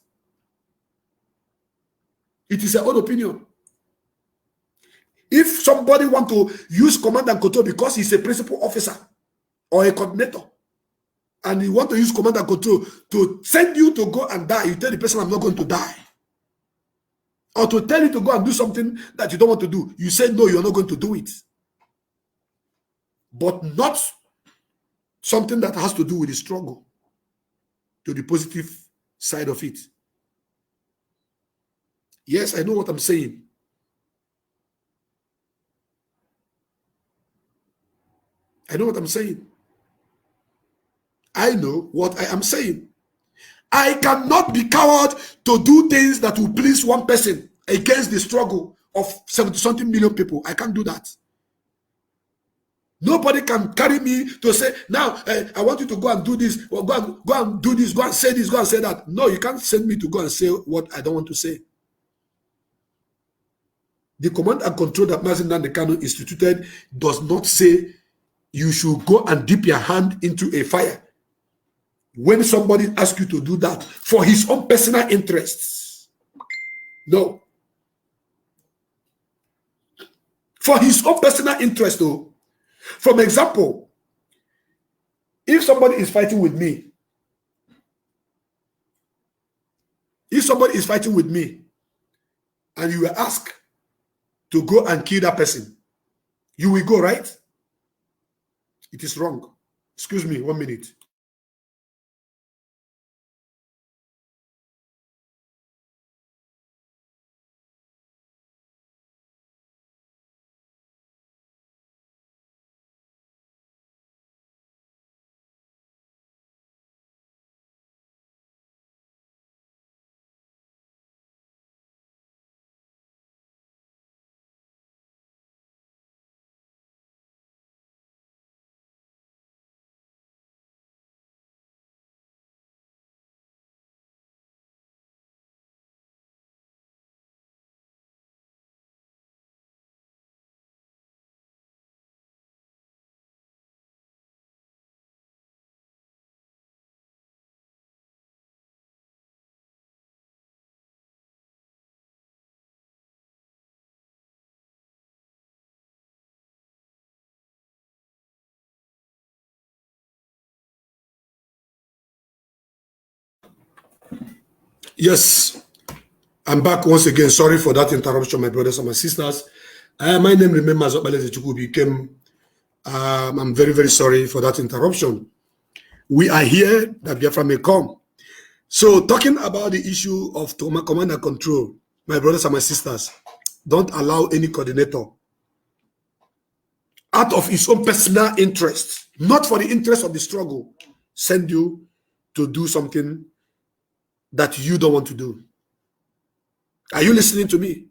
It is your own opinion. If somebody want to use command and control because he's a principal officer or a coordinator, and he want to use command and control to send you to go and die, you tell the person, I'm not going to die. Or to tell you to go and do something that you don't want to do, you say, no, you're not going to do it. But not something that has to do with the struggle, to the positive side of it. Yes, I know what I'm saying. I know what I'm saying. I know what I am saying. I cannot be coward to do things that will please one person against the struggle of 70-something million people. I can't do that. Nobody can carry me to say, now, I want you to go and do this, or go and do this, go and say this, go and say that. No, you can't send me to go and say what I don't want to say. The command and control that Mazi Nnamdi Kanu instituted does not say you should go and dip your hand into a fire when somebody asks you to do that for his own personal interests. No. For his own personal interest, though. For example, if somebody is fighting with me, and you were asked to go and kill that person, you will go, right? It is wrong. Excuse me, 1 minute. Yes, I'm back once again. Sorry for that interruption, my brothers and my sisters. My name remains Obale Chukwubi Ikem. I'm very, very sorry for that interruption. We are here that Biafra may come. So, talking about the issue of command and control, my brothers and my sisters, don't allow any coordinator, out of his own personal interest, not for the interest of the struggle, send you to do something that you don't want to do. Are you listening to me?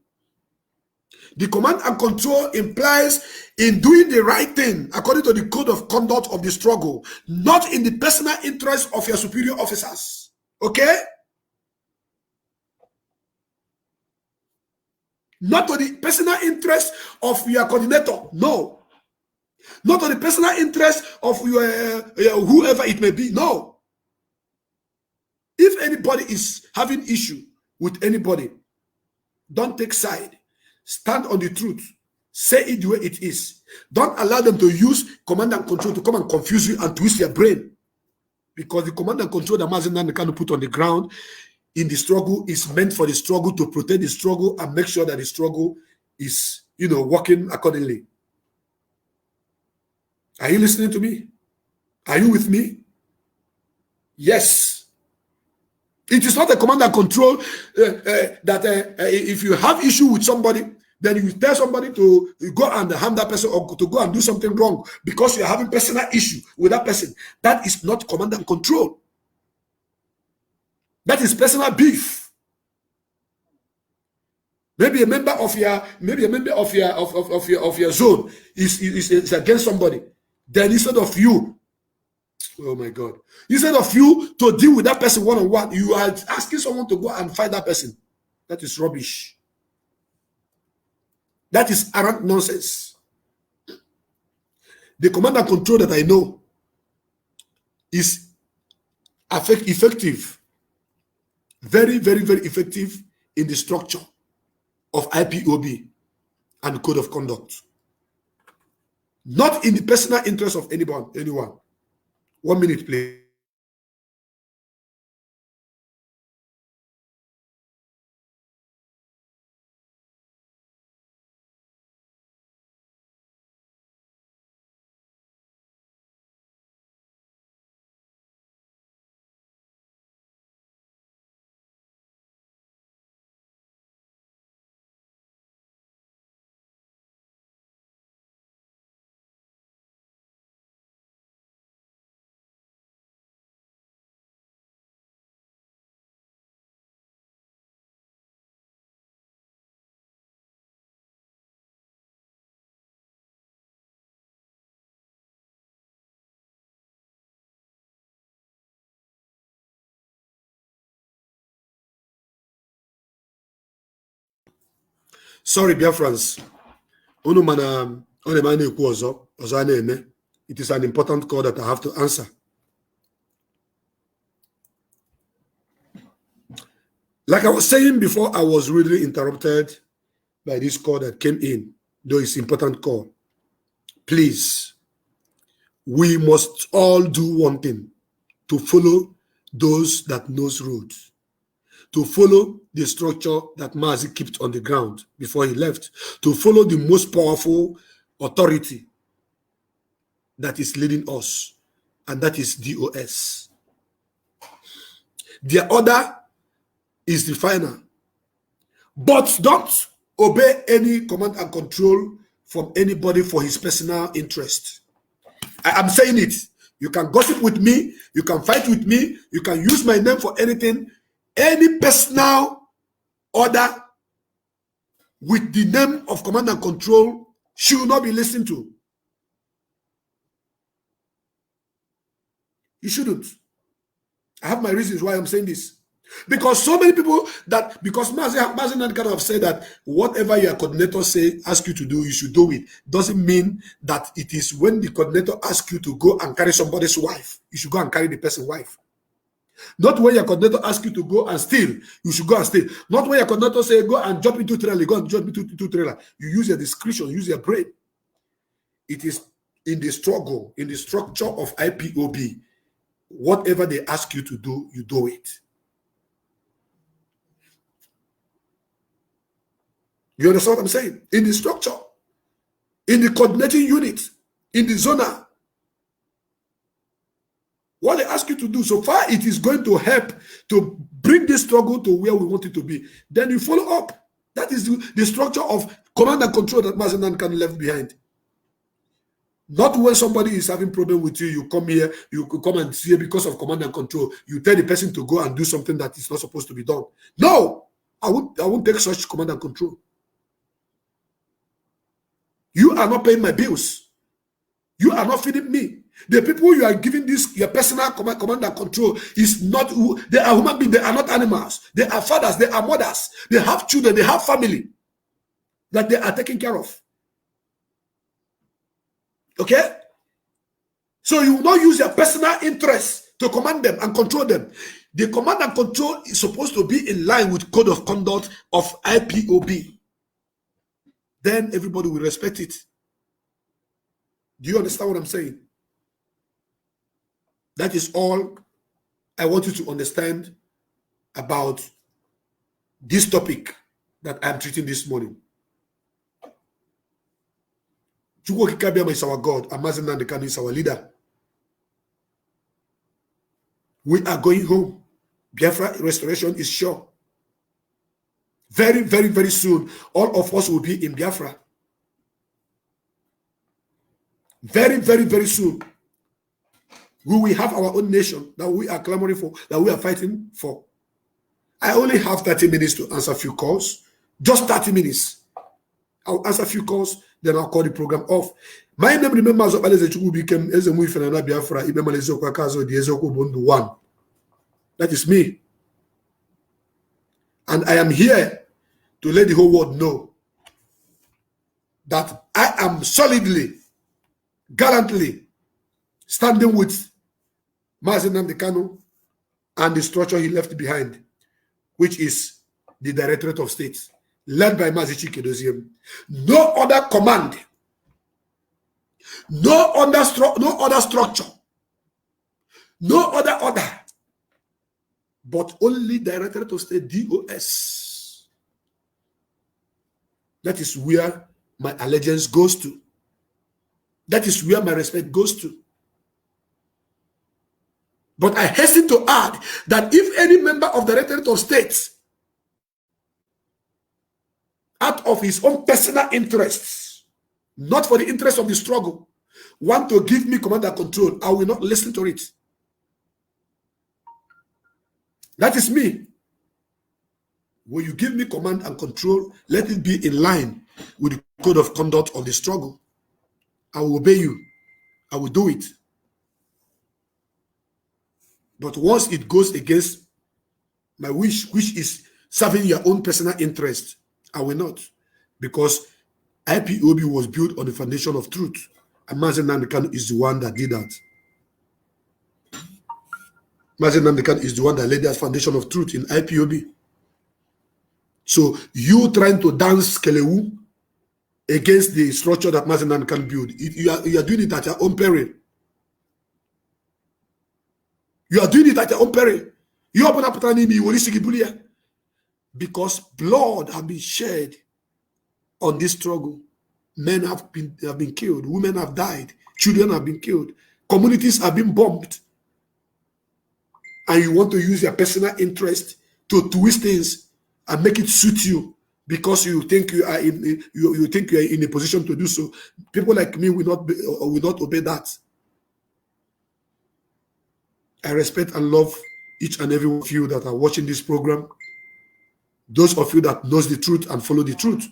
The command and control implies in doing the right thing according to the code of conduct of the struggle, not in the personal interest of your superior officers. Okay? Not to the personal interest of your coordinator. No. Not to the personal interest of your whoever it may be. No. If anybody is having issue with anybody, don't take side. Stand on the truth. Say it the way it is. Don't allow them to use command and control to come and confuse you and twist your brain. Because the command and control that Mazi Nnamdi Kanu put on the ground in the struggle is meant for the struggle to protect the struggle and make sure that the struggle is, working accordingly. Are you listening to me? Are you with me? Yes. It is not a command and control that if you have issue with somebody, then you tell somebody to go and harm that person or to go and do something wrong because you're having personal issue with that person. That is not command and control. That is personal beef. Maybe a member of your zone is against somebody. Then instead of you, oh my God, instead of you to deal with that person one-on-one, you are asking someone to go and fight that person. That is rubbish. That is arrant nonsense. The command and control that I know is effective, very, very, very effective in the structure of IPOB and code of conduct. Not in the personal interest of anyone. 1 minute, please. Sorry, Biafrans. It is an important call that I have to answer. Like I was saying before, I was really interrupted by this call that came in, though it's an important call. Please, we must all do one thing, to follow those that knows roads, to follow the structure that Mazi kept on the ground before he left, to follow the most powerful authority that is leading us, and that is DOS. Their order is the final. But don't obey any command and control from anybody for his personal interest. I am saying it. You can gossip with me, you can fight with me, you can use my name for anything. Any personal order with the name of command and control should not be listened to. You shouldn't. I have my reasons why I'm saying this. Because so many people that, because Mazi kind of said that whatever your coordinator ask you to do, you should do it. Doesn't mean that it is when the coordinator asks you to go and carry somebody's wife, you should go and carry the person's wife. Not when your coordinator asks you to go and steal, you should go and steal. Not when your coordinator say go and jump into trailer, go and jump into trailer. You use your discretion, use your brain. It is in the struggle, in the structure of IPOB. Whatever they ask you to do, you do it. You understand what I'm saying? In the structure, in the coordinating unit, in the zona, what they ask you to do, so far it is going to help to bring this struggle to where we want it to be. Then you follow up. That is the structure of command and control that Mazi can left behind. Not when somebody is having problem with you, you come here, you come and see because of command and control. You tell the person to go and do something that is not supposed to be done. No, I won't take such command and control. You are not paying my bills. You are not feeding me. The people you are giving this, your personal command and control, is not who they are. Human beings. They are not animals. They are fathers. They are mothers. They have children. They have family that they are taking care of. Okay? So you will not use your personal interest to command them and control them. The command and control is supposed to be in line with code of conduct of IPOB. Then everybody will respect it. Do you understand what I'm saying? That is all I want you to understand about this topic that I'm treating this morning. Chukwu Kikabiama is our God. Mazi Nnamdi Kanu is our leader. We are going home. Biafra restoration is sure. Very, very, very soon, all of us will be in Biafra. Very, very, very soon, we will have our own nation that we are clamoring for, that we are fighting for. I only have 30 minutes to answer a few calls. Just 30 minutes. I'll answer a few calls, then I'll call the program off. My name remembers became Biafra. That is me. And I am here to let the whole world know that I am solidly, gallantly standing with Mazi Nnamdi Kanu and the structure he left behind, which is the Directorate of State, led by Mazi Chike. No other command, no other structure, no other order, but only Directorate of State, DOS. That is where my allegiance goes to. That is where my respect goes to. But I hasten to add that if any member of the Directorate of State, out of his own personal interests, not for the interest of the struggle, want to give me command and control, I will not listen to it. That is me. When you give me command and control, let it be in line with the code of conduct of the struggle. I will obey you. I will do it. But once it goes against my wish, which is serving your own personal interest, I will not. because IPOB was built on the foundation of truth. And Mazen Nnamdi Kanu is the one that did that. Mazen Nnamdi Kanu is the one that laid that foundation of truth in IPOB. So you trying to dance Kelewu against the structure that Mazen Nnamdi Kanu build, you are doing it at your own peril. You are doing it at your own peril. You open up because blood have been shed on this struggle. Men have been killed, women have died, children have been killed, communities have been bombed. And you want to use your personal interest to twist things and make it suit you because you think you are in a position to do so. People like me will not obey that. I respect and love each and every one of you that are watching this program. Those of you that knows the truth and follow the truth.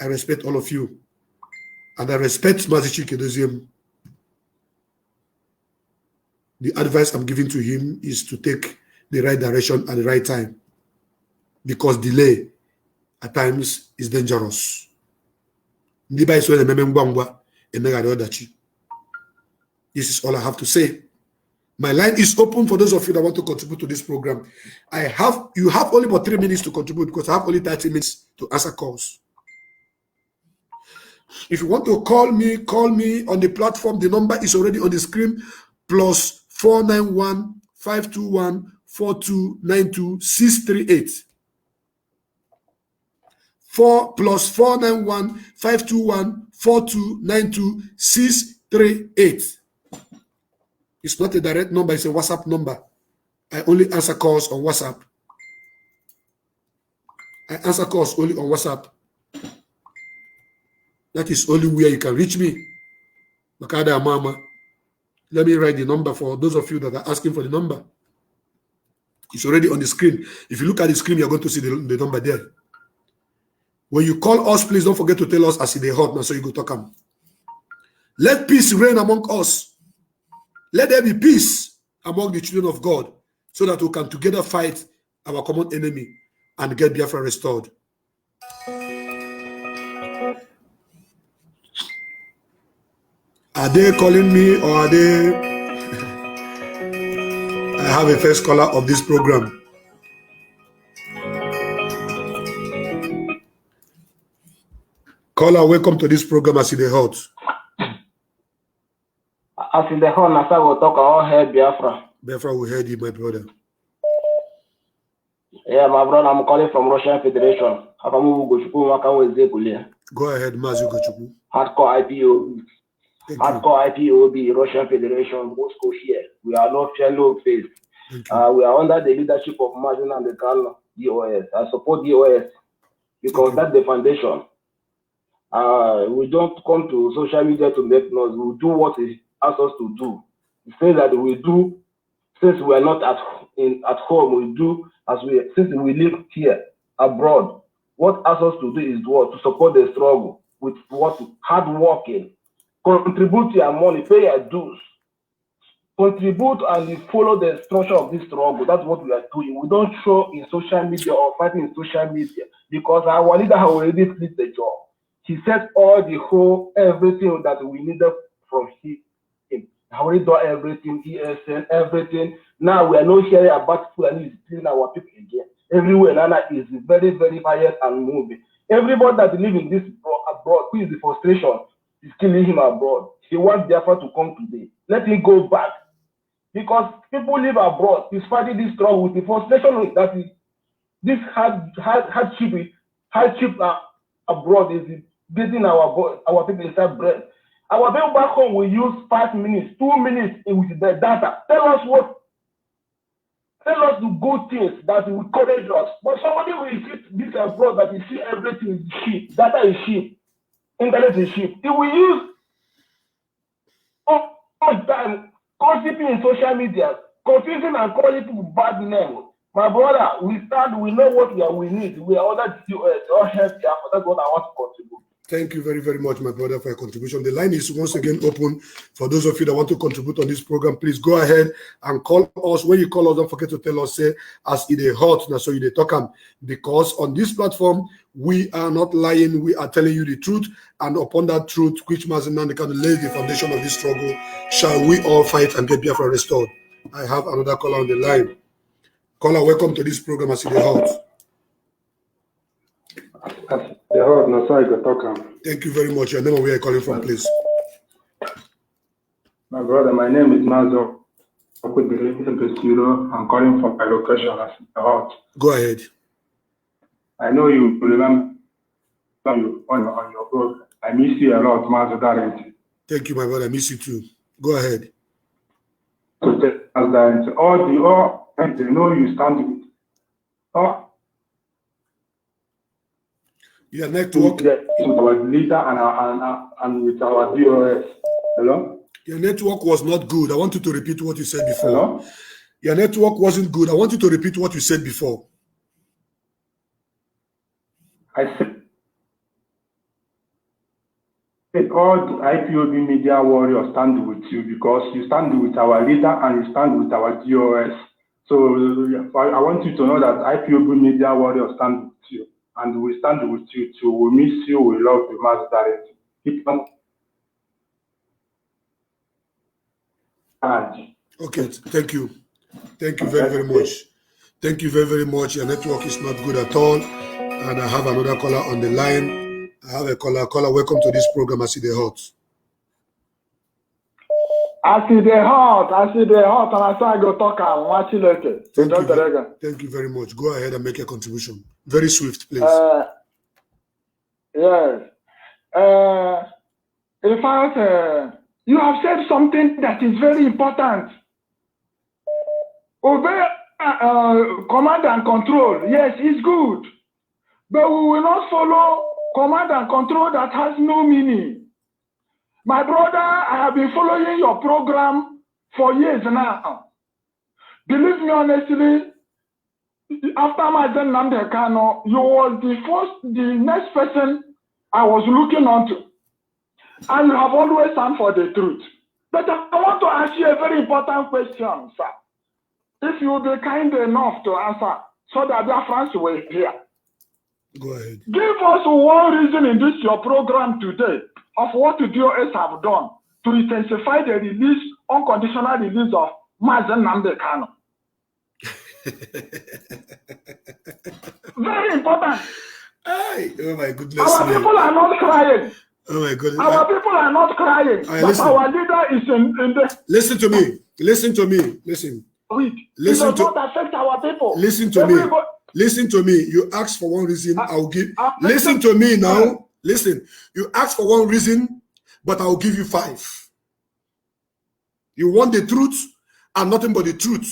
I respect all of you. And I respect Mazi Chikedozie. The advice I'm giving to him is to take the right direction at the right time. Because delay at times is dangerous. This is all I have to say. My line is open for those of you that want to contribute to this program. You have only about 3 minutes to contribute because I have only 30 minutes to answer calls. If you want to call me on the platform. The number is already on the screen. Plus 491 521 4292 638. 4 plus 491 521 4292 638. It's not a direct number, it's a WhatsApp number. I only answer calls on WhatsApp. I answer calls only on WhatsApp. That is only where you can reach me. Makada Mama. Let me write the number for those of you that are asking for the number. It's already on the screen. If you look at the screen, you're going to see the number there. When you call us, please don't forget to tell us as they hot now so you go talk them. Let peace reign among us. Let there be peace among the children of God so that we can together fight our common enemy and get Biafra restored. Are they calling me or are they? I have a first caller of this program. Caller, welcome to this program as they hot. As in the whole Nasa will talk all head Biafra. Biafra will hear you, my brother. Yeah, my brother, I'm calling from Russian Federation. Go ahead, Mazu Gochuku. Hardcore IPOB. Hardcore IPOB, Russian Federation, Moscow here. We are not fellow face. We are under the leadership of Mazen Nnamdi Kanu, DOS. I support DOS because that's the foundation. We don't come to social media to make noise. We do what is asked us to do. The things that we do, since we are not at home, we do since we live here abroad. What asks us to do is what? To support the struggle with what? Hard working. Contribute your money, pay your dues. Contribute and follow the structure of this struggle. That's what we are doing. We don't show in social media or fighting in social media because our leader has already split the job. He said everything that we needed from him. He already done everything, ESN, everything. Now we are not hearing about Fulani is killing our people again. Everywhere Nana is very, very quiet and moving. Everybody that lives in this abroad, who is the frustration, is killing him abroad. He wants Biafra to come today. Let him go back. Because people live abroad. He's fighting this struggle with the frustration that is this hardship abroad is getting our people inside bread. Our people back home will use 5 minutes, 2 minutes with the data. Tell us the good things that will encourage us. But somebody will sit this abroad that you see everything is cheap. Data is cheap. Internet is cheap. It will use all time gossiping in social media, confusing and calling people bad names. My brother, we know what we need. We are under the US, all help. That's what I want to contribute. Thank you very, very much, my brother, for your contribution. The line is once again open for those of you that want to contribute on this program. Please go ahead and call us. When you call us, don't forget to tell us, say, as it is hot, now so you talk. Because on this platform, we are not lying. We are telling you the truth. And upon that truth, which Mazi Nnamdi Kanu lays the foundation of this struggle, shall we all fight and get Biafra restored. I have another caller on the line. Caller, welcome to this program, as it is hot. Thank you very much. Your name and where you're calling from, please. My brother, my name is Mazo. I'm calling from my location as hot. Go ahead. I know you remember you on your program. I miss you a lot, Mazo Darlington. Thank you, my brother. I miss you too. Go ahead. All they know you stand with. Your network. With our leader and with our DOS. Hello? Your network was not good. I want you to repeat what you said before. Hello? Your network wasn't good. I want you to repeat what you said before. I said all the IPOB media warriors stand with you because you stand with our leader and you stand with our DOS. So I want you to know that IPOB media warriors stand with you. And we stand with you too. We miss you. We love you, Mazi Darlington. Keep on. Okay, thank you. Thank you very, very much. Thank you very, very much. Your network is not good at all. And I have another caller on the line. I have a caller. Caller, welcome to this program, As It Dey Hot. As it dey hot, and I say I go talk and watch it later. Thank you very much. Go ahead and make your contribution. Very swift, please. Yes. In fact, you have said something that is very important. Obey command and control. Yes, it's good. But we will not follow command and control that has no meaning. My brother, I have been following your program for years now. Believe me honestly, after Mazi Nnamdi Kanu, you was the next person I was looking onto. And you have always stand for the truth. But I want to ask you a very important question, sir. If you will be kind enough to answer, so that their friends will hear. Go ahead. Give us one reason in this your program today of what the DOS have done to intensify the release, unconditional release of Mazi Nnamdi Kanu. Very important. Hey, oh my goodness. Our people are not crying. Oh my goodness. Our people are not crying. But our leader is in the... Listen to me. Listen to me. Listen. Listen to... It does not affect our people. Listen to me. Listen to me. You ask for one reason, I'll give... Listen to me now. Listen. You ask for one reason, but I'll give you 5. You want the truth and nothing but the truth.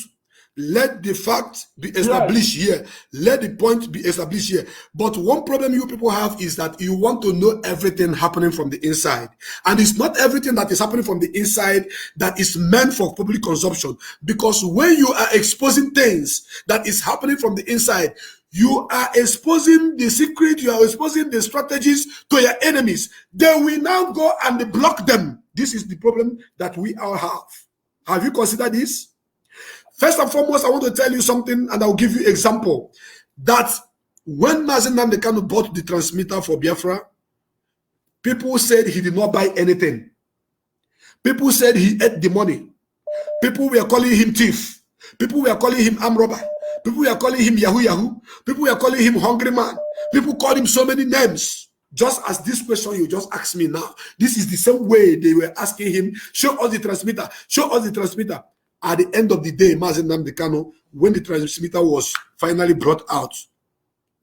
Let the fact be established here. Let the point be established here. But one problem you people have is that you want to know everything happening from the inside. And it's not everything that is happening from the inside that is meant for public consumption. Because when you are exposing things that is happening from the inside, you are exposing the secret, you are exposing the strategies to your enemies. They will now go and block them. This is the problem that we all have. Have you considered this? First and foremost, I want to tell you something, and I'll give you an example. That when Mazi Nnamdi Kanu bought the transmitter for Biafra, people said he did not buy anything. People said he ate the money. People were calling him thief. People were calling him arm robber. People were calling him Yahoo Yahoo. People were calling him hungry man. People called him so many names. Just as this question you just asked me now. This is the same way they were asking him, show us the transmitter, show us the transmitter. At the end of the day, Mazi Nnamdi Kanu, when the transmitter was finally brought out,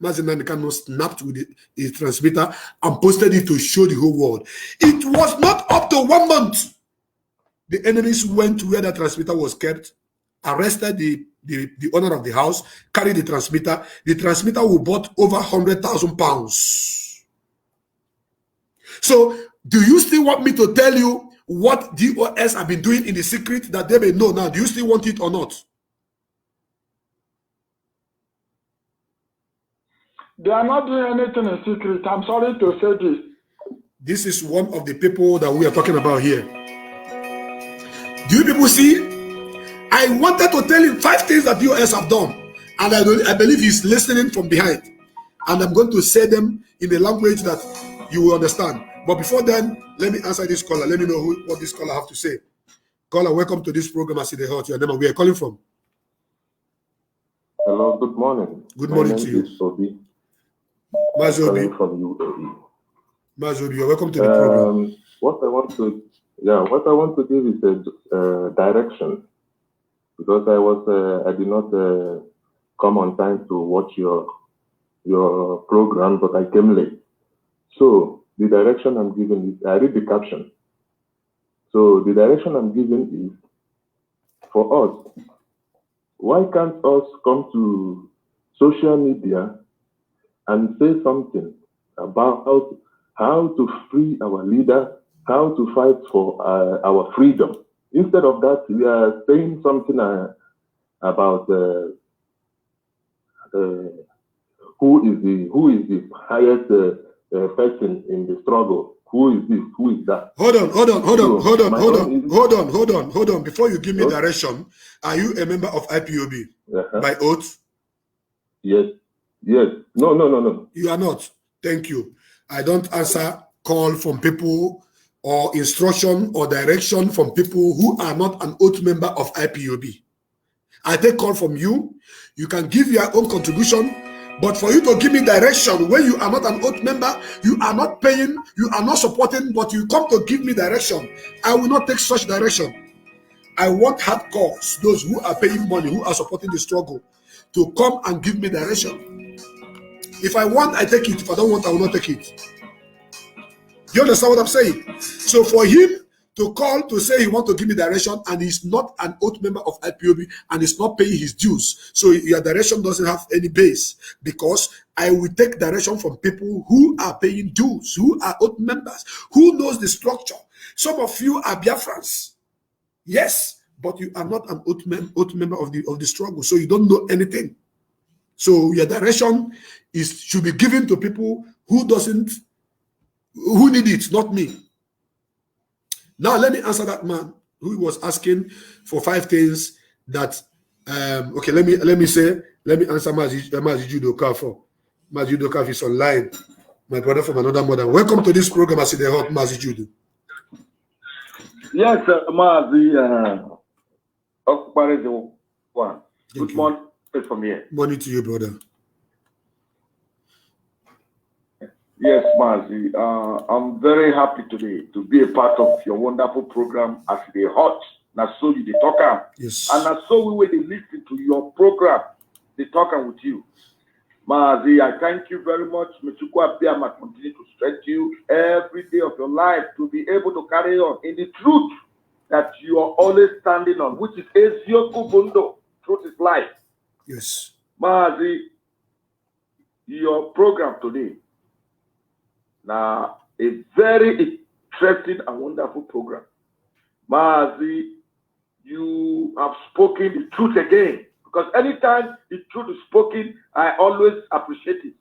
Mazi Nnamdi Kanu snapped with the transmitter and posted it to show the whole world. It was not up to 1 month. The enemies went to where the transmitter was kept, arrested the owner of the house, carried the transmitter. The transmitter was bought over £100,000. So, do you still want me to tell you what DOS have been doing in the secret that they may know now? Do you still want it or not? They are not doing anything in secret. I'm sorry to say this. This is one of the people that we are talking about here. Do you people see? I wanted to tell him 5 things that BOS have done, and I believe he's listening from behind. And I'm going to say them in a language that you will understand. But before then, let me answer this caller. Let me know what this caller have to say. Caller, welcome to this program. I see the heart. Your name and where are you calling from? Hello, good morning. Good morning to you. Is Obi. Mazobi. Calling from UAE. Mazobi, you're welcome to the program. What I want to give is a direction, because I did not come on time to watch your program, but I came late. So the direction I'm giving is, I read the caption. So the direction I'm giving is, for us, why can't us come to social media and say something about how to free our leader, how to fight for our freedom? Instead of that, we are saying something about who is the highest person in the struggle. Who is this? Who is that? Hold on. Before you give me direction, are you a member of IPOB by oath? Yes. No. You are not. Thank you. I don't answer call from people or instruction or direction from people who are not an oath member of IPOB. I take call from you. You can give your own contribution. But for you to give me direction when you are not an oath member, you are not paying, you are not supporting, but you come to give me direction, I will not take such direction. I want hardcores, those who are paying money, who are supporting the struggle, to come and give me direction. If I want, I take it. If I don't want, I will not take it. You understand what I'm saying? So for him to call to say he wants to give me direction and he's not an oath member of IPOB and he's not paying his dues, so your direction doesn't have any base, because I will take direction from people who are paying dues, who are oath members, who knows the structure. Some of you are Biafrans, yes, but you are not an oath member of the struggle, so you don't know anything. So your direction should be given to people who need it, not me. Now let me answer that man who was asking for 5 things that okay, let me answer Majijudo for Majijudo is online. My brother from another mother. Welcome to this program. I see the hot Majijudo. Yes, Mazi one. Good morning from here. Morning to you, brother. Yes, Mazi. I'm very happy today to be a part of your wonderful program as they hot. Now, so you the talker. Yes. And now, so we will listen to your program, the talker with you. Mazi, I thank you very much. Mechukwu Abiyama continue to stretch you every day of your life to be able to carry on in the truth that you are always standing on, which is Ezioku Bundo. Truth is life. Yes. Mazi, your program today. Now, a very interesting and wonderful program. Mazi, you have spoken the truth again. Because anytime the truth is spoken, I always appreciate it.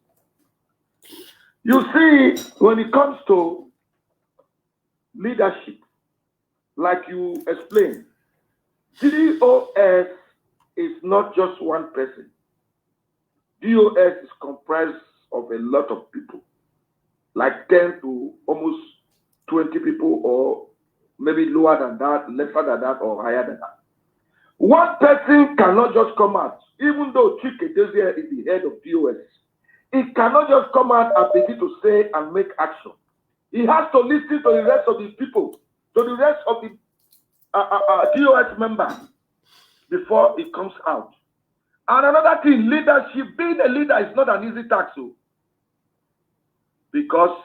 You see, when it comes to leadership, like you explained, DOS is not just one person. DOS is comprised of a lot of people, like 10 to almost 20 people, or maybe lower than that, lesser than that, or higher than that. One person cannot just come out, even though Chike Dozie is the head of DOS. He cannot just come out and begin to say and make action. He has to listen to the rest of the people, to the rest of the DOS members before it comes out. And another thing, leadership, being a leader is not an easy task, because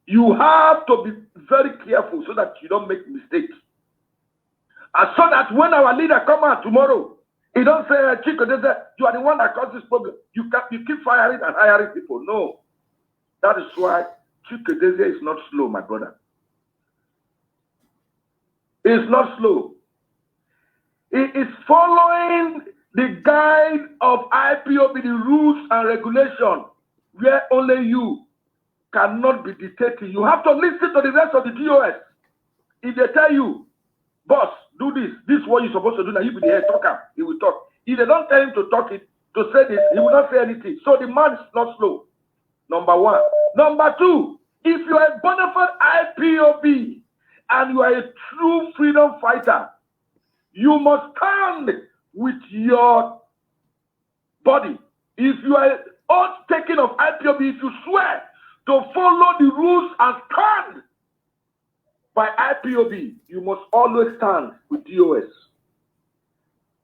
you have to be very careful so that you don't make mistakes. And so that when our leader come out tomorrow, he don't say, Chico, you are the one that caused this problem. You keep firing and hiring people. No. That is why Chico is not slow, my brother. It's not slow. He is following the guide of IPOB, the rules and regulation, where only you cannot be dictating. You have to listen to the rest of the DOS. If they tell you, boss, do this, this is what you're supposed to do, now you be the head talker, he will talk. If they don't tell him to talk it, to say this, he will not say anything. So the man is not slow. Number one. Number two, if you are a bona fide IPOB and you are a true freedom fighter, you must stand with your body. If you are oath taking of IPOB, if you swear to follow the rules and stand by IPOB, you must always stand with DOS.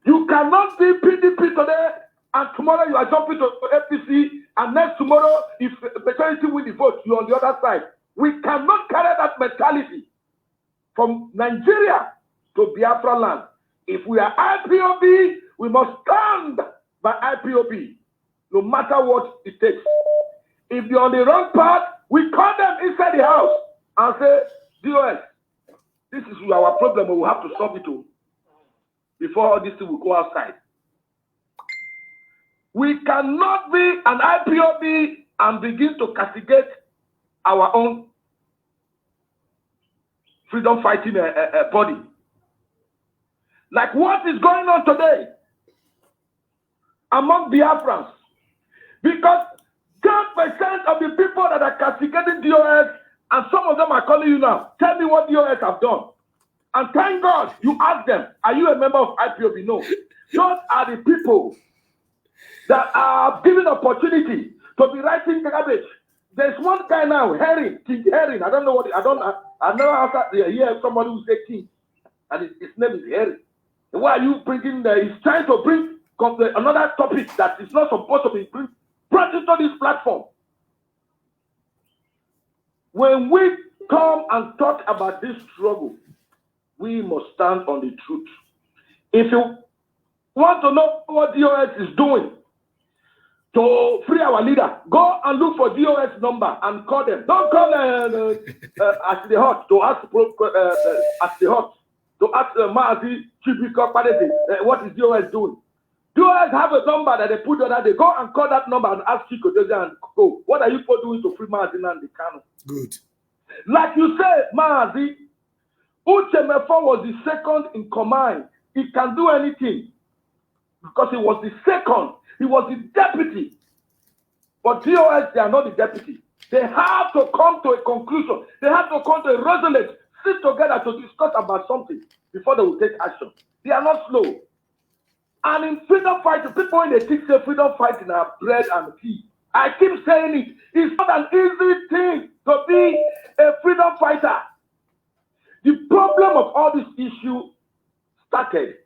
You cannot be PDP today and tomorrow you are jumping to FPC and next tomorrow, if majority win the vote, you're on the other side. We cannot carry that mentality from Nigeria to Biafra land. If we are IPOB, we must stand by IPOB, no matter what it takes. If you're on the wrong path, we call them inside the house and say, DOS, this is our problem, we will have to solve it all before all this thing will go outside. We cannot be an IPOB and begin to castigate our own freedom fighting body. Like what is going on today among Biafrans. Because 10% of the people that are castigating DOS, and some of them are calling you now, tell me what DOS have done. And thank God you ask them, are you a member of IPOB? No. Those are the people that are given opportunity to be writing garbage. There's one guy now, King Herring. I don't know what, I never hear somebody who say King, and his name is Herring. Why are you bringing, he's trying to bring another topic that is not supposed to be brought into this platform. When we come and talk about this struggle, we must stand on the truth. If you want to know what DOS is doing to free our leader, go and look for DOS number and call them. Don't call at the hot to ask at the hot to ask Maazi Chibika Padete what is DOS doing. DOS have a number that they put the other day. Go and call that number and ask Chico and go. What are you doing to free Maazi and the Kano? Good. Like you say, Maazi, Uchemefo was the second in command. He can do anything because he was the second. He was the deputy. But DOS, they are not the deputy. They have to come to a conclusion. They have to come to a resolution, sit together to discuss about something before they will take action. They are not slow. And in freedom fighting, people in the think say freedom fighting are bread and tea. I keep saying it. It's not an easy thing to be a freedom fighter. The problem of all this issue started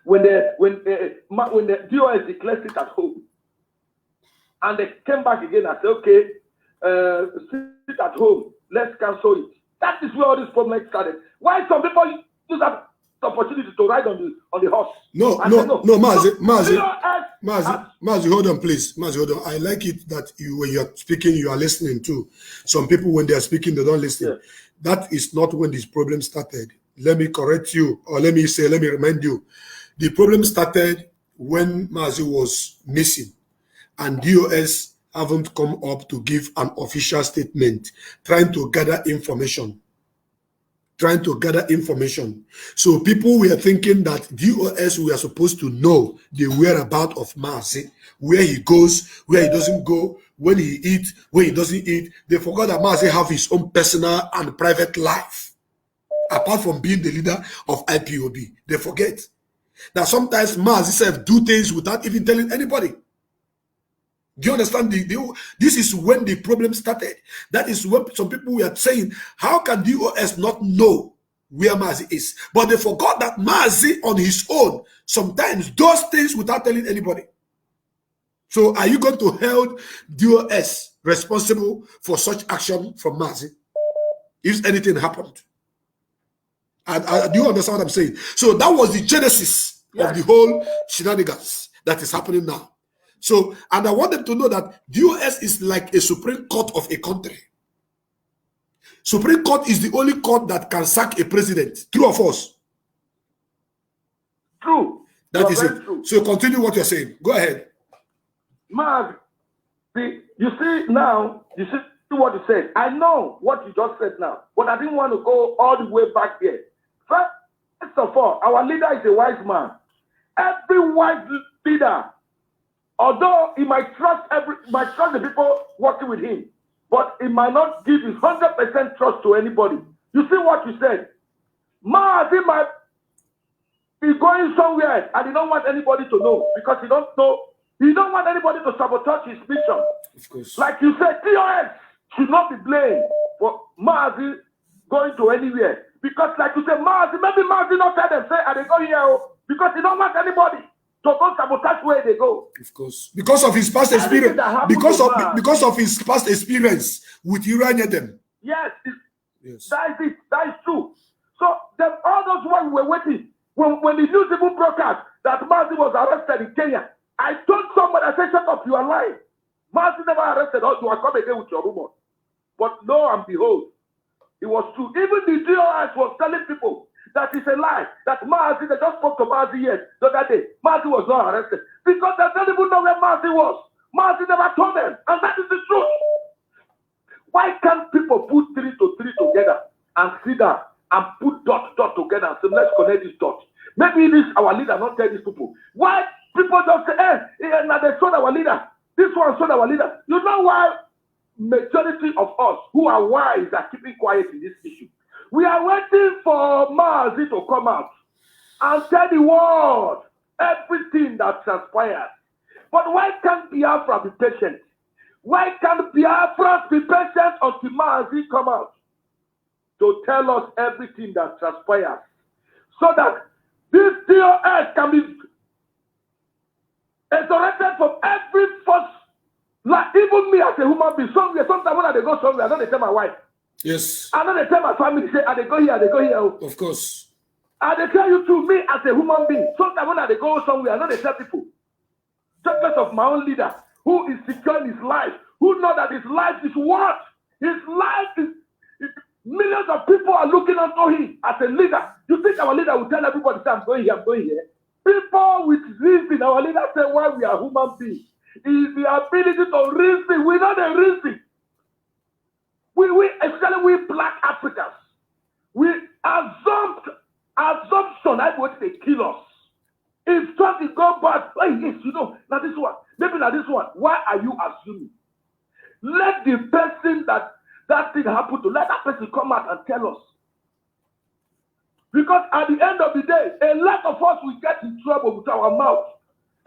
when the DOS declared it at home. And they came back again and said, okay, sit at home, let's cancel it. That is where all this problem started. Why some people use that opportunity to ride on the horse? No, Mazi, hold on, please. Mazi, hold on. I like it that when you are speaking, you are listening too. Some people, when they are speaking, they don't listen. Yeah. That is not when this problem started. Let me correct you, or let me remind you. The problem started when Mazi was missing, and DOS haven't come up to give an official statement, trying to gather information. So people were thinking that DOS were supposed to know the whereabouts of Mazi, where he goes, where he doesn't go, when he eats, when he doesn't eat. They forgot that Mazi have his own personal and private life, apart from being the leader of IPOB. They forget that sometimes Mazi self do things without even telling anybody. Do you understand? This is when the problem started. That is when some people were saying, how can DOS not know where Mazi is? But they forgot that Mazi on his own sometimes does things without telling anybody. So are you going to hold DOS responsible for such action from Mazi if anything happened? Do you understand what I'm saying? So that was the genesis of the whole shenanigans that is happening now. So, and I want them to know that DOS is like a Supreme Court of a country. Supreme Court is the only court that can sack a president. True or false? True. That is it. True. So continue what you're saying. Go ahead. Mark, you see now, what you said. I know what you just said now, but I didn't want to go all the way back there. First of all, our leader is a wise man. Every wise leader, although he might trust the people working with him, but he might not give his 100% trust to anybody. You see what you said? Maazi might be going somewhere and he don't want anybody to know because he don't want anybody to sabotage his mission. Of course. Like you said, TOS should not be blamed for Maazi going to anywhere. Because like you said, maybe Maazi not tell them, say, they go here, because he don't want anybody to go sabotage where they go. Of course. Because of his past experience. Because of his past experience with Iranian. Yes. Yes. That is it. That is true. So all those while we were waiting, when the news even broke out that Maazi was arrested in Kenya, I told somebody, I said, shut up, you are lying. Maazi never arrested us, you are coming again with your rumor. But lo and behold, it was true. Even the DOS was telling people that it's a lie, that Maazi, they just spoke to Maazi the other day. Maazi was not arrested because they don't even know where Maazi was. Maazi never told them, and that is the truth. Why can't people put 3 to 3 together and sit down and put dot together and say, let's connect this dot? Maybe this our leader not tell these people. Why people just say, now they sold our leader. This one sold our leader. You know why majority of us who are wise are keeping quiet in this issue? We are waiting for Maazi to come out and tell the world everything that transpires. But why can't Biafra be patient? Why can't Biafra be patient until Maazi come out to tell us everything that transpires? So that this DOS can be exonerated from every force. Like even me as a human being, sometimes when I go somewhere, I don't tell my wife. Yes. I don't tell my family, say, they go here, they go here. Of course. I tell you too, me as a human being, sometimes when I go somewhere, I don't tell people. Just because of my own leader, who is securing his life, who know that his life is what? His life is, millions of people are looking unto him as a leader. You think our leader will tell everybody, say, I'm going here, I'm going here? People with reason, our leader say, why we are human beings, is the ability to reason. We know the reason. Especially we black Africans, we assumption, I want to kill us. If something go bad, yes, now this one, maybe now this one. Why are you assuming? Let the person that thing happen to, let that person come out and tell us. Because at the end of the day, a lot of us will get in trouble with our mouth.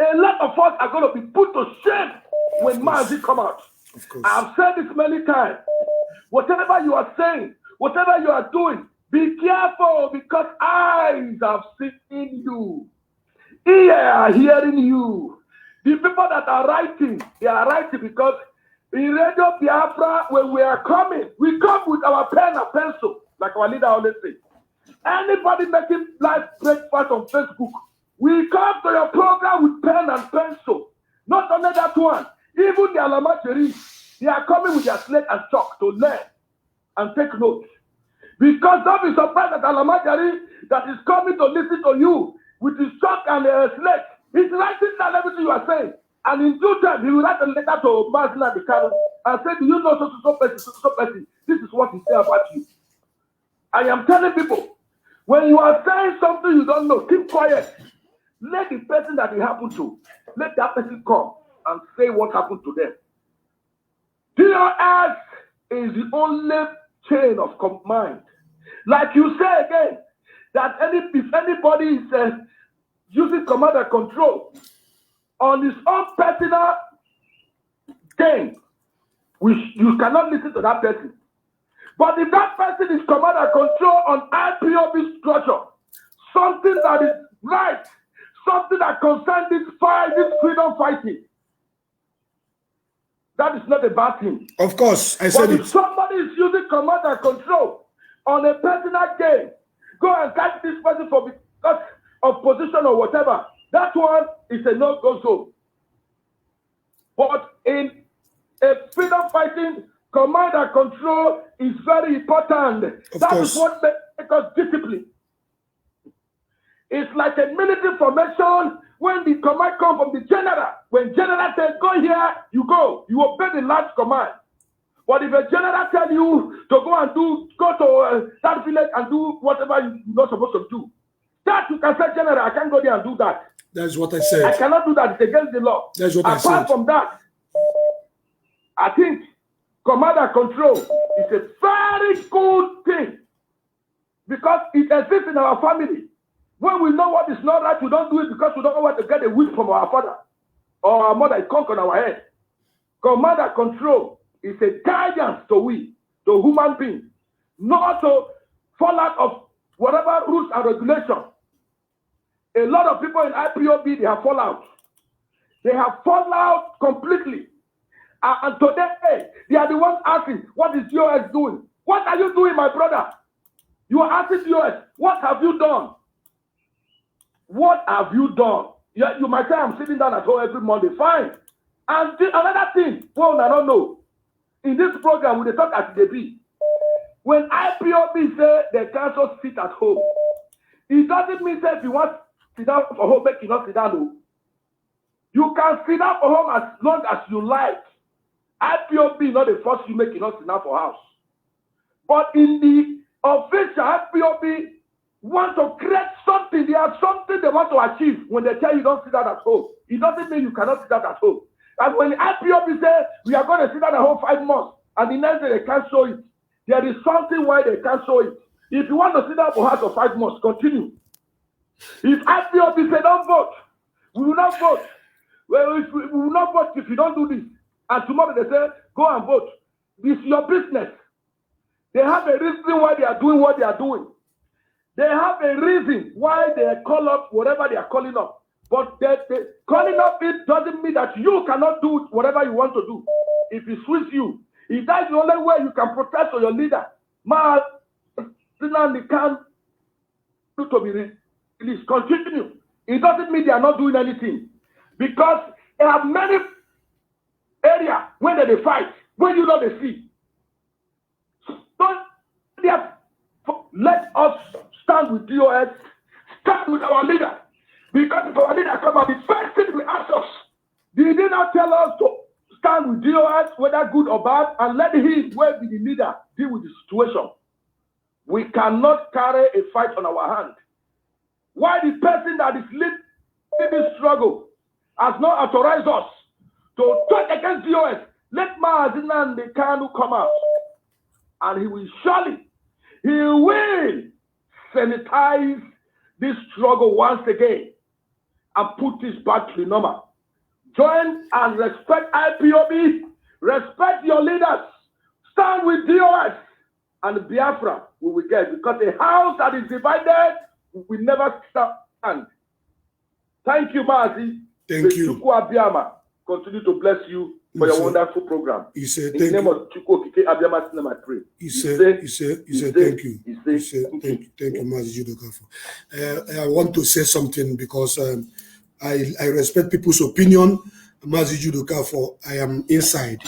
A lot of us are going to be put to shame when Maazi come out. I've said this many times. Whatever you are saying, whatever you are doing, be careful because eyes have seen you. Ears are hearing you. The people that are writing, they are writing because in Radio Biafra, when we are coming, we come with our pen and pencil, like our leader always says. Anybody making live breakfast on Facebook, we come to your program with pen and pencil. Not only that one, even the Alamacheri, they are coming with their slate and chalk to learn and take notes. Because don't be surprised that Alamacheri that is coming to listen to you with his chalk and slate, he's writing down everything you are saying. And in due time, he will write a letter to Maazi and the Kano and say, do you know so person? This is what he said about you. I am telling people, when you are saying something you don't know, keep quiet. Let the person that it happened to, let that person come and say what happened to them. DOS is the only chain of command. Like you say again, that if anybody is using command and control on his own personal gain, you cannot listen to that person. But if that person is command and control on IPOB structure, something that is right, something that concerns this fight, this freedom fighting, that is not a bad thing. Of course, I said but if somebody is using command and control on a personal gain, go and catch this person for because of position or whatever, that one is a no-go zone. But in a freedom fighting, command and control is very important. That is what makes us discipline. It's like a military formation when the command comes from the general. When general says, go here, you go. You obey the last command. But if a general tell you to go to that village and do whatever you're not supposed to do, that you can say, General, I can't go there and do that. That's what I said. I cannot do that. It's against the law. That's what I said. Apart from that, I think command and control is a very good thing because it exists in our family. When we know what is not right, we don't do it because we don't know what to get a whip from our father or our mother is conk on our head. Command and control is a guidance to human beings, not to fall out of whatever rules and regulations. A lot of people in IPOB, they have fallen out. They have fallen out completely. And today, they are the ones asking, what is DOS doing? What are you doing, my brother? You are asking DOS, what have you done? What have you done? You might say, I'm sitting down at home every Monday. Fine. And another thing, well, I don't know. In this program, we talk at the B. When IPOB say they can't just sit at home, it doesn't mean that if you want to sit down for home, make you not sit down. No. You can sit down for home as long as you like. IPOB not the first you make you not sit down for house. But in the official IPOB want to create something. They have something they want to achieve when they tell you don't sit down at home. It doesn't mean you cannot sit down at home. And when the IPOB say we are going to sit down at home 5 months, and the next day they can't show it, there is something why they can't show it. If you want to sit down for house for 5 months, continue. If IPOB say don't vote, we will not vote. Well, if we will not vote if you don't do this. And tomorrow they say, go and vote. This is your business. They have a reason why they are doing what they are doing. They have a reason why they call up whatever they are calling up. But calling up it doesn't mean that you cannot do whatever you want to do. If it suits you, if that's the only way you can protest for your leader, man, they can't do to be released. Continue. It doesn't mean they are not doing anything. Because there are many areas where they fight, when you know they see. Don't let us stand with DOS, stand with our leader. Because if our leader come out, the first thing we ask us, did he not tell us to stand with DOS, whether good or bad, and let him, who will be the leader, deal with the situation? We cannot carry a fight on our hand. Why the person that is leading this struggle has not authorized us to talk against DOS? Let Maazina and the Kanu come out. And he will sanitize this struggle once again and put this back to the normal. Join and respect IPOB, respect your leaders, stand with DOS and Biafra we will get, because a house that is divided will never stand. Thank you, Mazi. Thank you. Abiyama continue to bless you for your wonderful program. He said, in the name of Chukwu Abiyama's name, I pray. He said, thank you. He said, thank you, Mazi Judokafo. I want to say something because I respect people's opinion. Mazi Judokafo, I am inside.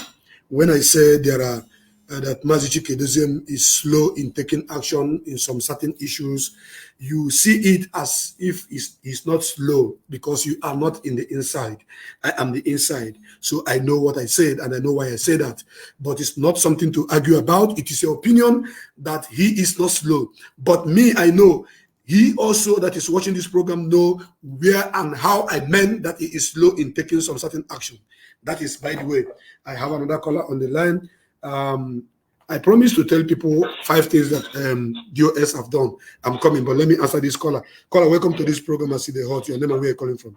When I say there are that Mazi Chikedoziem is slow in taking action in some certain issues, you see it as if he's not slow because you are not in the inside. I am the inside. So I know what I said and I know why I say that. But it's not something to argue about. It is your opinion that he is not slow. But me, I know. He also that is watching this program know where and how I meant that he is slow in taking some certain action. That is, by the way, I have another caller on the line. I promise to tell people 5 things that DOS have done. I'm coming, but let me answer this caller. Caller, welcome to this program. I see the hot. Your name and where you're calling from.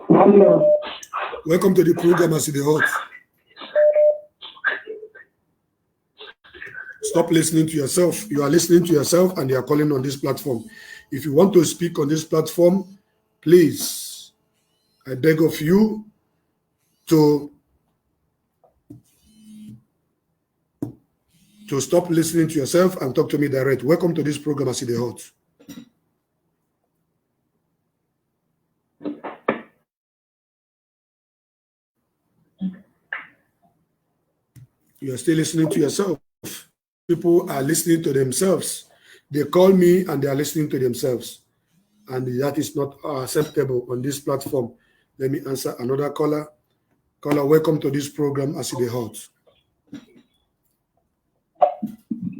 Hello. Welcome to the program. I see the hot. Stop listening to yourself. You are listening to yourself and you are calling on this platform. If you want to speak on this platform, please, I beg of you to stop listening to yourself and talk to me direct. Welcome to this program, I see the hot. You are still listening to yourself. People are listening to themselves. They call me and they are listening to themselves. And that is not acceptable on this platform. Let me answer another caller. Caller, welcome to this program. I see the hot.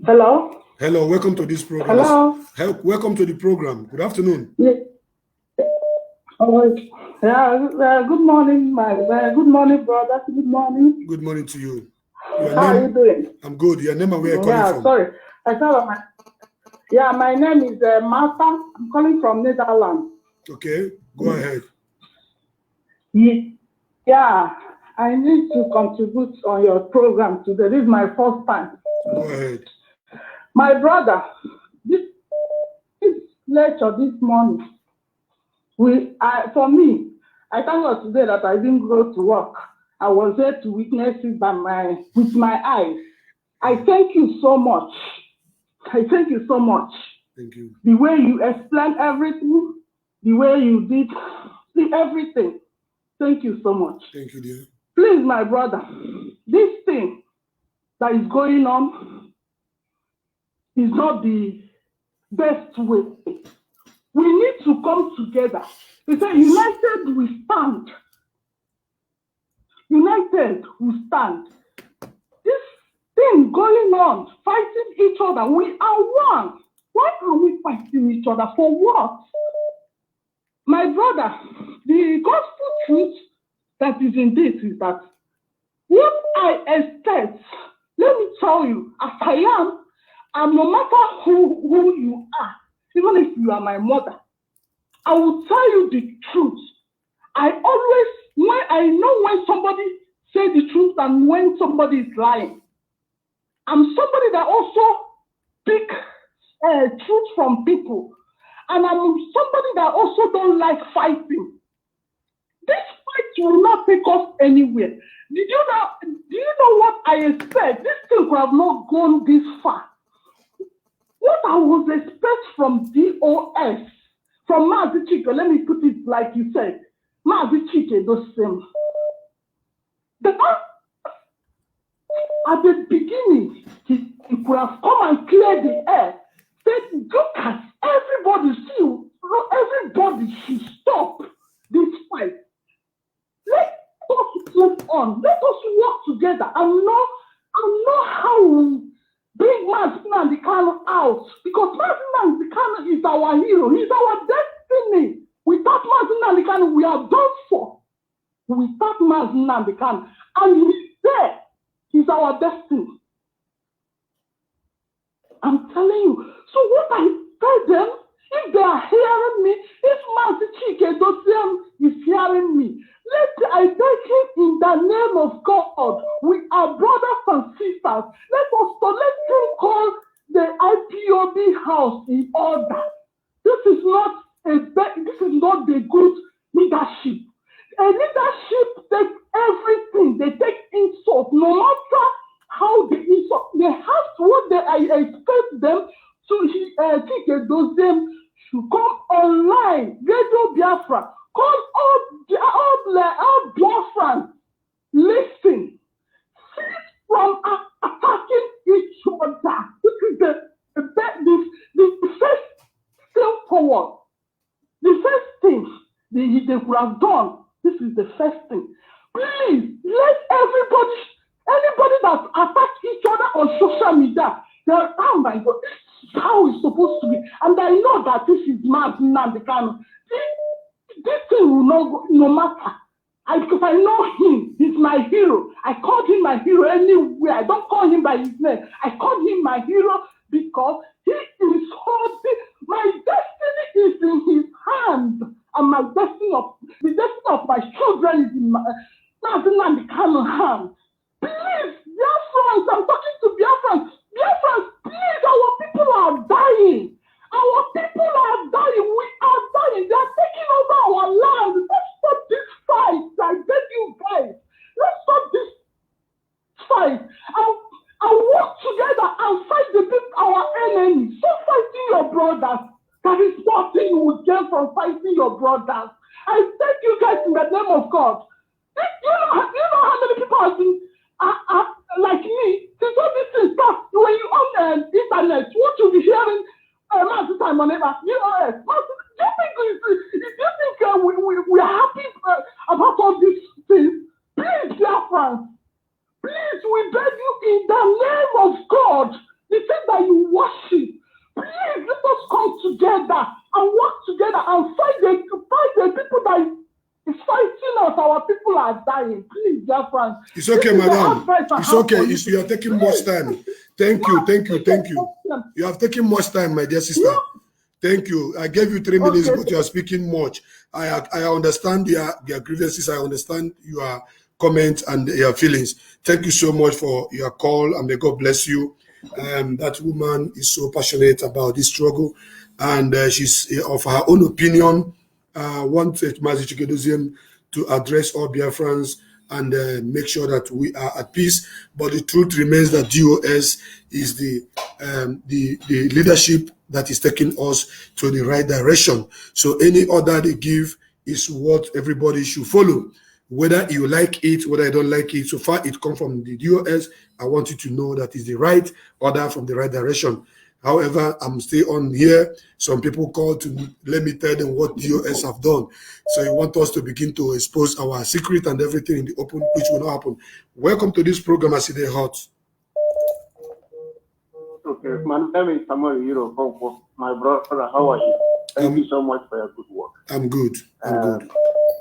Hello. Hello, welcome to this program. Hello. Welcome to the program. Good afternoon. Yeah. Oh, yeah. Good morning, good morning, brother. Good morning. Good morning to you. How are you doing? I'm good. Your name and where you're calling from? Sorry. My name is Martha. I'm calling from Netherlands. Okay, go ahead. Yeah, I need to contribute on your program today. This is my first time. Go ahead. My brother, this lecture this morning, for me, I thank God today that I didn't go to work. I was there to witness it with my eyes. I thank you so much. I thank you so much. Thank you. The way you explained everything, the way you did everything. Thank you so much. Thank you, dear. Please, my brother, this thing that is going on is not the best way. We need to come together. They say, united we stand. United we stand. This thing going on, fighting each other, we are one. Why are we fighting each other? For what? My brother, the gospel truth that is in this is that what I expect, let me tell you, as I am, and no matter who you are, even if you are my mother, I will tell you the truth. I know when somebody says the truth and when somebody is lying. I'm somebody that also speaks truth from people. And I'm somebody that also don't like fighting. This fight will not take us anywhere. Do you know what I expect? This thing could have not gone this far. What I was expect from DOS, from Mazi Chike, let me put it like you said, Mazi Chike does same. At the beginning, he could have come and cleared the air. Said, look at everybody, everybody should stop this fight. Let us move on. Let us work together and know how we bring Mazi Nnamdi Kanu out. Because Mazi Nnamdi Kanu is our hero. He's our destiny. Without Mazi Nnamdi Kanu, we are done for. Without Mazi Nnamdi Kanu, and he's there. He's our destiny. I'm telling you. So what I tell them, if they are hearing me, if Mazi Chike Dosiem is hearing me, I beg him in the name of God. We are brothers and sisters. Let him call the IPOB house in order. This is not the good leadership. A leadership takes everything. They take insult, no matter how they insult. They have to I expect them to Chike Dosiem should come online, Radio Biafra, call all Biafrans, listen, cease from attacking each other. This is the first step forward. The first thing they could have done. This is the first thing. Please let anybody that attacks each other on social media, oh my God, this is how it's supposed to be. And I know that this is Mazi Nnamdi Kanu. This thing will not go, no matter. Because I know him. He's my hero. I called him my hero anywhere. I don't call him by his name. I call him my hero because he is holding. My destiny is in his hand. And the destiny of my children is in Mazi Nnamdi Kanu's hand. Please, Biafrans, I'm talking to Biafrans. Biafrans, please, our people are dying. Our people are dying. We are dying. They are taking over our land. Let's stop this fight. I beg you guys. Let's stop this fight. And work together and fight our enemies. Stop fighting your brothers. There is nothing you will get from fighting your brothers. I thank you guys in the name of God. You know how many people have been like me, since all this thing starts, when you on the internet, what you'll be hearing Mazi time whenever, do you think we are happy about all these things? Please, in the name of God, the thing that you worship, please let us come together and work together and fight the people that is fighting us. Our people are dying. Please, dear friends. It's okay, madam. It's okay. You are taking much time. Thank you. You have taken much time, my dear sister. Thank you. I gave you 3 minutes, but you are speaking much. I understand your grievances. I understand your comments and your feelings. Thank you so much for your call, and may God bless you. That woman is so passionate about this struggle, and she's of her own opinion. Want Mazi Chikedozium to address all Biafrans and make sure that we are at peace. But the truth remains that DOS is the leadership that is taking us to the right direction. So any order they give is what everybody should follow. Whether you like it, whether you don't like it, so far it comes from the DOS, I want you to know that is the right order from the right direction. However, I'm still on here. Some people call to let me tell them what DOS have done. So you want us to begin to expose our secret and everything in the open, which will not happen. Welcome to this program, Aside Hot. Okay, my name is Samuel Hiro. My brother, how are you? Thank you so much for your good work. I'm good.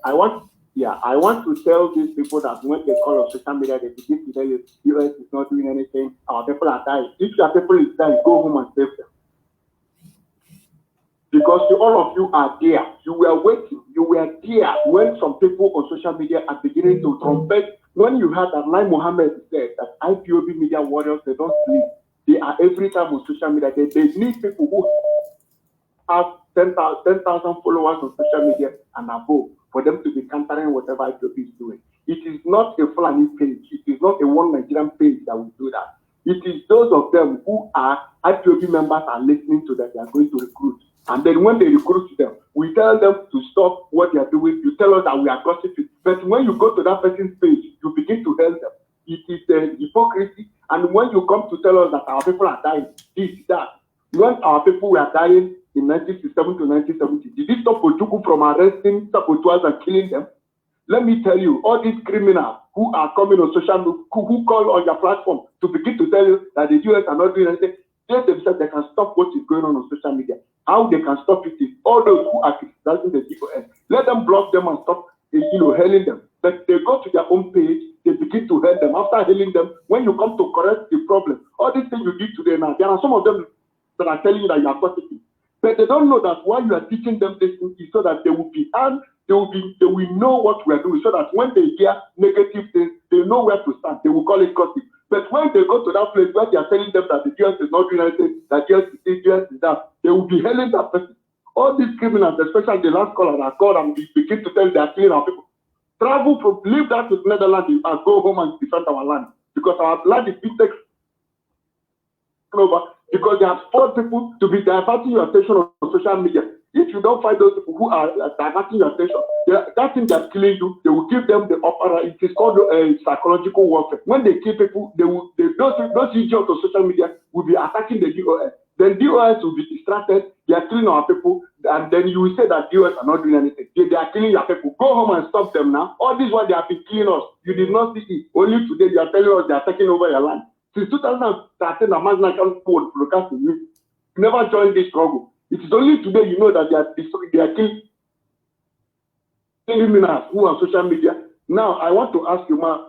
I want to tell these people that when they call on social media, they begin to tell you US is not doing anything, our people are dying. If your people is dying, go home and save them. Because all of you are there. You were waiting. You were there when some people on social media are beginning to trumpet. When you heard that Lai Mohammed said that IPOB media warriors, they don't sleep. They are every time on social media. They need people who have 10,000 followers on social media and above for them to be countering whatever IPOB is doing. It is not a Fulani page. It is not a one Nigerian page that will do that. It is those of them who are IPOB members are listening to that they are going to recruit. And then when they recruit them, we tell them to stop what they are doing. You tell us that we are gossiping. But when you go to that person's page, you begin to help them. It is hypocrisy. And when you come to tell us that our people are dying, this, that. When our people were dying in 1967 to 1970, did it stop Ojuku from arresting saboteurs and killing them? Let me tell you, all these criminals who are coming on social media, who call on your platform to begin to tell you that the US are not doing anything, they themselves, they can stop what is going on social media. How they can stop it is all those who are criticizing the DOS. Let them block them and stop, hailing them. But they go to their own page, they begin to hail them. After hailing them, when you come to correct the problem, all these things you did today now, there are some of them that are telling you that you are positive. But they don't know that why you are teaching them this thing is so that they will be armed, they will know what we are doing, so that when they hear negative things, they know where to stand. They will call it gossip. But when they go to that place where they are telling them that the US is not doing anything, that US is that, they will be hailing that person. All these criminals, especially the last caller that called and begin to tell they are killing our people. Travel from, leave that to Netherlands and go home and defend our land. Because our land is being taken over. Because they have forced people to be diverting your attention on social media. If you don't find those people who are diverting your attention, that thing that's killing you, they will give them the opera. It is called psychological warfare. When they kill people, those idiots on social media will be attacking the DOS. Then DOS will be distracted. They are killing our people, and then you will say that DOS are not doing anything. They are killing your people. Go home and stop them now. All this while they have been killing us. You did not see it. Only today they are telling us they are taking over your land. Since 2013, the Amazon account board broadcast to you. You never joined this struggle. It is only today you know that they are killing criminals who are on social media. Now, I want to ask you, Ma,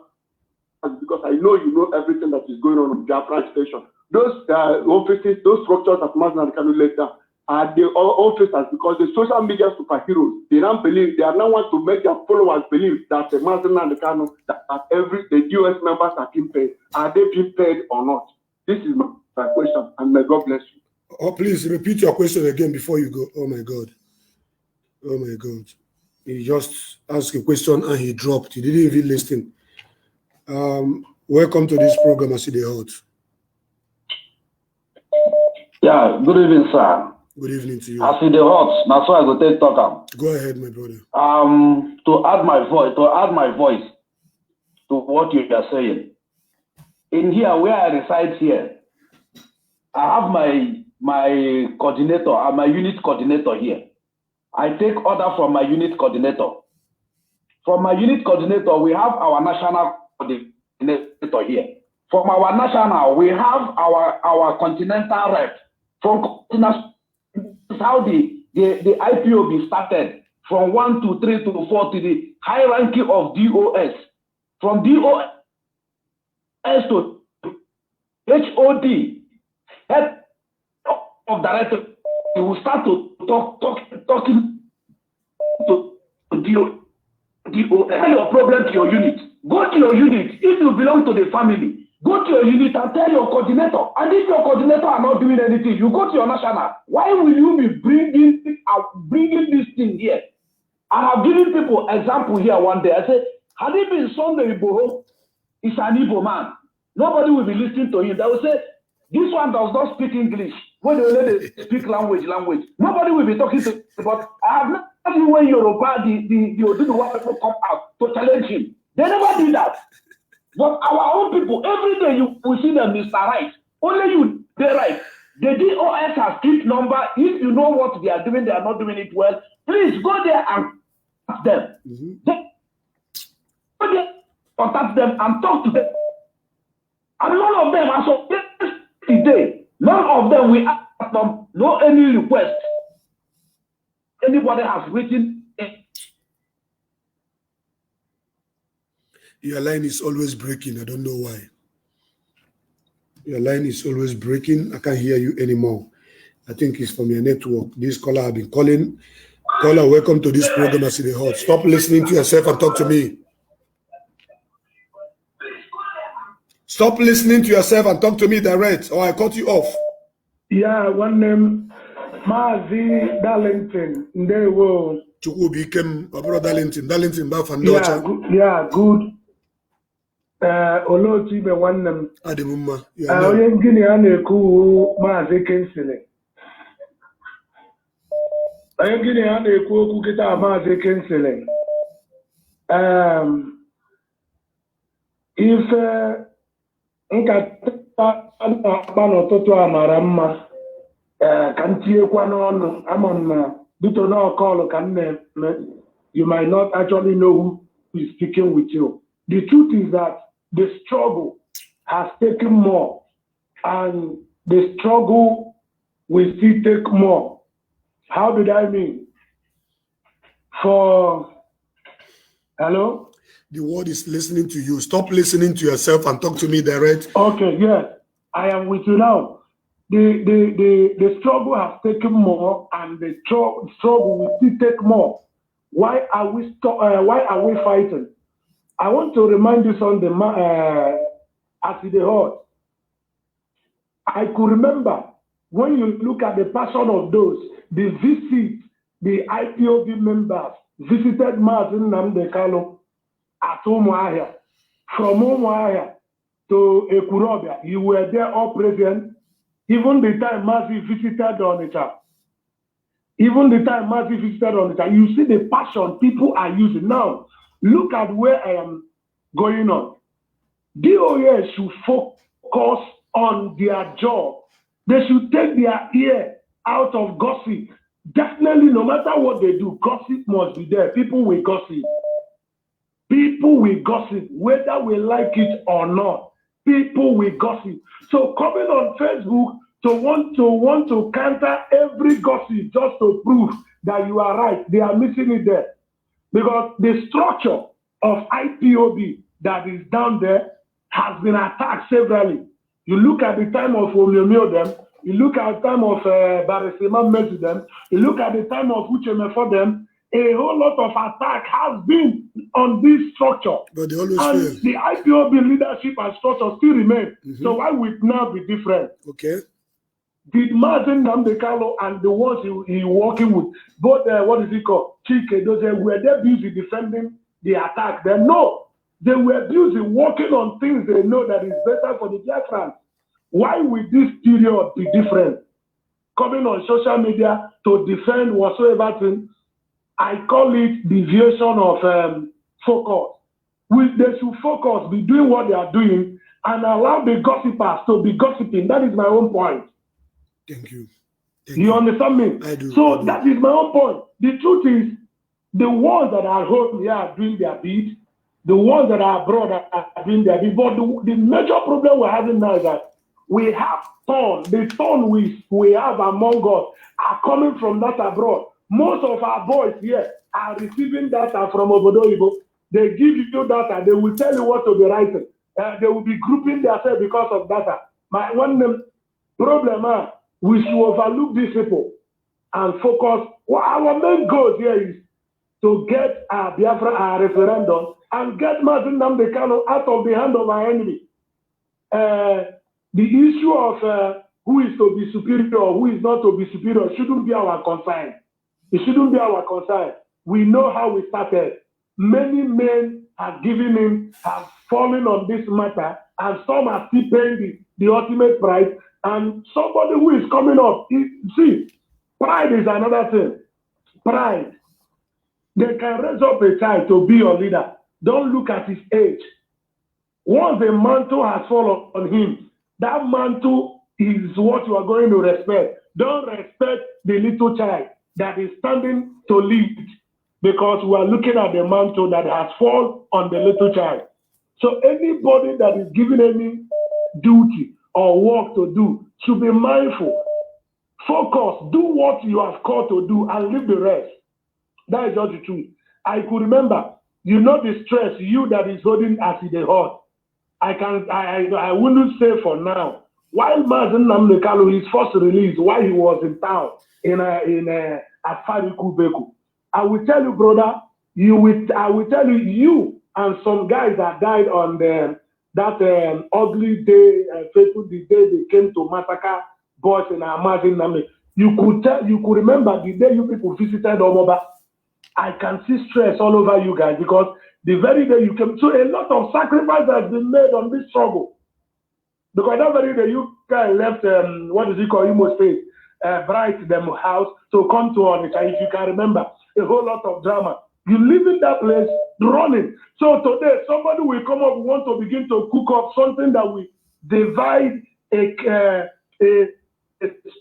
because I know you know everything that is going on Biafra station. Those offices, those structures that Amazon can let down are the officers, because the social media superheroes, they don't believe, they are now want to make their followers believe that the Amazon and the Kano, that the US members are being paid. Are they being paid or not? This is my question, and may God bless you. Oh, please repeat your question again before you go. Oh my God. Oh my God. He just asked a question and he dropped. He didn't even listen. Welcome to this program, Aside Hot. Yeah, good evening, sir. Good evening to you. Aside Hot, that's why I go take talk. Go ahead, my brother. To add my voice to what you are saying. In here, where I reside here, I have my coordinator and my unit coordinator here. I take order from my unit coordinator. From my unit coordinator, we have our national coordinator here. From our national, we have our continental rep. From how the IPOB started from 1 to 3 to 4 to the high ranking of DOS. From DOS to HOD, head of director, you will start to talking to DOS. Tell your problem to your unit. Go to your unit. If you belong to the family, go to your unit and tell your coordinator. And if your coordinator are not doing anything, you go to your national. Why will you be bringing this thing here? I have given people example here one day. I said, had it been Sunday Igboho, is an Igbo man. Nobody will be listening to him. They will say, this one does not speak English. When they let speak language. Nobody will be talking to him. But I have not seen when Yoruba, the Oduduwa people come out to challenge him. They never do that. But our own people, every day you will see them, Mr. Right. Only you, they're right. The DOS has keep number. If you know what they are doing, they are not doing it well. Please go there and ask them. Go there, contact them and talk to them. And none of them are so today. None of them will ask them no any request. Anybody has written it. Your line is always breaking. I don't know why. Your line is always breaking. I can't hear you anymore. I think it's from your network. This caller have been calling. Caller, welcome to this program. I see the hot. Stop listening to yourself and talk to me. Stop listening to yourself and talk to me direct, or I cut you off. Yeah, one name, Mazi Darlington. They will. Chukwu became Brother Darlington. Darlington, yeah, good. Oloti be one name. Adimuma. Oyen Guinea aneku Mazi Kensile. Oyen Guinea aneku kukita Mazi Kensile. If nkata akpa n'ụtụtụ a mara mma ka m tinyekwa n'ọnụ ama m na bito na ọkọlụ ka m na-eme. You might not actually know who is speaking with you. The truth is that the struggle has taken more, and the struggle will still take more. How did I mean? Hello? The world is listening to you. Stop listening to yourself and talk to me direct. Okay, yes, I am with you now. The struggle has taken more, and the struggle will still take more. Why are we fighting? I want to remind you on as the heart. I could remember when you look at the passion of those, the IPOB members visited Martin Namdekalo at Umuahia. From Umuahia to Ekurobia, you were there all present. Even the time Mazi visited Onitsha. You see the passion people are using. Now, look at where I am going on. DOS should focus on their job. They should take their ear out of gossip. Definitely, no matter what they do, gossip must be there. People will gossip. People will gossip, whether we like it or not. People will gossip. So coming on Facebook to want to counter every gossip just to prove that you are right, they are missing it there. Because the structure of IPOB that is down there has been attacked severally. You look at the time of Omyomyo them, you look at the time of Barisima Messi them, you look at the time of Ucheme for them, a whole lot of attack has been on this structure. But they always and fail. The IPOB leadership and structure still remain. So why would it now be different? Okay. Did Martin Namdekalo and the ones he working with, both what is it called? Chike, were they busy defending the attack? Then no, they were busy working on things they know that is better for the Biafrans. Why will this period be different? Coming on social media to defend whatsoever thing, I call it deviation of focus. They should focus, be doing what they are doing, and allow the gossipers to be gossiping. That is my own point. Thank you. You understand me? I do. So that is my own point. The truth is, the ones that are home here are doing their bid. The ones that are abroad have been there. But the major problem we're having now is that we have the thorn we have among us are coming from that abroad. Most of our boys here are receiving data from Obodoyibo. They give you data. They will tell you what to be writing. They will be grouping themselves because of data. My one problem we should overlook these people and focus. Well, our main goal here is to get our Biafra, our referendum, and get Mazin Nnamdi Kanu out of the hand of our enemy. The issue of who is to be superior or who is not to be superior shouldn't be our concern. It shouldn't be our concern. We know how we started. Many men have given in, have fallen on this matter, and some are still paying the ultimate price. And somebody who is coming up, see, pride is another thing. Pride. They can raise up a child to be your leader. Don't look at his age. Once the mantle has fallen on him, that mantle is what you are going to respect. Don't respect the little child that is standing to lead, because we are looking at the mantle that has fallen on the little child. So anybody that is given any duty or work to do should be mindful. Focus, do what you have called to do and leave the rest. That is just the truth. I could remember, you know the stress you that is holding as the heart. I wouldn't say for now. While Mazin Nnamdi Kanu, his first release, while he was in town at Farikubeku, I will tell you, brother, I will tell you and some guys that died on that ugly day, fateful the day they came to massacre boys in Mazin Nnamdi. You could remember the day you people visited Omoba. I can see stress all over you guys because the very day you came, so a lot of sacrifice has been made on this struggle. Because that very day you guys left, Imo State, Bright them house to come to Onitsha, if you can remember, a whole lot of drama. You live in that place running. So today somebody will come up, want to begin to cook up something that will divide a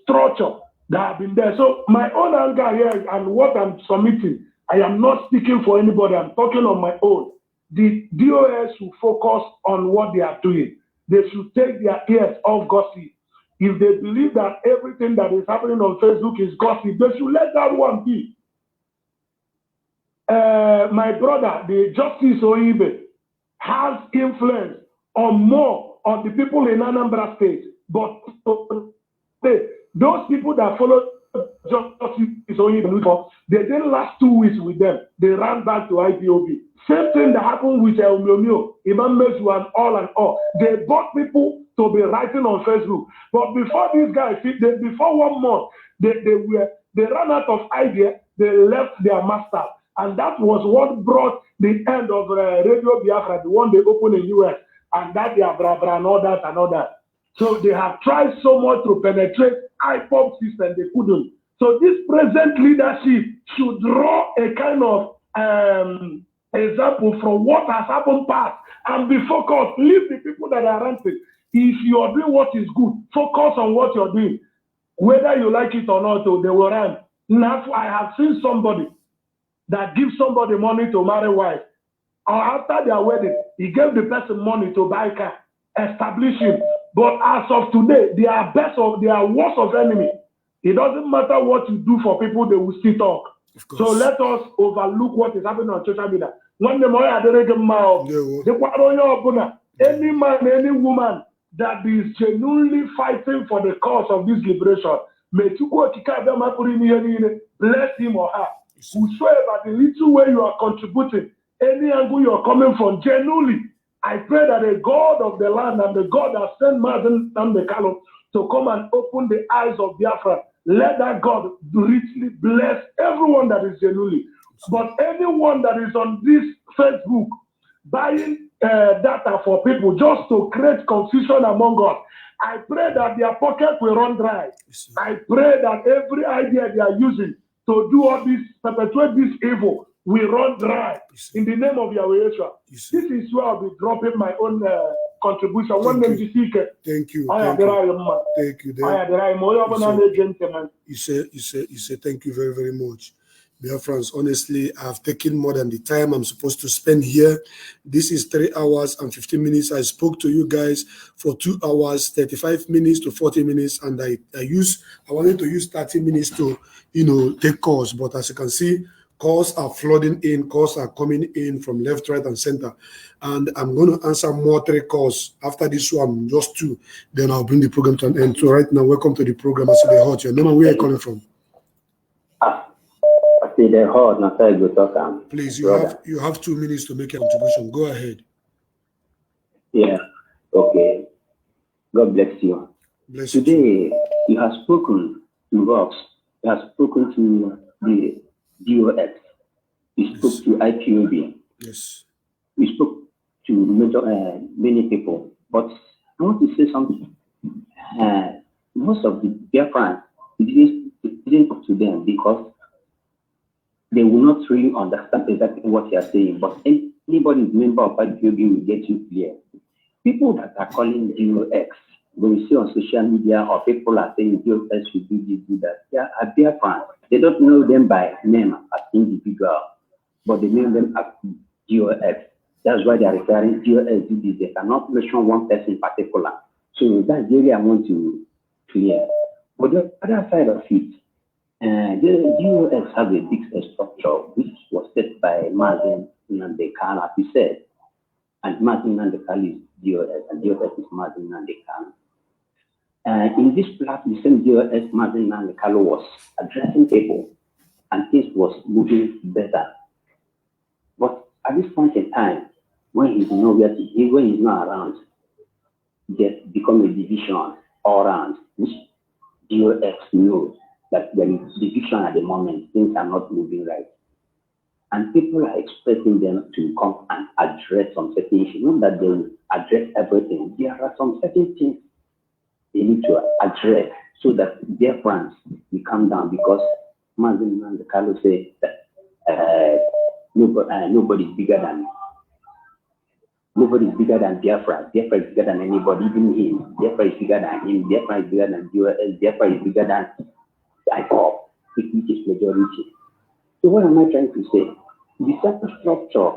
structure that have been there. So my own anger here and what I'm submitting, I am not speaking for anybody. I'm talking on my own. The DOS should focus on what they are doing. They should take their ears off gossip. If they believe that everything that is happening on Facebook is gossip, they should let that one be. My brother, the Justice Oyibe, has influence on more on the people in Anambra State. But those people that follow Justice Oyibe, they didn't last 2 weeks with them. They ran back to IPOB. Same thing that happened with Omio, Imam Mesu and all. They bought people to be writing on Facebook. But before these guys, before 1 month, they ran out of idea. They left their master. And that was what brought the end of Radio Biafra, the one they opened in US, and that they are bra and all that. So they have tried so much to penetrate IPOB system, they couldn't. So this present leadership should draw a kind of example from what has happened past and be focused. Leave the people that are ranting. If you are doing what is good, focus on what you're doing. Whether you like it or not, they will run. Now, I have seen somebody that gives somebody money to marry wife. Or after their wedding, he gave the person money to buy a car, establish him. But as of today, they are worst of enemy. It doesn't matter what you do for people, they will still talk. So let us overlook what is happening on social media. Any man, any woman that is genuinely fighting for the cause of this liberation, may bless him or her. Whosoever the little way you are contributing, any angle you are coming from, genuinely, I pray that the God of the land and the God that sent Mazin Nnamdi Kanu to come and open the eyes of Biafra, let that God richly bless everyone that is genuinely. But anyone that is on this Facebook buying data for people just to create confusion among us, I pray that their pocket will run dry. I pray that every idea they are using to do all this, perpetuate this evil, will run dry in the name of Yahweh Yeshua. This is where I'll be dropping my own contribution. Thank you. You say thank you very, very much. Biafrans, honestly, I've taken more than the time I'm supposed to spend here. This is 3 hours and 15 minutes. I spoke to you guys for 2 hours, 35 minutes to 40 minutes, and I wanted to use 30 minutes to, take calls. But as you can see, calls are flooding in, calls are coming in from left, right, and center. And I'm going to answer more 3 calls. After this one, just 2, then I'll bring the program to an end. So right now, welcome to the program. I see the hot. Your name and where are you calling from? I see the hot, not I go talk. Please, you have 2 minutes to make a contribution. Go ahead. Yeah, okay. God bless you. Bless you. Today, you have spoken to us. You have spoken to the DOX. You spoke to IPOB. Yes. You spoke to many people. But I want to say something. Most of the dear friends didn't talk to them because they will not really understand exactly what you are saying. But anybody who's member of IPOB will get you clear. People that are calling DOX, when you see on social media or people are saying DOX should do this, do that, they are dear friends. They don't know them by name as individual, but they know them as DOX. That's why they are referring DOX do this. They cannot mention one person in particular. So that's the area I want to clear. But the other side of it, the DOX has a big structure which was set by Mazen Nandekal, as he said, and Mazen Nandekal is DOX, and DOX is Mazen Nandekal. In this platform, the same DOX Mazen Nandekal was addressing people, and things was moving better. But at this point in time, when he's nowhere when he's not around, there's become a division all around, which DOX knows that there is division at the moment, things are not moving right. And people are expecting them to come and address some certain issues. Not that they will address everything. There are some certain things they need to address so that their friends will come down, because Mazen and Carlo say that nobody's bigger than Biafra. Biafra is bigger than anybody, even him. Biafra is bigger than him. Biafra is bigger than DOS. Biafra is bigger than IPOB, which is majority. So what am I trying to say? The central structure,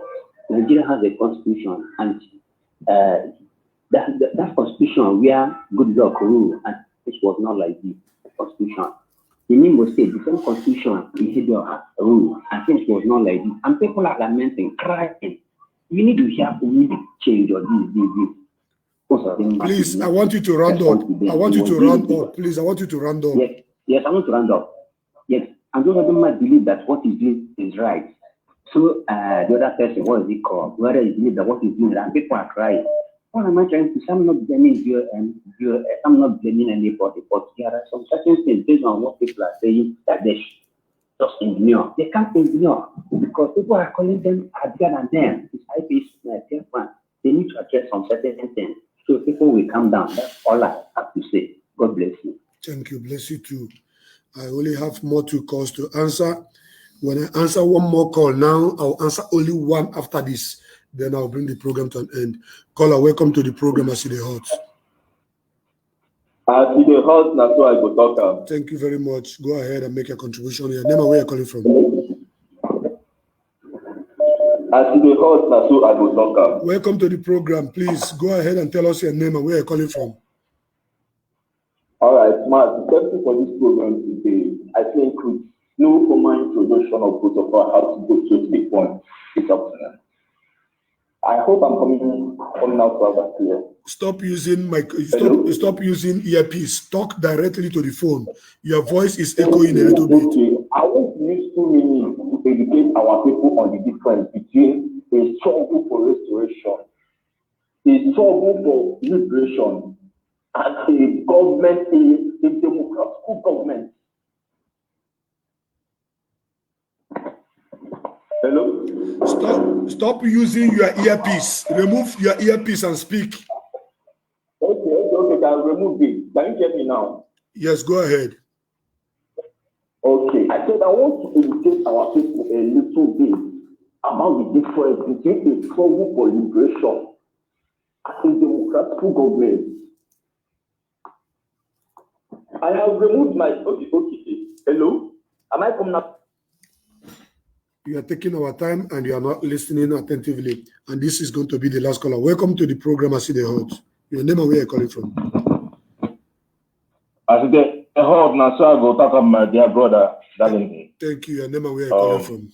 Nigeria has a constitution, and that constitution where good luck rule, and this was not like the constitution. The Nimo State, the same constitution in rule, and things was not like this. And people are lamenting, crying. We need to hear immediate change or this. Please, I want you to round up. I want you to round up. Please, I want you to round up. Yes, I want to round up. Yes, and those of them might believe that what he's doing is right. So the other person, what is it called? Whether he believes that what he's doing, and people are crying. What am I trying to say? I'm not blaming you and I'm not blaming anybody, but there are some certain things based on what people are saying that they should just ignore. They can't ignore because people are calling them bigger than them. It's IP's different. They need to address some certain things so people will calm down. That's all I have to say. God bless you. Thank you. Bless you too. I only have more 2 calls to answer. When I answer one more call now, I'll answer only one after this. Then I'll bring the program to an end. Caller, welcome to the program. I see the hot. I see the hot, that's why I go talk. Thank you very much. Go ahead and make a contribution. Your name and where you're calling from. I see the hot, that's why I go talk. Welcome to the program. Please go ahead and tell us your name and where you're calling from. All right, Mark, thank you for this program today. I think with no formal introduction of protocol, how to go to the point. It's up to them. I hope I'm coming out rather clear. Stop using stop using earpiece. Talk directly to the phone. Your voice is echoing a little bit. I want to use 2 minutes to educate our people on the difference between a struggle for restoration, a struggle for liberation, and a government, a democratic government. Hello? Stop using your earpiece. Remove your earpiece and speak. Okay, I'll remove it. Can you hear me now? Yes, go ahead. Okay, I said I want to educate our people a little bit about the difference between a struggle for liberation and a democratic government. I have removed my... Okay. Hello? Am I coming up? You are taking our time and you are not listening attentively. And this is going to be the last caller. Welcome to the program, I see the Hot. Your name and where you're calling from? I see the Hot, now so I go talk about my dear brother, Darlington. Thank you. Your name and where you're calling from?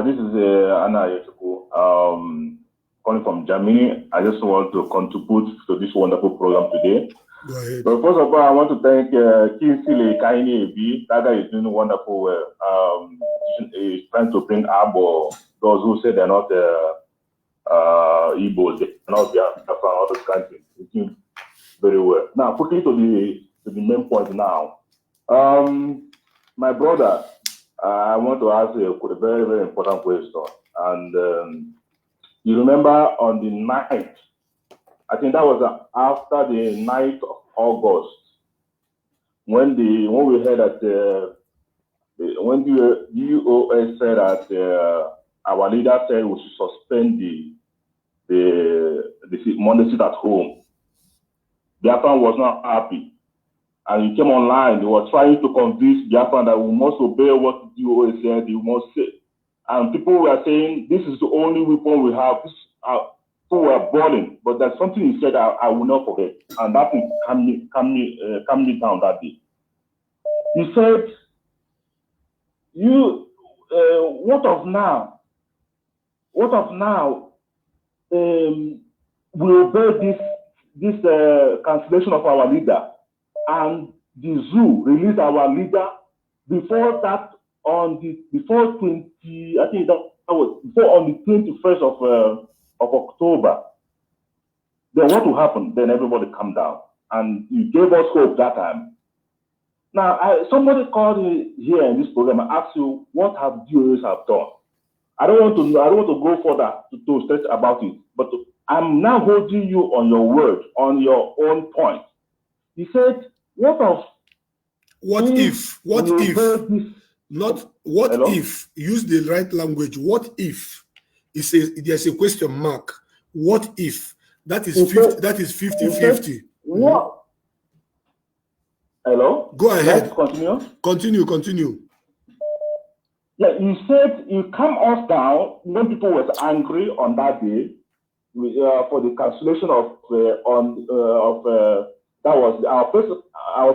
This is Anna Yotuku, calling from Germany. I just want to contribute to this wonderful program today. Go ahead. But first of all, I want to thank Kinsley Kaini Ebi. That guy is doing wonderful well. He's trying to bring up those who say they're not Igbo, they're not from other countries. He's doing very well. Now, quickly to the main point now. My brother, I want to ask you a very, very important question. And you remember on the 9th, I think that was after the 9th of August, when we heard that when the UOS said that our leader said we should suspend the Monday sit at home. Biafran was not happy. And he came online, he was trying to convince Biafran that we must obey what the UOS said, we must say. And people were saying, this is the only weapon we have. People were burning, but there's something he said I will not forget. And that thing calmed me down that day. He said, what of now? What of now? We obey this cancellation of our leader, and the zoo released our leader before that before on the 21st of October. Then what will happen? Then everybody come down, and you gave us hope that time. Now, somebody called me here in this program and asked you, what have DOS have done? I don't want to go further to stress about it, but I'm now holding you on your word, on your own point. He said, what if, use the right language, what if, he says there's a question mark, what if, that is 50-50. What? Hello? Go ahead. Let's continue. Continue. Yeah, you said you calm us down when people were angry on that day for the cancellation of that was our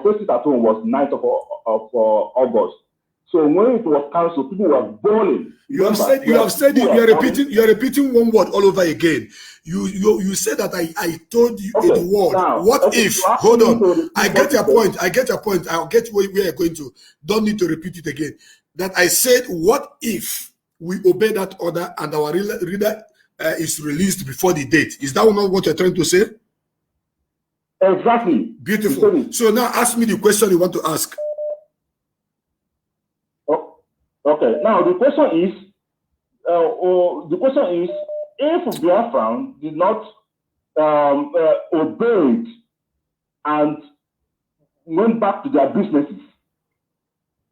first at home was 9th of August. So when it was cancelled, people were bawling. You have said you're repeating one word all over again. You said that I told you the word. Now, what if? Hold on. I get your point. I'll get where you're going to. Don't need to repeat it again. That I said, what if we obey that order and our reader is released before the date? Is that not what you're trying to say? Exactly. Beautiful. So now ask me the question you want to ask. Okay. Now the question is, if Biafran did not obey it and went back to their businesses.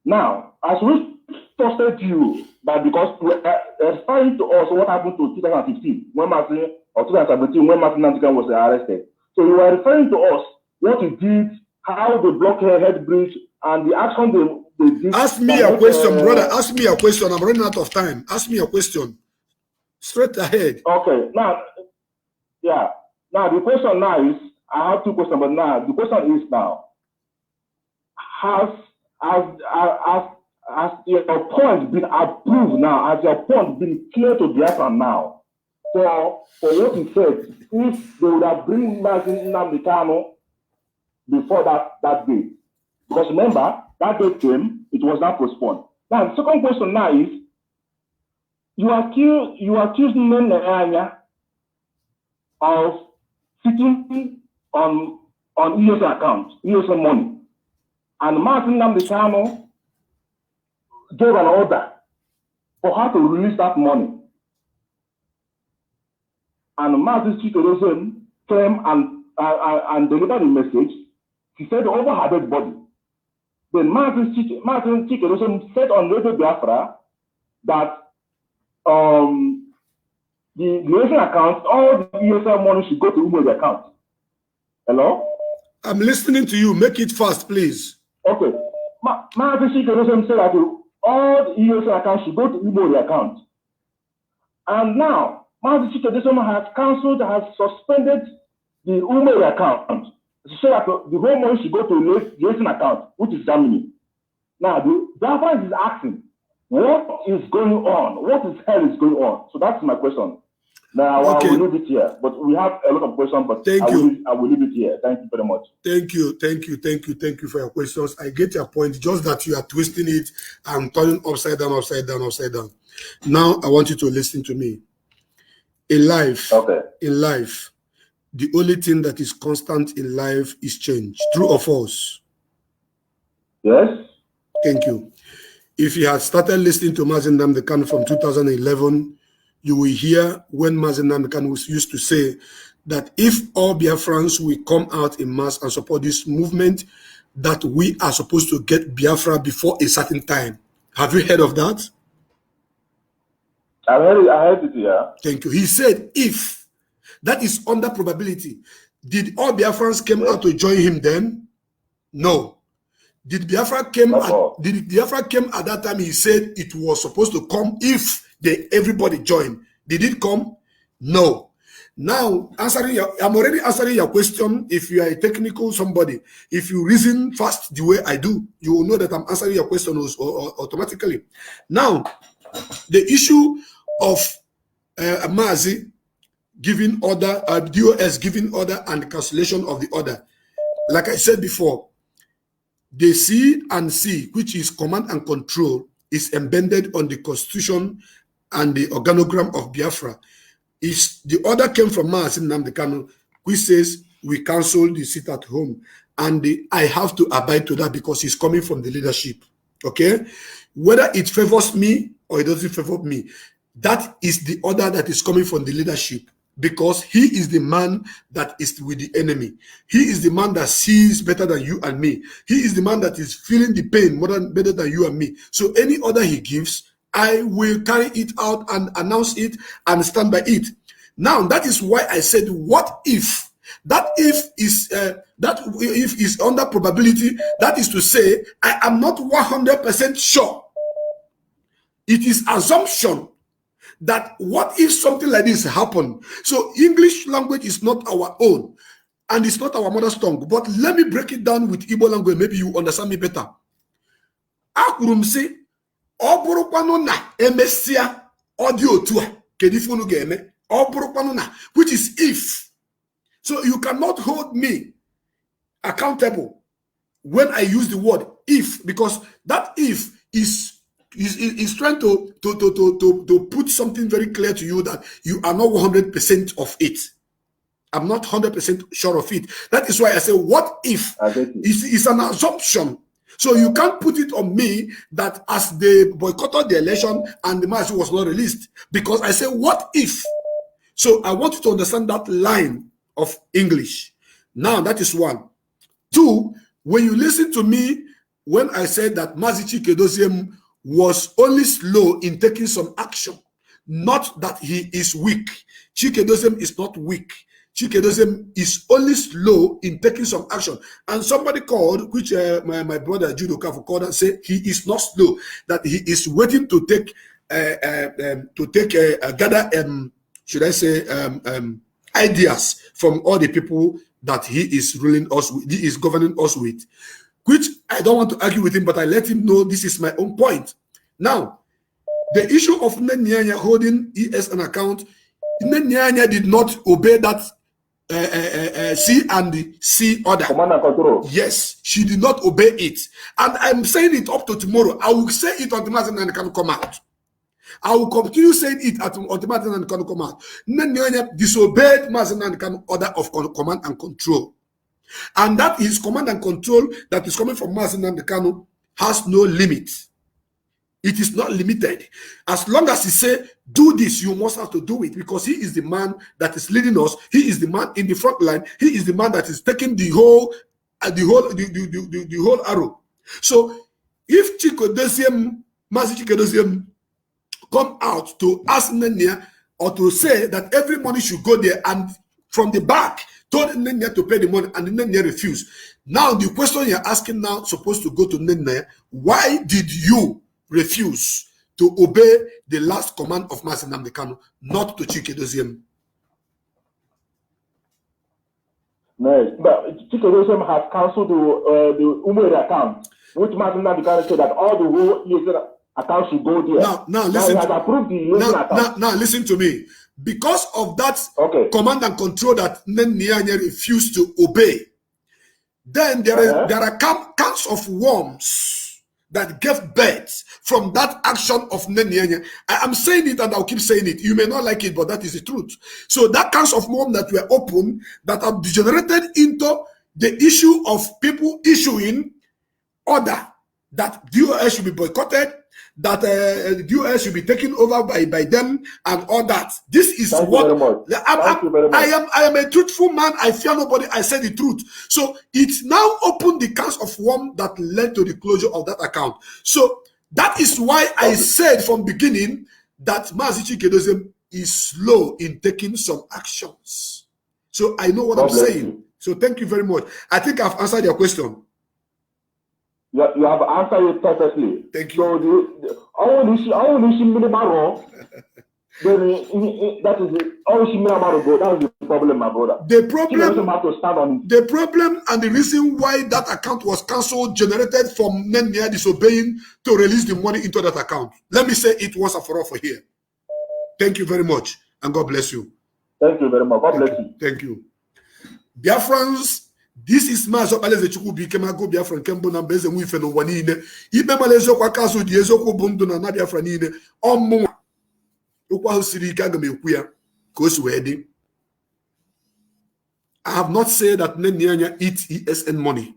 Now, as we trusted you, that because referring to us what happened to 2015 when Martin or 2017 when Martin Nantikan was arrested. So you were referring to us what he did, how the blockhead bridge and the action they did. Ask me a question, brother. Ask me a question. I'm running out of time. Ask me a question. Straight ahead. Okay. Now, yeah. Now the question now is, I have two questions, but now the question is now, has your point been approved now? Has your point been clear to Biafran now? For what he said, if they would have bring Martin Nnamdi Kanu before that date. Because remember, that date came, it was not postponed. Now, the second question now is, you accuse Nene of sitting on ESN account, ESN money. And Martin Nnamdi Kanu gave an order for her to release that money. And Martin Chikerosen came and delivered the message. He said over her dead body. Then Martin Chikerosen said on Radio Biafra that the ESN account, all the ESN money should go to Umo's account. Hello? I'm listening to you. Make it fast, please. Okay. Martin Chikerosen said that all the EOS accounts should go to Igbo account. And now, Mazi Chikedosom has cancelled, has suspended the Umeri account. So that the whole money should go to Jason account, which is Germany. Now, the Biafran is asking, what is going on? What is hell is going on? So that's my question. Now, I will leave it here. But we have a lot of questions, but I will leave it here. Thank you very much. Thank you for your questions. I get your point, just that you are twisting it and turning upside down. Now, I want you to listen to me. In life, the only thing that is constant in life is change. True or false? Yes. Thank you. If you had started listening to Mazi Nnamdi Kanu from 2011, you will hear when Mazi Nnamdi Kanu used to say that if all Biafrans will come out in mass and support this movement, that we are supposed to get Biafra before a certain time. Have you heard of that? I heard it, yeah. Thank you. He said if. That is under probability. Did all Biafrans came out to join him then? No. Did Biafra came at that time? He said it was supposed to come if everybody joined. Did it come? No. Now, I'm already answering your question. If you are a technical somebody, if you reason fast the way I do, you will know that I'm answering your question automatically. Now, the issue of Mazi giving order, DOS giving order and cancellation of the order. Like I said before, the C&C, which is command and control, is embedded on the constitution and the organogram of Biafra. The order came from Mazi Nnamdi Kanu, which says we cancel the sit at home. And I have to abide to that because it's coming from the leadership. Okay? Whether it favors me or it doesn't favor me, that is the order that is coming from the leadership. Because he is the man that is with the enemy. He is the man that sees better than you and me. He is the man that is feeling the pain better than you and me. So any order he gives, I will carry it out and announce it and stand by it. Now, that is why I said, what if? That if is under probability. That is to say, I am not 100% sure. It is assumption that what if something like this happen? So English language is not our own and it's not our mother's tongue. But let me break it down with Igbo language. Maybe you understand me better. Akurum say, oburukwanu na emesia audio tua kedifunu game oburukwanu na, which is if. So you cannot hold me accountable when I use the word if, because that if is trying to put something very clear to you that you are not 100% of it. I'm not 100% sure of it. That is why I say, what if? It's an assumption. So you can't put it on me that as they boycotted the election and the march was not released, because I say, what if? So I want you to understand that line of English. Now, that is one. Two, when you listen to me, when I said that Mazi Chikedozie was only slow in taking some action, not that he is weak. Chikedozie is not weak. Chikedozie is only slow in taking some action. And somebody called, which my brother Judo Kafu called and said he is not slow, that he is waiting to gather should I say ideas from all the people that he is ruling us with, he is governing us with. Which I don't want to argue with him, but I let him know this is my own point. Now, the issue of Nenyanya holding ES an account, Nenyanya did not obey that C&C order. Command and control. Yes, she did not obey it. And I'm saying it up to tomorrow. I will say it until Mazi Nnamdi Kanu come out. I will continue saying it until Mazi Nnamdi Kanu come out. Nenyanya disobeyed Mazi Nnamdi Kanu order of command and control. And that is command and control that is coming from Mazi Nnamdi Kanu has no limit. It is not limited. As long as he say, do this, you must have to do it, because he is the man that is leading us. He is the man in the front line. He is the man that is taking the whole arrow. So if Mazi Chikedozie come out to ask Nenya or to say that every money should go there, and from the back told Nenya to pay the money, and Nenya refused. Now the question you're asking now supposed to go to Nenya: why did you refuse to obey the last command of Mazi Nnamdi Kanu, not to Chike Doziem. No, but Chike Doziem has cancelled the Umere account, which Mazi Nnamdi Kanu said that all the whole account should go there. Now listen. He has approved the now listen to me. Because of that command and control that Nianya refused to obey, then there are counts of worms that gave birth from that action of Nianya. I am saying it and I'll keep saying it. You may not like it, but that is the truth. So that counts of worms that were open, that have degenerated into the issue of people issuing order that DOS should be boycotted, that DOS should be taken over by them and all that. This is what I am a truthful man. I fear nobody. I say the truth. So it's now opened the cans of worm that led to the closure of that account. So that is why I said from beginning that Mazi Chike Doziem is slow in taking some actions. So I know what I'm saying. So thank you very much. I think I've answered your question. You have answered it perfectly. Thank you. So that is the problem, my brother. The problem and the reason why that account was cancelled generated from Nenia disobeying to release the money into that account. Let me say it once and for all for here. Thank you very much, and God bless you. Thank you very much. God bless you. Thank you. Biafrans, this is Mazo Paleze Chuku Bikema go Biafran Kembo na Beze Mwife no Wanine. Ibe Malezo kwa kaso di Ezoko Bundu na Biafranine. Omo. Ukwa Hosiri Kagame Ukuya. Kosi Wedi. I have not said that Nenianya eats ESN money.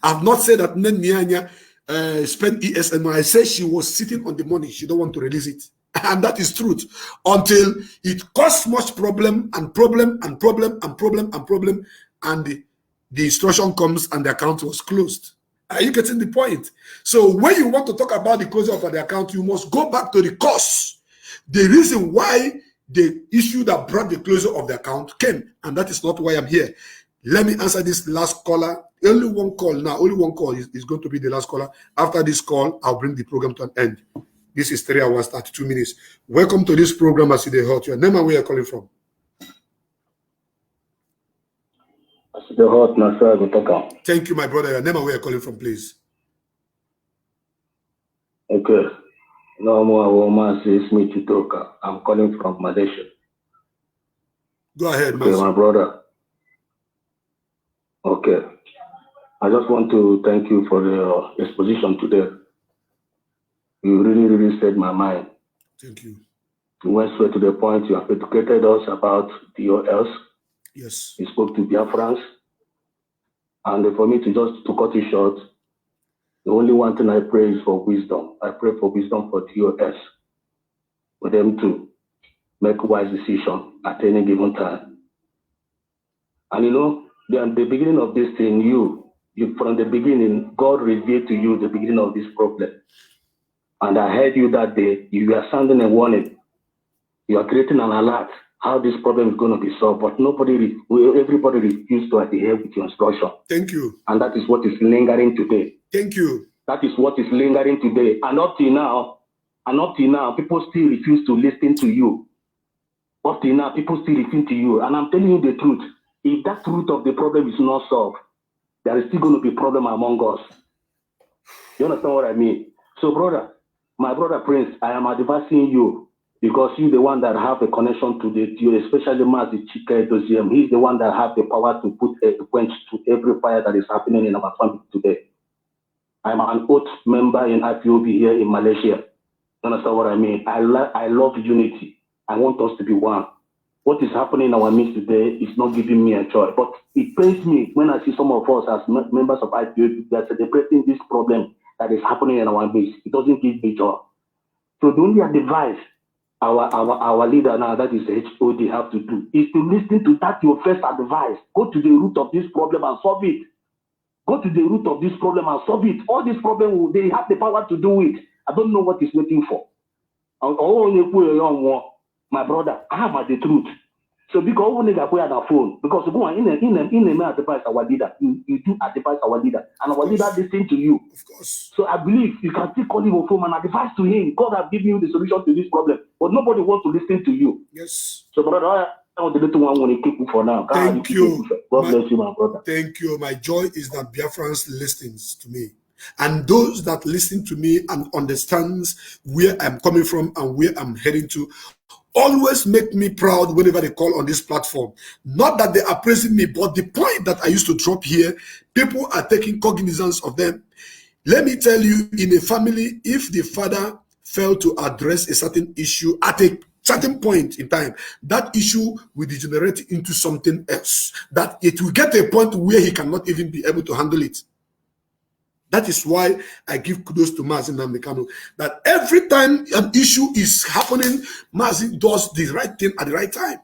I have not said that Nenianya spent ESN money. I said she was sitting on the money. She don't want to release it. And that is truth. Until it caused much problem and problem and problem and problem and problem. And the instruction comes and the account was closed. Are you getting the point? So when you want to talk about the closure of the account, you must go back to the cause. The reason why the issue that brought the closure of the account came. And that is not why I'm here. Let me answer this last caller. Only one call now. Only one call is going to be the last caller. After this call, I'll bring the program to an end. This is 3 hours, 32 minutes. Welcome to this program, as they heard. Your name and where you're calling from. Thank you, my brother. Your name and where you're calling from, please. Okay. No more woman says me to talk. I'm calling from Malaysia. Go ahead, okay, my brother. Okay. I just want to thank you for your exposition today. You really said my mind. Thank you. You went straight to the point. You have educated us about DOS. Yes. You spoke to Biafrans. And for me to cut it short, the only one thing I pray is for wisdom. I pray for wisdom for DOS, for them to make wise decisions at any given time. And you know, the beginning of this thing, you from the beginning, God revealed to you the beginning of this problem. And I heard you that day, you were sounding a warning. You are creating an alert, how this problem is going to be solved, but everybody refused to adhere with your instruction. Thank you. And that is what is lingering today. Thank you. That is what is lingering today. And up till now, people still refuse to listen to you. Up till now, people still listen to you. And I'm telling you the truth. If that root of the problem is not solved, there is still going to be a problem among us. You understand what I mean? So, brother, my brother Prince, I am advising you because you're the one that have a connection to especially Mazi Chike Doziem. He's the one that have the power to put a quench to every fire that is happening in our family today. I'm an oath member in IPOB here in Malaysia. You understand what I mean? I love unity. I want us to be one. What is happening in our midst today is not giving me a joy. But it pains me when I see some of us as members of IPOB that are celebrating this problem that is happening in our midst. It doesn't give me joy. So the only advice our leader now, that is the HOD, have to do is to listen to that your first advice. Go to the root of this problem and solve it. Go to the root of this problem and solve it. All this problem, they have the power to do it. I don't know what is waiting for. My brother, I am at the truth. So because when they put our phone, because go on in advise our leader, you do advise our leader, and our leader listen to you. Of course. So I believe you can still call him on phone and advise to him. God has given you the solution to this problem, but nobody wants to listen to you. Yes. So brother, I want the little one when keep for now. Thank you. God bless you, my brother. Thank you. My joy is that Biafrans listens to me. And those that listen to me and understands where I'm coming from and where I'm heading to always make me proud whenever they call on this platform. Not that they are praising me, but the point that I used to drop here, people are taking cognizance of them. Let me tell you, in a family, if the father failed to address a certain issue at a certain point in time, that issue will degenerate into something else. That it will get to a point where he cannot even be able to handle it. That is why I give kudos to Mazi Nnamdi Kanu, that every time an issue is happening, Mazi does the right thing at the right time.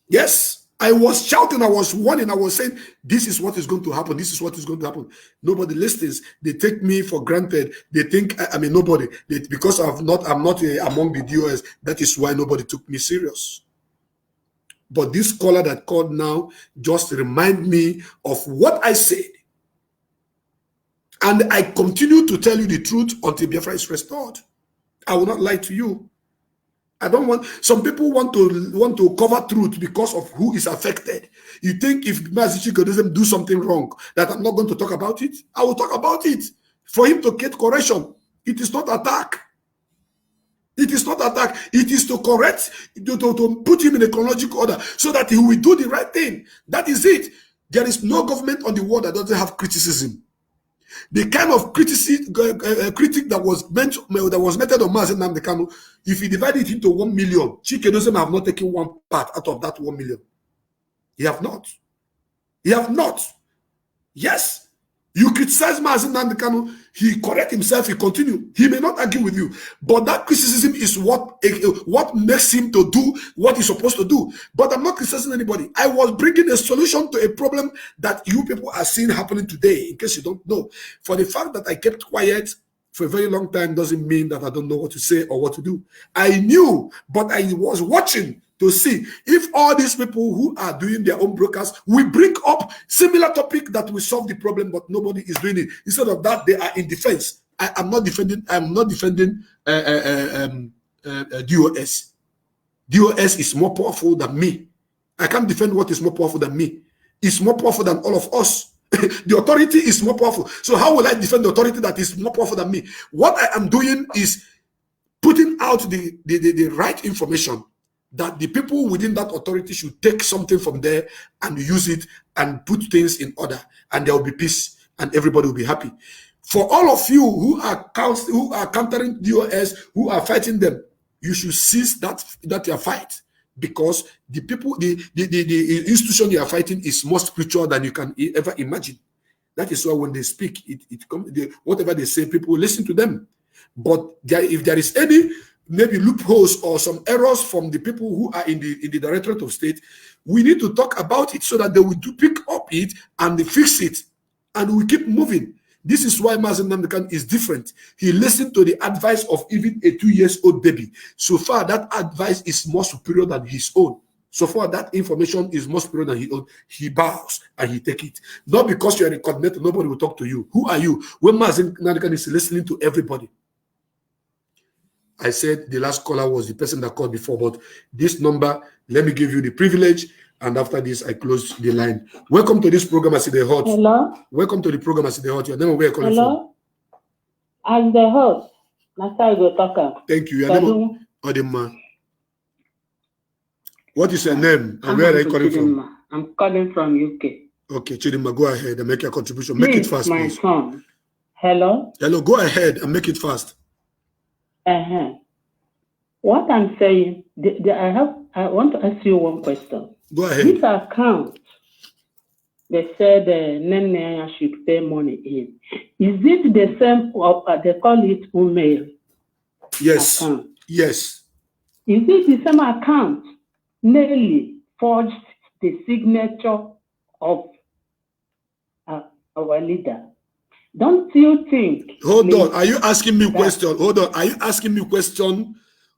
Yes, I was shouting, I was warning, I was saying, this is what is going to happen, this is what is going to happen. Nobody listens. They take me for granted. They think, I mean, nobody, because I'm not among the DOS, that is why nobody took me serious. But this caller that called now just remind me of what I said. And I continue to tell you the truth until Biafra is restored. I will not lie to you. I don't want, some people want to cover truth because of who is affected. You think if Mazi Chike doesn't do something wrong, that I'm not going to talk about it? I will talk about it for him to get correction. It is not attack. It is not attack. It is to correct, to put him in a chronological order so that he will do the right thing. That is it. There is no government on the world that doesn't have criticism. The kind of critic that was meted on Mazi Nnamdi Kanu, if you divide it into 1 million, Chike doesn't have not taken one part out of that 1 million. He have not. He have not. Yes. You criticize Mazi Nnamdi Kanu, he correct himself, he continue. He may not argue with you, but that criticism is what makes him to do what he's supposed to do. But I'm not criticizing anybody. I was bringing a solution to a problem that you people are seeing happening today, in case you don't know. For the fact that I kept quiet for a very long time doesn't mean that I don't know what to say or what to do. I knew, but I was watching to see if all these people who are doing their own broadcasts will bring up similar topic that will solve the problem, but nobody is doing it. Instead of that, they are in defense. I'm not defending DOS. DOS is more powerful than me. I can't defend what is more powerful than me. It's more powerful than all of us. The authority is more powerful. So how will I defend the authority that is more powerful than me? What I am doing is putting out the right information, that the people within that authority should take something from there and use it and put things in order, and there will be peace and everybody will be happy. For all of you who are countering DOS, who are fighting them, you should cease that your fight, because the people, the institution you are fighting is more spiritual than you can ever imagine. That is why when they speak, whatever they say, people listen to them. But if there is any maybe loopholes or some errors from the people who are in the Directorate of State, we need to talk about it so that they will pick up it and they fix it, and we keep moving. This is why Mazi Nnamdi Kanu is different. He listened to the advice of even a 2-year-old baby. So far, that advice is more superior than his own. So far, that information is more superior than his own. He bows and he takes it. Not because you are a coordinator, nobody will talk to you. Who are you? When Mazi Nnamdi Kanu is listening to everybody. I said the last caller was the person that called before, but this number, let me give you the privilege, and after this, I close the line. Welcome to this program, I see the hot. Hello? Welcome to the program, I see the hot. Your name, where you calling Hello? As the host, that's how I go talk. Thank you. Your name, Odima. What is your name, and where are you calling from? I'm calling from UK. Okay, Chidima, go ahead and make your contribution. Make it fast, please. My son. Hello? Hello, go ahead and make it fast. What I'm saying, I want to ask you one question. Go ahead. This account, they said Nene should pay money in. Is it the same, they call it email? Yes. Account? Yes. Is it the same account? Nelly forged the signature of our leader. Don't you think? Hold on. Are you asking me a question? Hold on. Are you asking me a question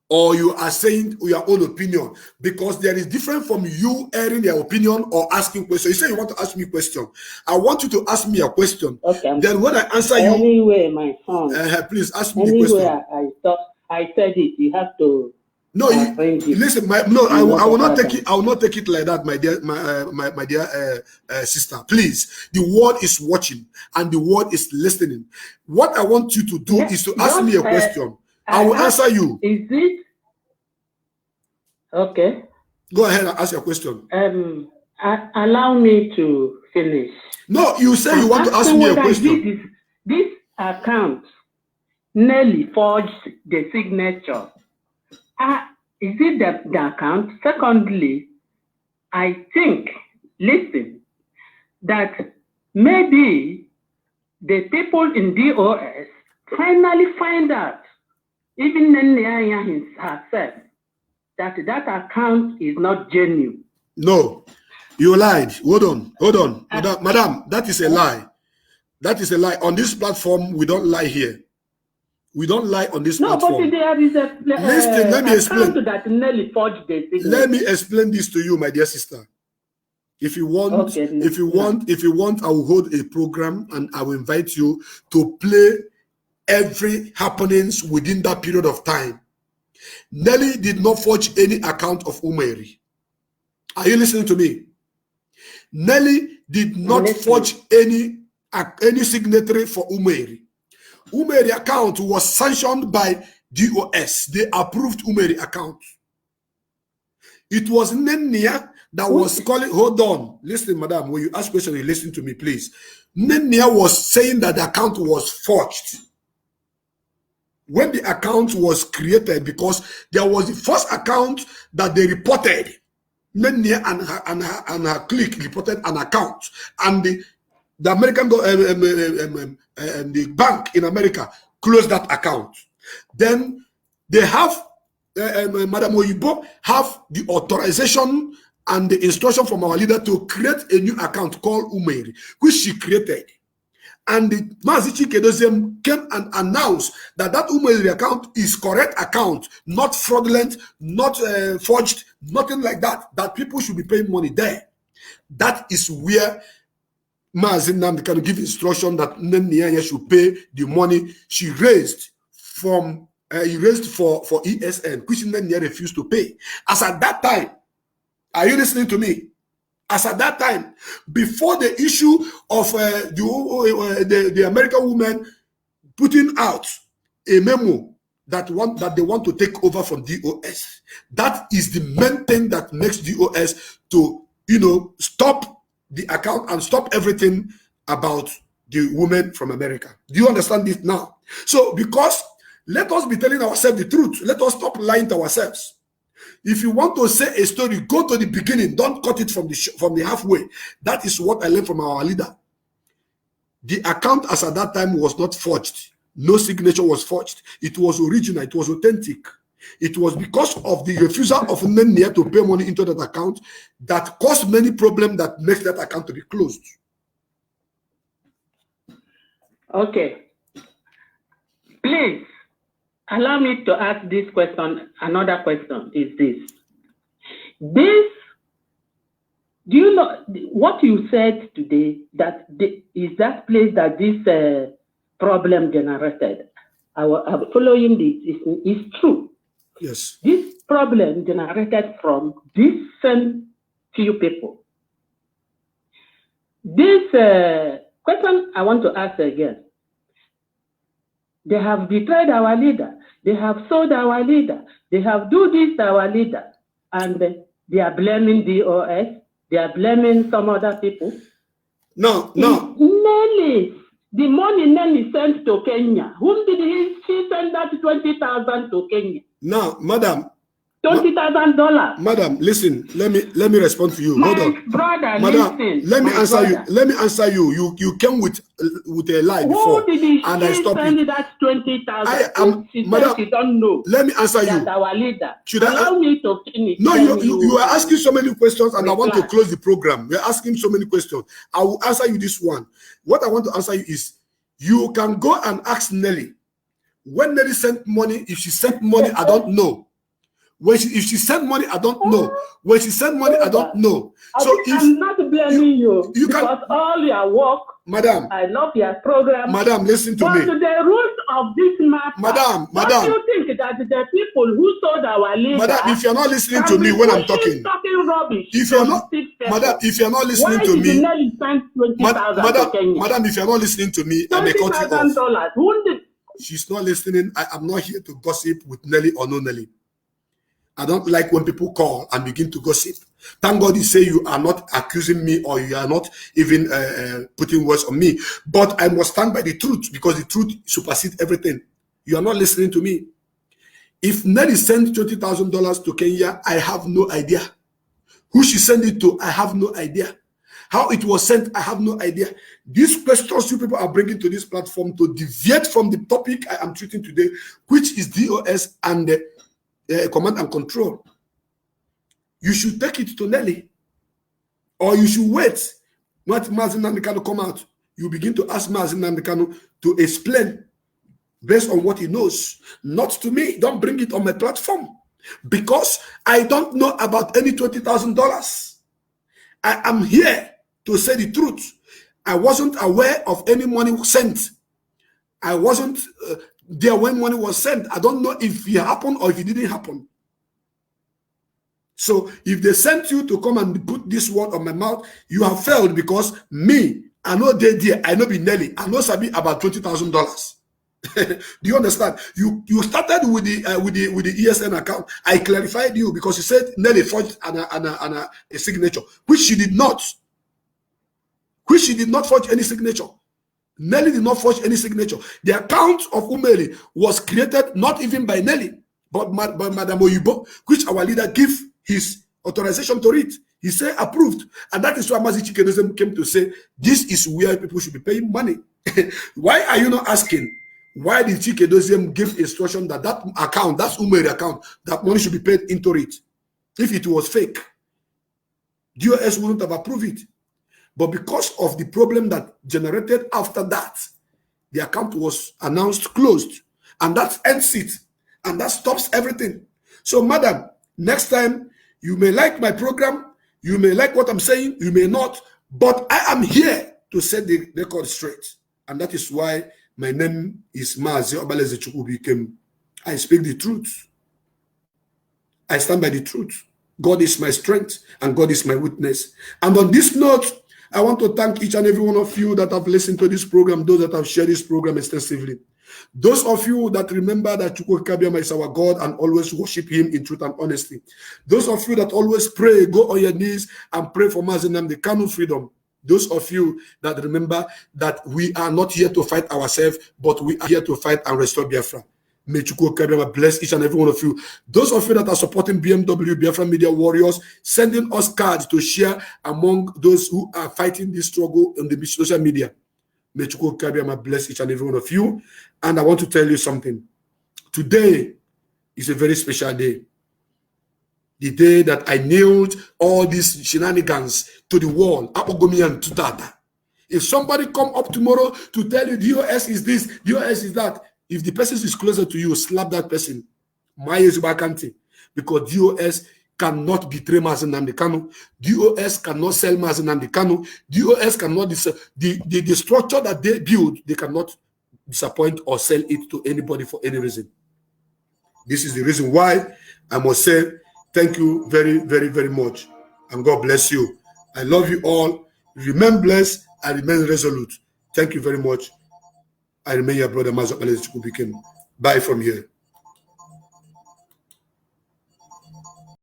or you are saying your own opinion, because there is different from you airing your opinion or asking questions. You say you want to ask me a question. I want you to ask me a question. Okay. Then when I answer you, anyway, my son, please ask me the question. I thought I said it. You have to. No, listen. I will not take it. I will not take it like that, my dear, my dear sister. Please, the world is watching and the world is listening. What I want you to do is to ask me a question. I will answer you. Is it okay? Go ahead and ask your question. Allow me to finish. No, you say you want to ask me a question. This account nearly forged the signature. Is it the account? Secondly, I think, listen, that maybe the people in DOS finally find out, even Nenya herself, that account is not genuine. No, you lied. Hold on. Madam, that is a lie. That is a lie. On this platform, we don't lie here. We don't lie on this platform. No, but there is a listen, let me explain. That nearly forged the signature. Let me explain this to you, my dear sister. If you want, okay, if you want, I will hold a program and I will invite you to play every happenings within that period of time. Nelly did not forge any account of Umeri. Are you listening to me? Nelly did not forge any signatory for Umeri. Umeri account was sanctioned by DOS. They approved Umeri account. It was Nenia that was calling. Hold on. Listen, madam, when you ask questions, you listen to me, please. Nenia was saying that the account was forged. When the account was created, because there was the first account that they reported. Nenia and her clique reported an account. And the American the bank in America closed that account. Then they have Madam Oyibo have the authorization and the instruction from our leader to create a new account called Umeri, which she created. And the Mazi Chikedozie came and announced that Umeri account is correct account, not fraudulent, not forged, nothing like that. That people should be paying money there. That is where Mazi Nnamdi can give instruction that Nenia should pay the money she raised from he raised for ESN, which Nenia refused to pay. As at that time, are you listening to me? As at that time, before the issue of the American woman putting out a memo that they want to take over from DOS, that is the main thing that makes DOS to stop the account and stop everything about the women from America. Do you understand this now? So, because let us be telling ourselves the truth. Let us stop lying to ourselves. If you want to say a story, go to the beginning. Don't cut it from the halfway. That is what I learned from our leader. The account as at that time was not forged. No signature was forged. It was original. It was authentic. It was because of the refusal of Nenia to pay money into that account that caused many problems that makes that account to be closed. Okay. Please, allow me to ask this question. Another question is this. Do you know what you said today, that is that place that this problem generated? I'm following this. It's true. Yes. This problem generated from different few people. This question I want to ask again. They have betrayed our leader. They have sold our leader. They have do this to our leader. And they are blaming DOS. They are blaming some other people. No. Nelly, the money Nelly sent to Kenya. Whom did she send that 20,000 to Kenya? No, madam. $20,000. Madam, listen. Let me respond to you. Hold on, brother. Madam, Listen, let me answer you. Let me answer you. You came with a lie before, and I stopped you. That 20,000. Madam, she don't know. Let me answer you. That our leader. Should allow me to finish? No, you are asking so many questions, and I want to reply. close the program. You're asking so many questions. I will answer you this one. What I want to answer you is, you can go and ask Nelly. When Nelly sent money, if she sent money, I don't know. if she send money, I don't know. When she send money, I don't know. So I'm not blaming you because all your work, madam, I love your program. Madam, listen to me. But the rules of this matter, Madam, don't you think that the people who sold our leader, madam, if you're not listening to me when I'm talking, rubbish, if you're not, madam, if you're not listening to me, madam, if you're not listening to me, I may cut you off. She's not listening. I'm not here to gossip with Nelly or no Nelly. I don't like when people call and begin to gossip. Thank God you say you are not accusing me or you are not even putting words on me. But I must stand by the truth because the truth supersedes everything. You are not listening to me. If Nelly sent $20,000 to Kenya, I have no idea. Who she sent it to, I have no idea. How it was sent, I have no idea. These questions you people are bringing to this platform to deviate from the topic I am treating today, which is DOS and command and control. You should take it to Nelly, or you should wait. Not Mazi Nnamdi Kanu come out. You begin to ask Mazi Nnamdi Kanu to explain based on what he knows. Not to me. Don't bring it on my platform because I don't know about any $20,000. I am here to say the truth. I wasn't aware of any money sent. I wasn't there when money was sent. I don't know if it happened or if it didn't happen. So if they sent you to come and put this word on my mouth, you have failed because me, I know they there, I know be Nelly, I know Sabi about $20,000. Do you understand? You started with the ESN account. I clarified you because you said Nelly forged a signature, which she did not. Which she did not forge any signature. Nelly did not forge any signature. The account of Umeli was created not even by Nelly, but by Madam Oyibo, which our leader gave his authorization to read. He said approved. And that is why Mazi Chikedozie came to say, this is where people should be paying money. Why are you not asking? Why did Chikedozie give instruction that account, that's Umeli account, that money should be paid into it? If it was fake, DOS wouldn't have approved it. But because of the problem that generated after that, the account was announced closed. And that ends it. And that stops everything. So, madam, next time, you may like my program, you may like what I'm saying, you may not, but I am here to set the record straight. And that is why my name is Mazi Obaleze Chukwubikem. I speak the truth. I stand by the truth. God is my strength and God is my witness. And on this note, I want to thank each and every one of you that have listened to this program, those that have shared this program extensively. Those of you that remember that Chukwu Kabiama is our God and always worship him in truth and honesty. Those of you that always pray, go on your knees and pray for Mazi Nnamdi Kanu freedom. Those of you that remember that we are not here to fight ourselves, but we are here to fight and restore Biafra. May Chukwu Kabiama bless each and every one of you. Those of you that are supporting BMW, Biafra Media Warriors, sending us cards to share among those who are fighting this struggle on the social media. May Chukwu Kabiama bless each and every one of you. And I want to tell you something. Today is a very special day. The day that I nailed all these shenanigans to the wall. If somebody come up tomorrow to tell you DOS is this, DOS is that, if the person is closer to you, slap that person. Because DOS cannot betray Mazi Nnamdi Kanu. DOS cannot sell Mazi Nnamdi Kanu. DOS cannot the structure that they build, they cannot disappoint or sell it to anybody for any reason. This is the reason why I must say thank you very, very, very much. And God bless you. I love you all. Remain blessed and remain resolute. Thank you very much. I remain your brother Mazi Obaleze Chukwubikem. Bye from here.